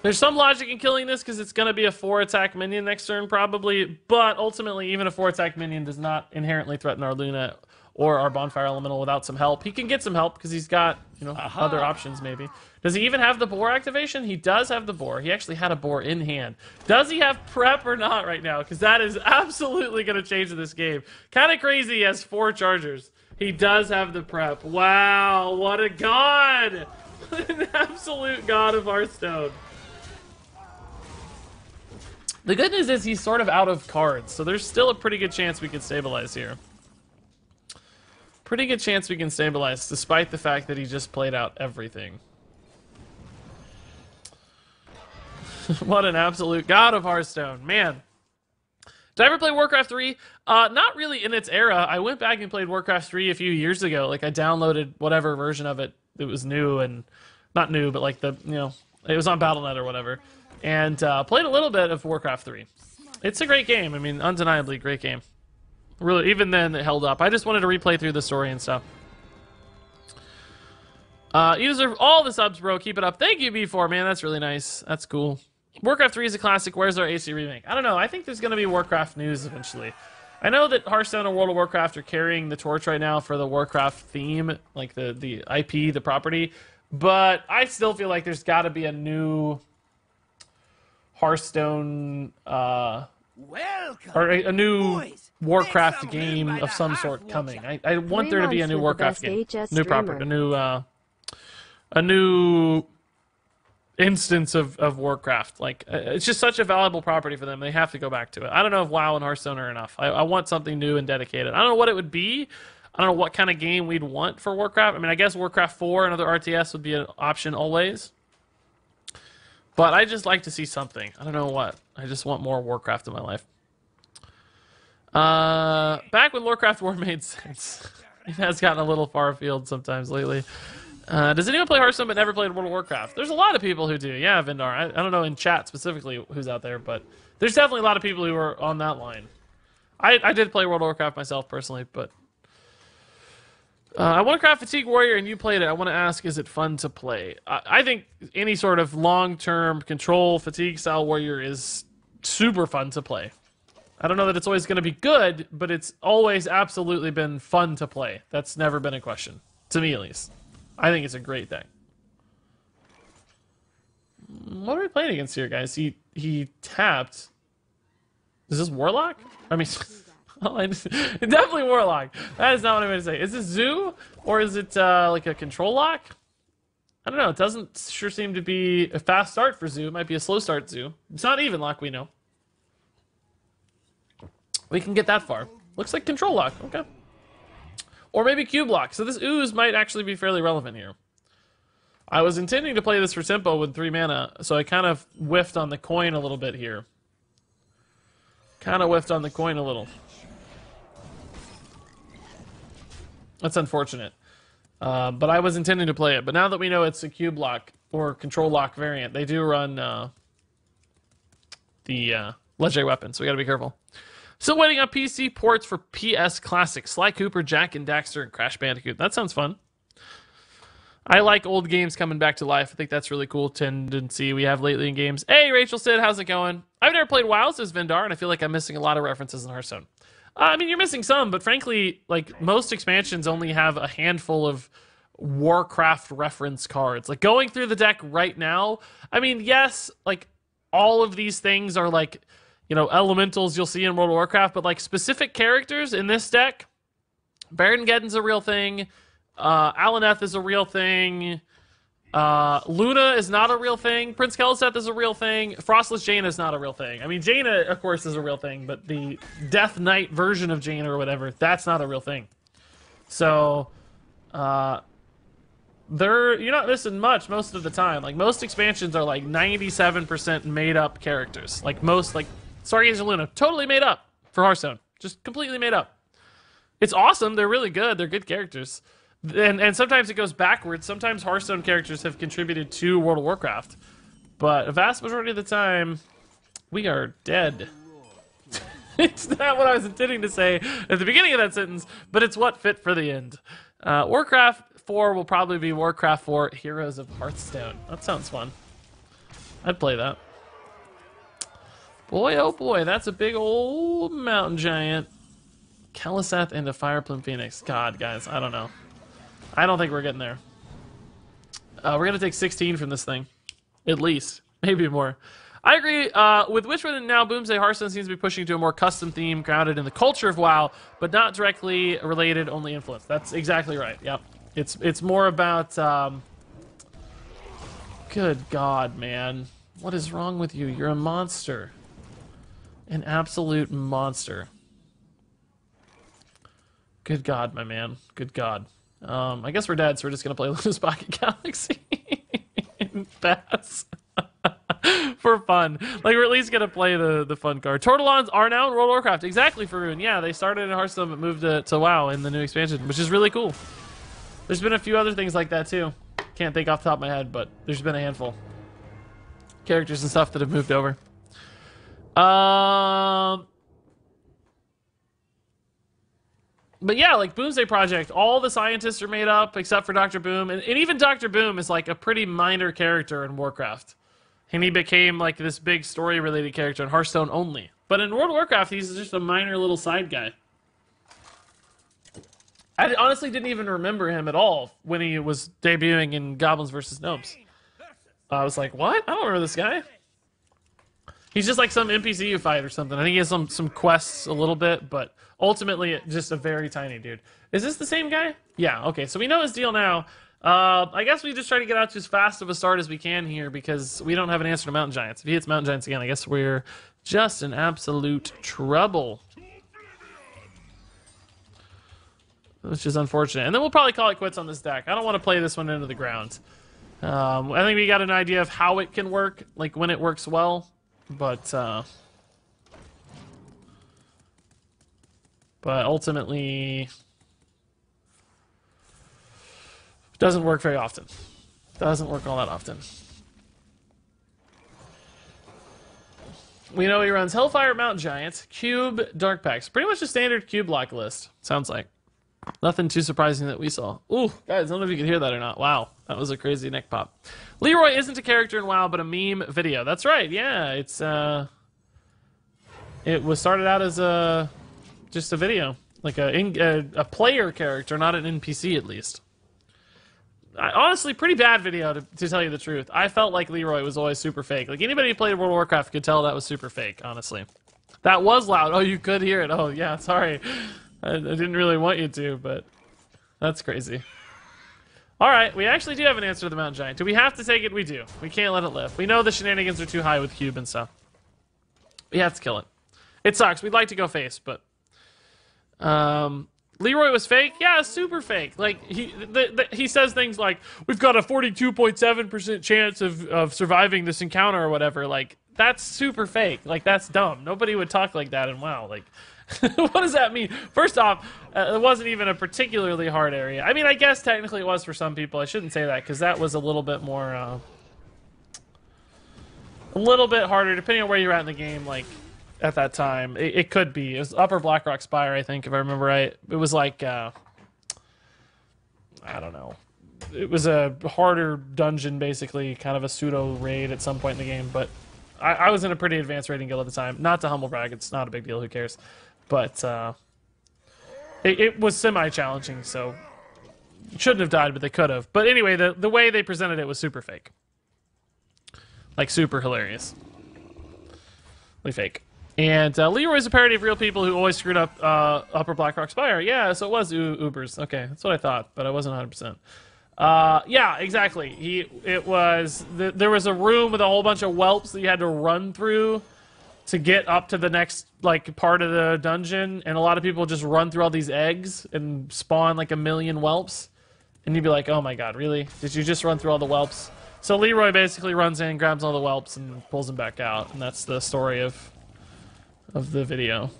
S1: There's some logic in killing this because it's going to be a 4-attack minion next turn probably, but ultimately even a 4-attack minion does not inherently threaten our Luna or our Bonfire Elemental without some help. He can get some help because he's got, other options maybe. Does he even have the Boar activation? He does have the Boar. He actually had a Boar in hand. Does he have prep or not right now? Because that is absolutely going to change this game. Kind of crazy he has 4 chargers. He does have the prep. Wow, what a god! An absolute god of Hearthstone. The good news is he's sort of out of cards, so there's still a pretty good chance we can stabilize here. Pretty good chance we can stabilize, despite the fact that he just played out everything. What an absolute god of Hearthstone. Man. Did I ever play Warcraft 3? Not really in its era. I went back and played Warcraft 3 a few years ago. Like, I downloaded whatever version of it that was new, and not new, but like the, it was on Battle.net or whatever. And played a little bit of Warcraft 3. It's a great game. I mean, undeniably great game. Really, even then it held up. I just wanted to replay through the story and stuff. You deserve all the subs, bro. Keep it up. Thank you, B4, man. That's really nice. That's cool. Warcraft 3 is a classic. Where's our AC remake? I don't know. I think there's going to be Warcraft news eventually. I know that Hearthstone and World of Warcraft are carrying the torch right now for the Warcraft theme, like the IP, the property. But I still feel like there's got to be a new Hearthstone,
S2: Welcome,
S1: or a new
S2: boys.
S1: Warcraft game of some sort coming. I want there to be a new Warcraft game, new property, a new instance of Warcraft. Like, it's just such a valuable property for them. They have to go back to it. I don't know if WoW and Hearthstone are enough. I want something new and dedicated. I don't know what it would be. I don't know what kind of game we'd want for Warcraft. I mean, I guess Warcraft 4, another RTS, would be an option always. But I just like to see something. I don't know what. I just want more Warcraft in my life. Back when Warcraft War made sense. It has gotten a little far afield sometimes lately. Does anyone play Hearthstone but never played World of Warcraft? There's a lot of people who do. Yeah, Vindar. I don't know in chat specifically who's out there, but there's definitely a lot of people who are on that line. I did play World of Warcraft myself personally, but I want to craft Fatigue Warrior, and you played it. I want to ask, is it fun to play? I think any sort of long-term control Fatigue-style warrior is super fun to play. I don't know that it's always going to be good, but it's always absolutely been fun to play. That's never been a question, to me at least. I think it's a great thing. What are we playing against here, guys? He tapped. Is this Warlock? I mean... definitely Warlock. That is not what I'm going to say. Is this Zoo? Or is it like a control lock? I don't know. It doesn't sure seem to be a fast start for Zoo. It might be a slow start Zoo. It's not even lock, we know. We can get that far. Looks like control lock. Okay. Or maybe cube lock. So this Ooze might actually be fairly relevant here. I was intending to play this for tempo with 3 mana, so I kind of whiffed on the coin a little bit here. Kind of whiffed on the coin a little. That's unfortunate. But I was intending to play it. But now that we know it's a cube lock or control lock variant, they do run the legendary weapon, so we gotta be careful. Still waiting on PC ports for PS Classic. Sly Cooper, Jack and Daxter, and Crash Bandicoot. That sounds fun. I like old games coming back to life. I think that's really cool tendency we have lately in games. Hey, Rachel said, how's it going? I've never played WoW, says Vindar, and I feel like I'm missing a lot of references in Hearthstone. I mean, you're missing some, but frankly, like, most expansions only have a handful of Warcraft reference cards. Like, going through the deck right now, I mean, yes, like, all of these things are, like, you know, elementals you'll see in World of Warcraft, but, like, specific characters in this deck, Baron Geddon's a real thing, Alaneth is a real thing, Luna is not a real thing, Prince Kel'Seth is a real thing, Frostless Jaina is not a real thing. I mean, Jaina, of course, is a real thing, but the Death Knight version of Jaina or whatever, that's not a real thing. So, you're not missing much most of the time. Like, most expansions are like 97% made up characters. Like, most, like, Stargazer Luna, totally made up for Hearthstone. Just completely made up. It's awesome, they're really good, they're good characters. And sometimes it goes backwards. Sometimes Hearthstone characters have contributed to World of Warcraft. But a vast majority of the time, we are dead. It's not what I was intending to say at the beginning of that sentence, but it's what fit for the end. Warcraft 4 will probably be Warcraft 4 Heroes of Hearthstone. That sounds fun. I'd play that. Boy, oh boy, that's a big old mountain giant. Kel'Seth into Fireplume Phoenix. God, guys, I don't know. I don't think we're getting there. We're going to take 16 from this thing. At least. Maybe more. I agree. With Witchwood and now Boomsday, Hearthstone seems to be pushing to a more custom theme grounded in the culture of WoW, but not directly related, only influence. That's exactly right. Yep. It's more about... Good God, man. What is wrong with you? You're a monster. An absolute monster. Good God, my man. Good God. I guess we're dead, so we're just going to play Luna's Pocket Galaxy. Pass. For fun. Like, we're at least going to play the fun card. Tortolons are now in World of Warcraft. Exactly, Faroon. Yeah, they started in Hearthstone but moved to WoW in the new expansion, which is really cool. There's been a few other things like that, too. Can't think off the top of my head, but there's been a handful. Characters and stuff that have moved over. But yeah, like Boomsday Project, all the scientists are made up except for Dr. Boom. And even Dr. Boom is like a pretty minor character in Warcraft. And he became like this big story-related character in Hearthstone only. But in World of Warcraft, he's just a minor little side guy. I honestly didn't even remember him at all when he was debuting in Goblins vs. Gnomes. I was like, what? I don't remember this guy. He's just like some NPC you fight or something. I think he has some quests a little bit, but ultimately just a very tiny dude. Is this the same guy? Yeah, okay, so we know his deal now. I guess we just try to get out to as fast of a start as we can here because we don't have an answer to Mountain Giants. If he hits Mountain Giants again, I guess we're just in absolute trouble. Which is unfortunate. And then we'll probably call it quits on this deck. I don't want to play this one into the ground. I think we got an idea of how it can work, like when it works well. But ultimately, doesn't work very often. Doesn't work all that often. We know he runs Hellfire, Mountain Giants, Cube, Dark Packs. Pretty much a standard Cube block list, sounds like. Nothing too surprising that we saw. Ooh, guys, I don't know if you can hear that or not. Wow, that was a crazy neck pop. Leroy isn't a character in WoW, but a meme video. That's right, yeah. It was started out as just a video. Like a player character, not an NPC at least. Honestly, pretty bad video, to tell you the truth. I felt like Leroy was always super fake. Like, anybody who played World of Warcraft could tell that was super fake, honestly. That was loud. Oh, you could hear it. Oh, yeah, sorry. I didn't really want you to, but that's crazy. All right, we actually do have an answer to the Mountain Giant. Do we have to take it? We do. We can't let it live. We know the shenanigans are too high with Cube and stuff. We have to kill it. It sucks. We'd like to go face, but... Leroy was fake? Yeah, super fake. Like, he says things like, we've got a 42.7% chance of surviving this encounter or whatever. Like, that's super fake. Like, that's dumb. Nobody would talk like that in WoW. Like, what does that mean? First off, it wasn't even a particularly hard area. I mean, I guess technically it was for some people. I shouldn't say that, because that was a little bit more, a little bit harder, depending on where you're at in the game, like, at that time. It could be. It was Upper Blackrock Spire, I think, if I remember right. It was like, I don't know. It was a harder dungeon, basically, kind of a pseudo-raid at some point in the game, but I was in a pretty advanced raiding guild at the time. Not to humble brag, it's not a big deal, who cares? But it was semi-challenging, so shouldn't have died, but they could have. But anyway, the way they presented it was super fake. Like, super hilarious. Really fake. And Leroy's a parody of real people who always screwed up Upper Blackrock Spire. Yeah, so it was Ubers. Okay, that's what I thought, but I wasn't 100%. Yeah, exactly. There was a room with a whole bunch of whelps that you had to run through to get up to the next, like, part of the dungeon, and a lot of people just run through all these eggs and spawn, like, 1 million whelps, and you'd be like, oh my god, really? Did you just run through all the whelps? So Leroy basically runs in, grabs all the whelps, and pulls them back out, and that's the story of the video.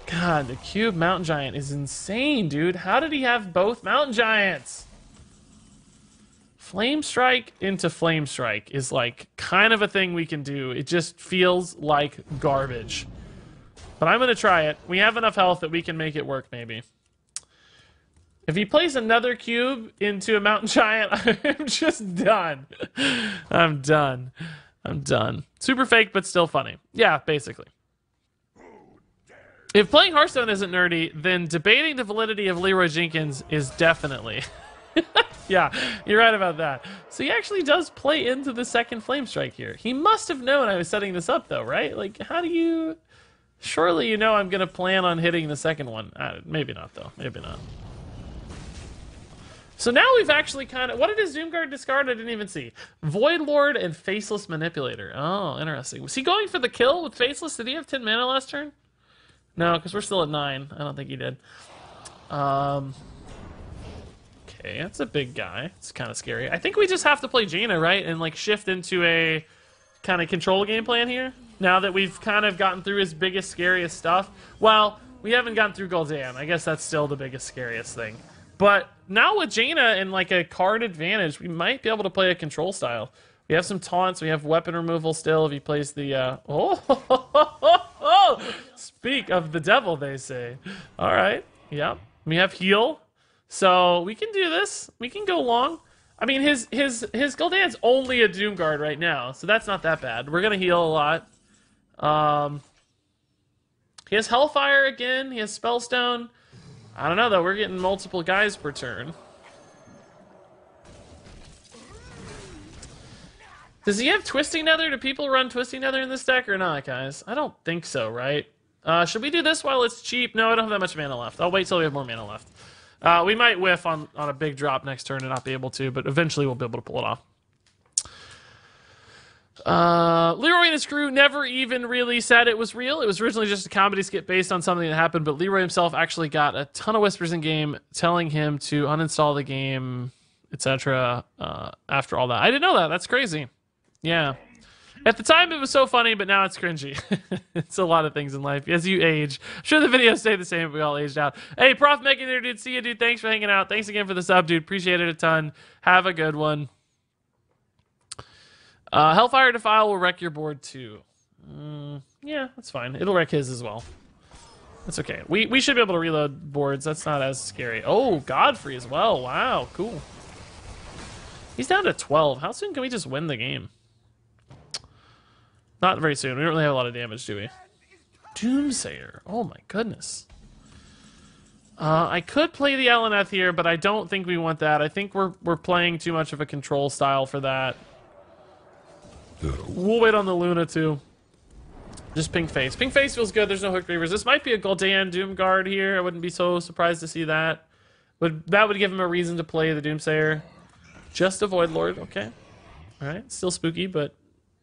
S1: God, the Cube Mountain Giant is insane, dude. How did he have both Mountain Giants? Flame Strike into Flame Strike is like kind of a thing we can do. It just feels like garbage. But I'm going to try it. We have enough health that we can make it work, maybe. If he plays another cube into a Mountain Giant, I'm just done. I'm done. I'm done. Super fake, but still funny. Yeah, basically. If playing Hearthstone isn't nerdy, then debating the validity of Leroy Jenkins is definitely... Yeah, you're right about that. So he actually does play into the second Flame Strike here. He must have known I was setting this up, though, right? Like, how do you... Surely you know I'm going to plan on hitting the second one. Maybe not, though. Maybe not. So now we've actually kind of... What did his Doomguard discard? I didn't even see. Void Lord and Faceless Manipulator. Oh, interesting. Was he going for the kill with Faceless? Did he have 10 mana last turn? No, because we're still at 9. I don't think he did. Okay, that's a big guy. It's kind of scary. I think we just have to play Jaina, right? And, like, shift into a kind of control game plan here. Now that we've kind of gotten through his biggest, scariest stuff. Well, we haven't gotten through Gul'dan. I guess that's still the biggest, scariest thing. But now with Jaina and, like, a card advantage, we might be able to play a control style. We have some taunts. We have weapon removal still if he plays the... Speak of the devil, they say. All right. Yep. We have heal. So we can do this. We can go long. I mean, his Gul'dan's only a Doomguard right now, so that's not that bad. We're going to heal a lot. He has Hellfire again. He has Spellstone. I don't know, though. We're getting multiple guys per turn. Does he have Twisting Nether? Do people run Twisting Nether in this deck or not, guys? I don't think so, right? Should we do this while it's cheap? No, I don't have that much mana left. I'll wait till we have more mana left. We might whiff on a big drop next turn and not be able to, but eventually we'll be able to pull it off. Leroy and his crew never even really said it was real. It was originally just a comedy skit based on something that happened, but Leroy himself actually got a ton of whispers in game telling him to uninstall the game, etc. After all that. I didn't know that. That's crazy. Yeah. At the time, it was so funny, but now it's cringy. It's a lot of things in life. As you age, I'm sure the videos stay the same, but we all aged out. Hey, Prof Megan there, dude. See you, dude. Thanks for hanging out. Thanks again for the sub, dude. Appreciate it a ton. Have a good one. Hellfire Defile will wreck your board, too. Yeah, that's fine. It'll wreck his as well. That's okay. We should be able to reload boards. That's not as scary. Oh, Godfrey as well. Wow, cool. He's down to 12. How soon can we just win the game? Not very soon. We don't really have a lot of damage, do we? Doomsayer. Oh my goodness. I could play the Alaneth here, but I don't think we want that. I think we're playing too much of a control style for that. We'll wait on the Luna too. Just Pink Face. Pink Face feels good. There's no Hook Reavers. This might be a Gul'dan Doomguard here. I wouldn't be so surprised to see that. That would give him a reason to play the Doomsayer. Just a Void Lord. Okay. All right. Still spooky, but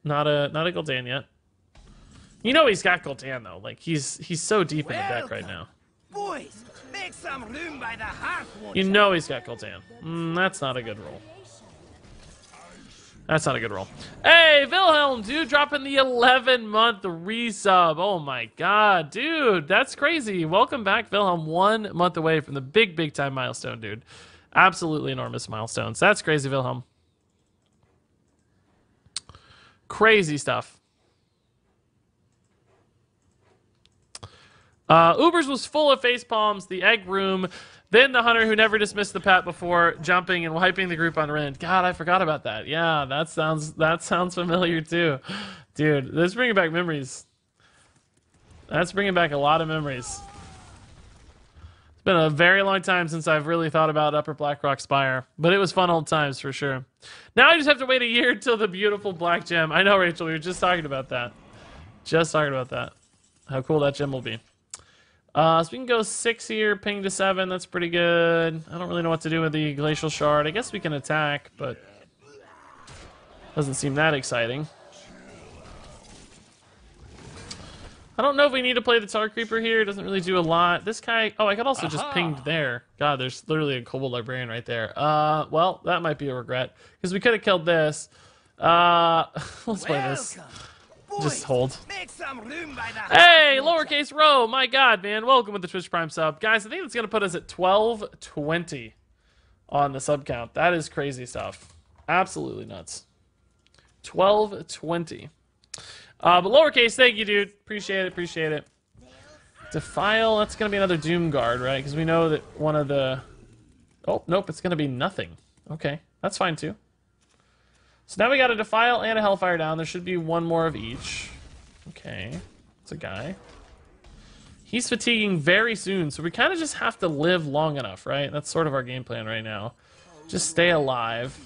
S1: not a Gul'dan yet. You know he's got Gul'dan though. Like he's so deep in the deck right now.
S2: Boys, make some room by the hearth.
S1: You know he's got Gul'dan. That's not a good roll. That's not a good roll. Hey, Wilhelm, dude, dropping the 11-month resub. Oh my god, dude, that's crazy. Welcome back, Wilhelm. 1 month away from the big time milestone, dude. Absolutely enormous milestones. That's crazy, Wilhelm. Crazy stuff. Ubers was full of face palms, the egg room, then the hunter who never dismissed the pet before jumping and wiping the group on Rend. God, I forgot about that. Yeah, that sounds familiar too. Dude, that's bringing back memories. That's bringing back a lot of memories. It's been a very long time since I've really thought about Upper Blackrock Spire, but it was fun old times for sure. Now I just have to wait a year until the beautiful black gem. I know, Rachel, we were just talking about that. Just talking about that. How cool that gem will be. So we can go 6 here, ping to 7. That's pretty good. I don't really know what to do with the Glacial Shard. I guess we can attack, but doesn't seem that exciting. I don't know if we need to play the Tar Creeper here. It doesn't really do a lot. This guy... Oh, I could also just ping there. God, there's literally a Kobold Librarian right there. Well, that might be a regret. Because we could have killed this. Let's play this. Just hold.
S2: Make some room by the
S1: Hey, lowercase Rho. My God, man. Welcome with the Twitch Prime sub. Guys, I think that's going to put us at 1220 on the sub count. That is crazy stuff. Absolutely nuts. 1220. But lowercase, thank you, dude. Appreciate it, appreciate it. Defile, that's going to be another Doom Guard, right? Because we know that one of the... Oh, nope, it's going to be nothing. Okay, that's fine, too. So now we got a Defile and a Hellfire down. There should be one more of each. Okay, it's a guy. He's fatiguing very soon, so we kind of just have to live long enough, right? That's sort of our game plan right now. Just stay alive.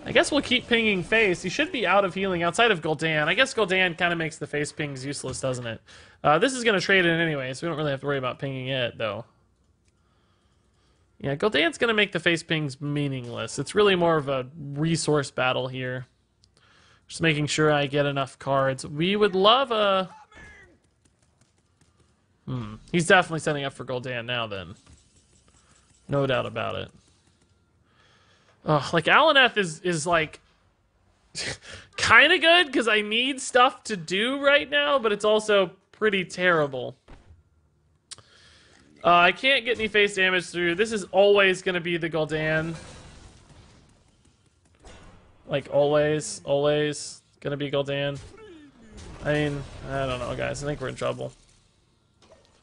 S1: I guess we'll keep pinging face. He should be out of healing outside of Gul'dan. I guess Gul'dan kind of makes the face pings useless, doesn't it? This is going to trade in anyway, so we don't really have to worry about pinging it, though. Yeah, Gul'dan's going to make the face pings meaningless. It's really more of a resource battle here. Just making sure I get enough cards. We would love a... He's definitely setting up for Gul'dan now, then. No doubt about it. Like, Alaneth is like, kind of good, because I need stuff to do right now, but it's also pretty terrible. I can't get any face damage through. This is always going to be the Gul'dan. Like, always going to be Gul'dan. I mean, I don't know, guys. I think we're in trouble.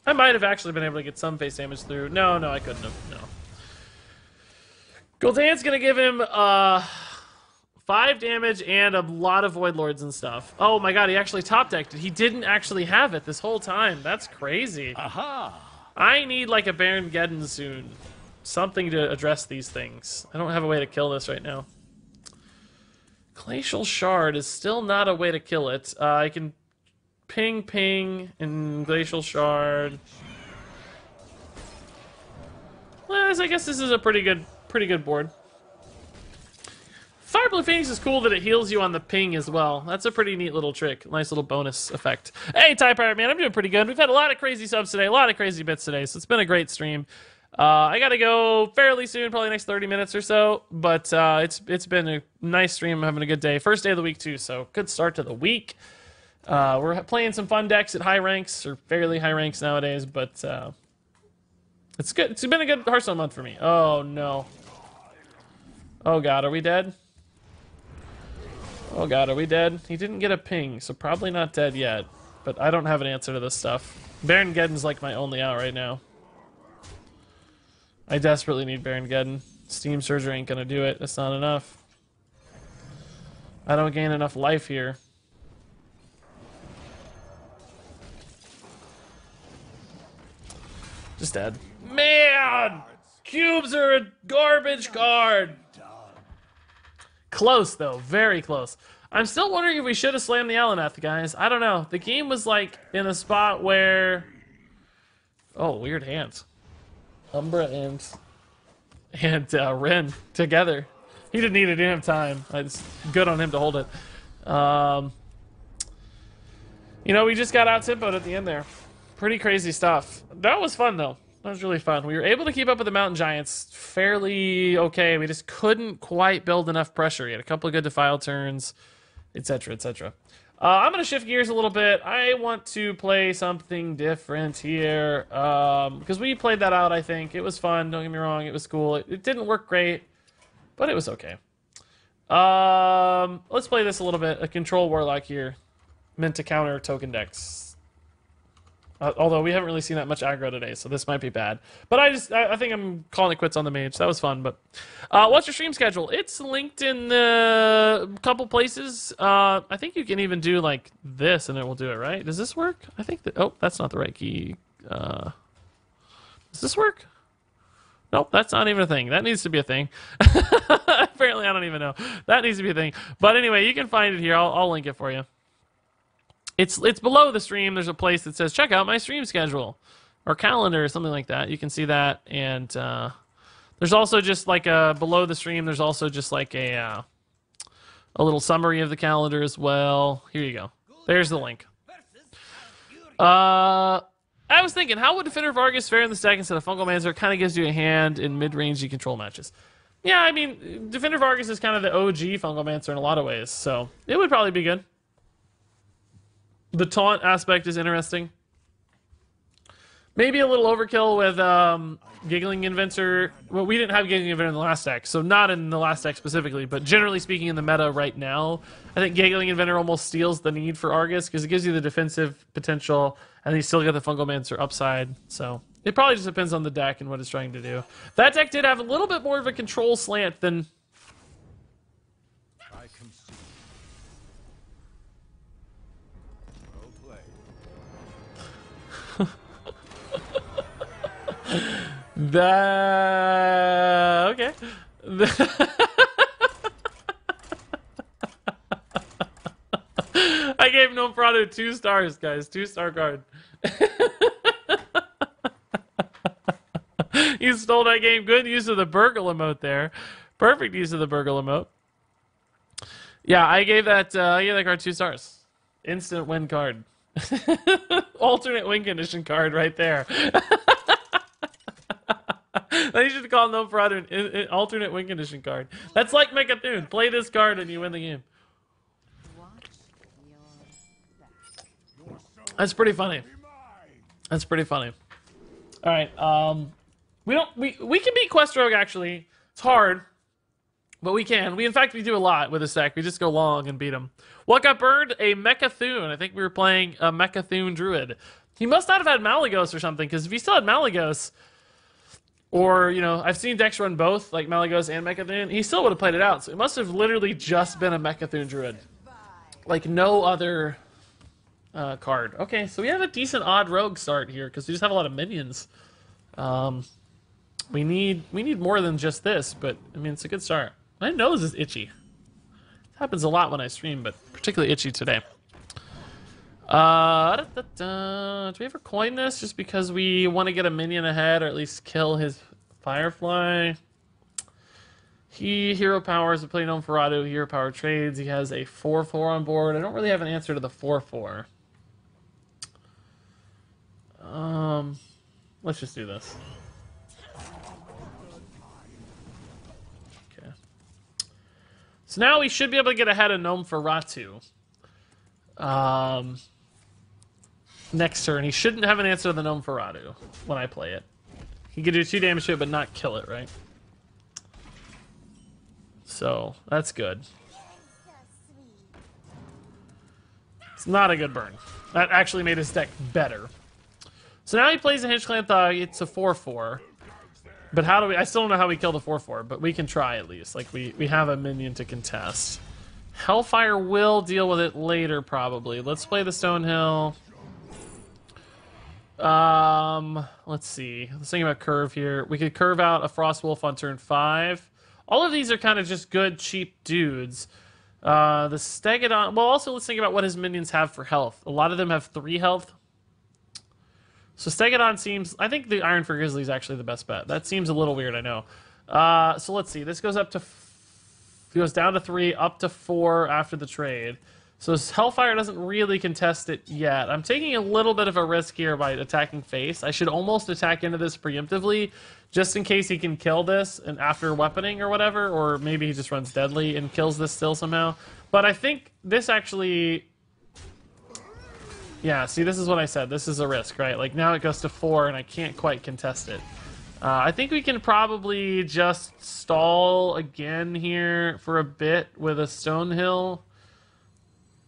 S1: I might have actually been able to get some face damage through. No, I couldn't have. No. Gul'dan's going to give him 5 damage and a lot of Void Lords and stuff. Oh my god, he actually top decked it. He didn't actually have it this whole time. That's crazy.
S2: Aha!
S1: I need like a Baron Geddon soon. Something to address these things. I don't have a way to kill this right now. Glacial Shard is still not a way to kill it. I can ping and Glacial Shard. Well, I guess this is a pretty good board. Fire Blue Phoenix is cool that it heals you on the ping as well. That's a pretty neat little trick. Nice little bonus effect. Hey, TIE Pirate Man, I'm doing pretty good. We've had a lot of crazy subs today, a lot of crazy bits today, so it's been a great stream. I gotta go fairly soon, probably next 30 minutes or so, but it's been a nice stream. I'm having a good day. First day of the week, too, so good start to the week. We're playing some fun decks at high ranks, or fairly high ranks nowadays, but it's good. It's been a good Hearthstone month for me. Oh, no. Oh, God, are we dead? Oh, God, are we dead? He didn't get a ping, so probably not dead yet, but I don't have an answer to this stuff. Baron Geddon's like my only out right now. I desperately need Baron Geddon. Steam Surgery ain't gonna do it. That's not enough. I don't gain enough life here. Just dead. Man! Cubes are a garbage card! Close, though. Very close. I'm still wondering if we should have slammed the Alaneth, guys. I don't know. The game was, like, in a spot where... Oh, weird hands. Umbra and Ren together. He didn't need to do him time. It's good on him to hold it. You know, we just got out-tempoed at the end there. Pretty crazy stuff. That was fun, though. That was really fun. We were able to keep up with the Mountain Giants fairly okay. We just couldn't quite build enough pressure. He had a couple of good defile turns, etc., etc. I'm going to shift gears a little bit. I want to play something different here. Because we played that out, I think. It was fun. Don't get me wrong. It was cool. It didn't work great, but it was okay. Let's play this a little bit. A Control Warlock here. Meant to counter token decks. Although we haven't really seen that much aggro today, so this might be bad. But I think I'm calling it quits on the mage. That was fun, but... what's your stream schedule? It's linked in a couple places. I think you can even do, like, this, and it will do it, right? Does this work? I think that... Oh, that's not the right key. Does this work? Nope, that's not even a thing. That needs to be a thing. Apparently, I don't even know. That needs to be a thing. But anyway, you can find it here. I'll link it for you. It's below the stream. There's a place that says, check out my stream schedule or calendar or something like that. You can see that. And there's also just like below the stream, there's also just like a little summary of the calendar as well. Here you go. There's the link. I was thinking, how would Defender of Argus fare in this deck instead of Fungal Mancer? It kind of gives you a hand in mid-rangey control matches. Yeah, I mean, Defender of Argus is kind of the OG Fungal Mancer in a lot of ways, so it would probably be good. The taunt aspect is interesting. Maybe a little overkill with Giggling Inventor. Well, we didn't have Giggling Inventor in the last deck, so not in the last deck specifically, but generally speaking in the meta right now, I think Giggling Inventor almost steals the need for Argus because it gives you the defensive potential, and you still get the Fungal Mancer upside, so it probably just depends on the deck and what it's trying to do. That deck did have a little bit more of a control slant than... Okay. I gave No Prado 2 stars, guys. 2-star card. You stole that game. Good use of the Burgle emote there. Perfect use of the Burgle emote. Yeah, I gave that card 2 stars. Instant win card. Alternate win condition card right there. They should call No Prado an alternate win condition card. That's like Mechathune. Play this card and you win the game. That's pretty funny. That's pretty funny. All right. We can beat Quest Rogue actually. It's hard, but we can. We do a lot with this deck. We just go long and beat him. What got burned? A Mechathune. I think we were playing a Mechathune Druid. He must not have had Malygos or something, because if he still had Malygos, or, you know, I've seen decks run both, like Malygos and Mechathune, he still would have played it out. So it must have literally just been a Mechathune Druid. Like no other card. Okay, so we have a decent odd rogue start here, because we just have a lot of minions. We need more than just this, but, I mean, it's a good start. My nose is itchy. Is Happens a lot when I stream, but particularly itchy today. Do we ever coin this just because we want to get a minion ahead or at least kill his Firefly? He hero powers to play Gnome Ferrado, hero power trades. He has a 4/4 on board. I don't really have an answer to the 4/4. Let's just do this. Okay. So now we should be able to get ahead of Gnome Ferratu. Next turn, he shouldn't have an answer to the Gnome Ferratu when I play it. He could do 2 damage to it, but not kill it, right? So, that's good. It's not a good burn. That actually made his deck better. So now he plays a Hinge-Clan-Thug. It's a 4/4. But how do we... I still don't know how we kill the 4/4, but we can try at least. Like, we have a minion to contest. Hellfire will deal with it later, probably. Let's play the Stonehill. Let's see. Let's think about curve here. We could curve out a Frostwolf on turn 5. All of these are kind of just good, cheap dudes. The Stegodon... Well, also, let's think about what his minions have for health. A lot of them have 3 health. So Stegodon seems... I think the Iron for Grizzly is actually the best bet. That seems a little weird, I know. So let's see. This goes up to... It goes down to 3, up to 4 after the trade. So Hellfire doesn't really contest it yet. I'm taking a little bit of a risk here by attacking face. I should almost attack into this preemptively, just in case he can kill this and after weaponing or whatever, or maybe he just runs deadly and kills this still somehow. But I think this actually... Yeah, see, this is what I said. This is a risk, right? Like, now it goes to 4, and I can't quite contest it. I think we can probably just stall again here for a bit with a Stonehill.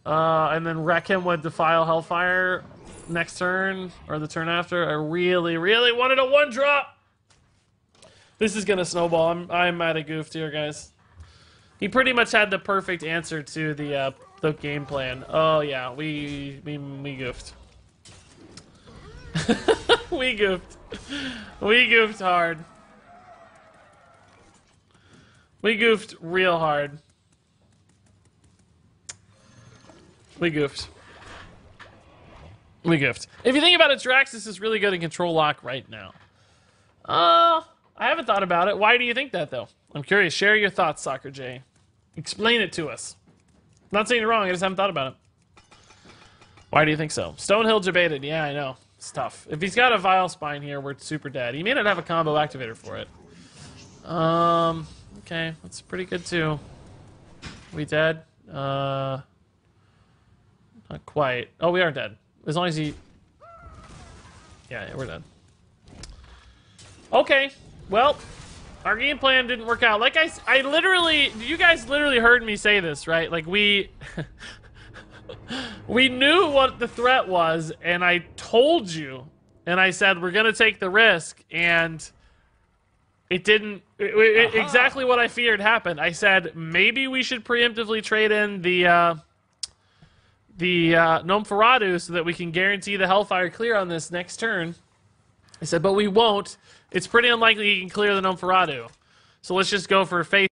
S1: And then wreck him with Defile Hellfire next turn, or the turn after. I really, really wanted a 1-drop! This is gonna snowball. I'm mad at goofed here, guys. He pretty much had the perfect answer to the game plan. Oh yeah, we goofed. We goofed. We goofed hard. We goofed real hard. We goofed. We goofed. If you think about it, Draxus is really good in control lock right now. I haven't thought about it. Why do you think that, though? I'm curious. Share your thoughts, Soccer J. Explain it to us. I'm not saying you're wrong. I just haven't thought about it. Why do you think so? Stonehill debated. Yeah, I know. It's tough. If he's got a Vile Spine here, we're super dead. He may not have a combo activator for it. Okay. That's pretty good, too. We dead? Not quite. Oh, we are dead. As long as he... Yeah, we're dead. Okay. Well, our game plan didn't work out. Like I literally... You guys literally heard me say this, right? Like, we... we knew what the threat was, and I told you. And I said, we're going to take the risk, and... It didn't... exactly what I feared happened. I said, maybe we should preemptively trade in the Gnome Ferradu so that we can guarantee the Hellfire clear on this next turn. I said, but we won't. It's pretty unlikely he can clear the Gnome Ferradu. So let's just go for face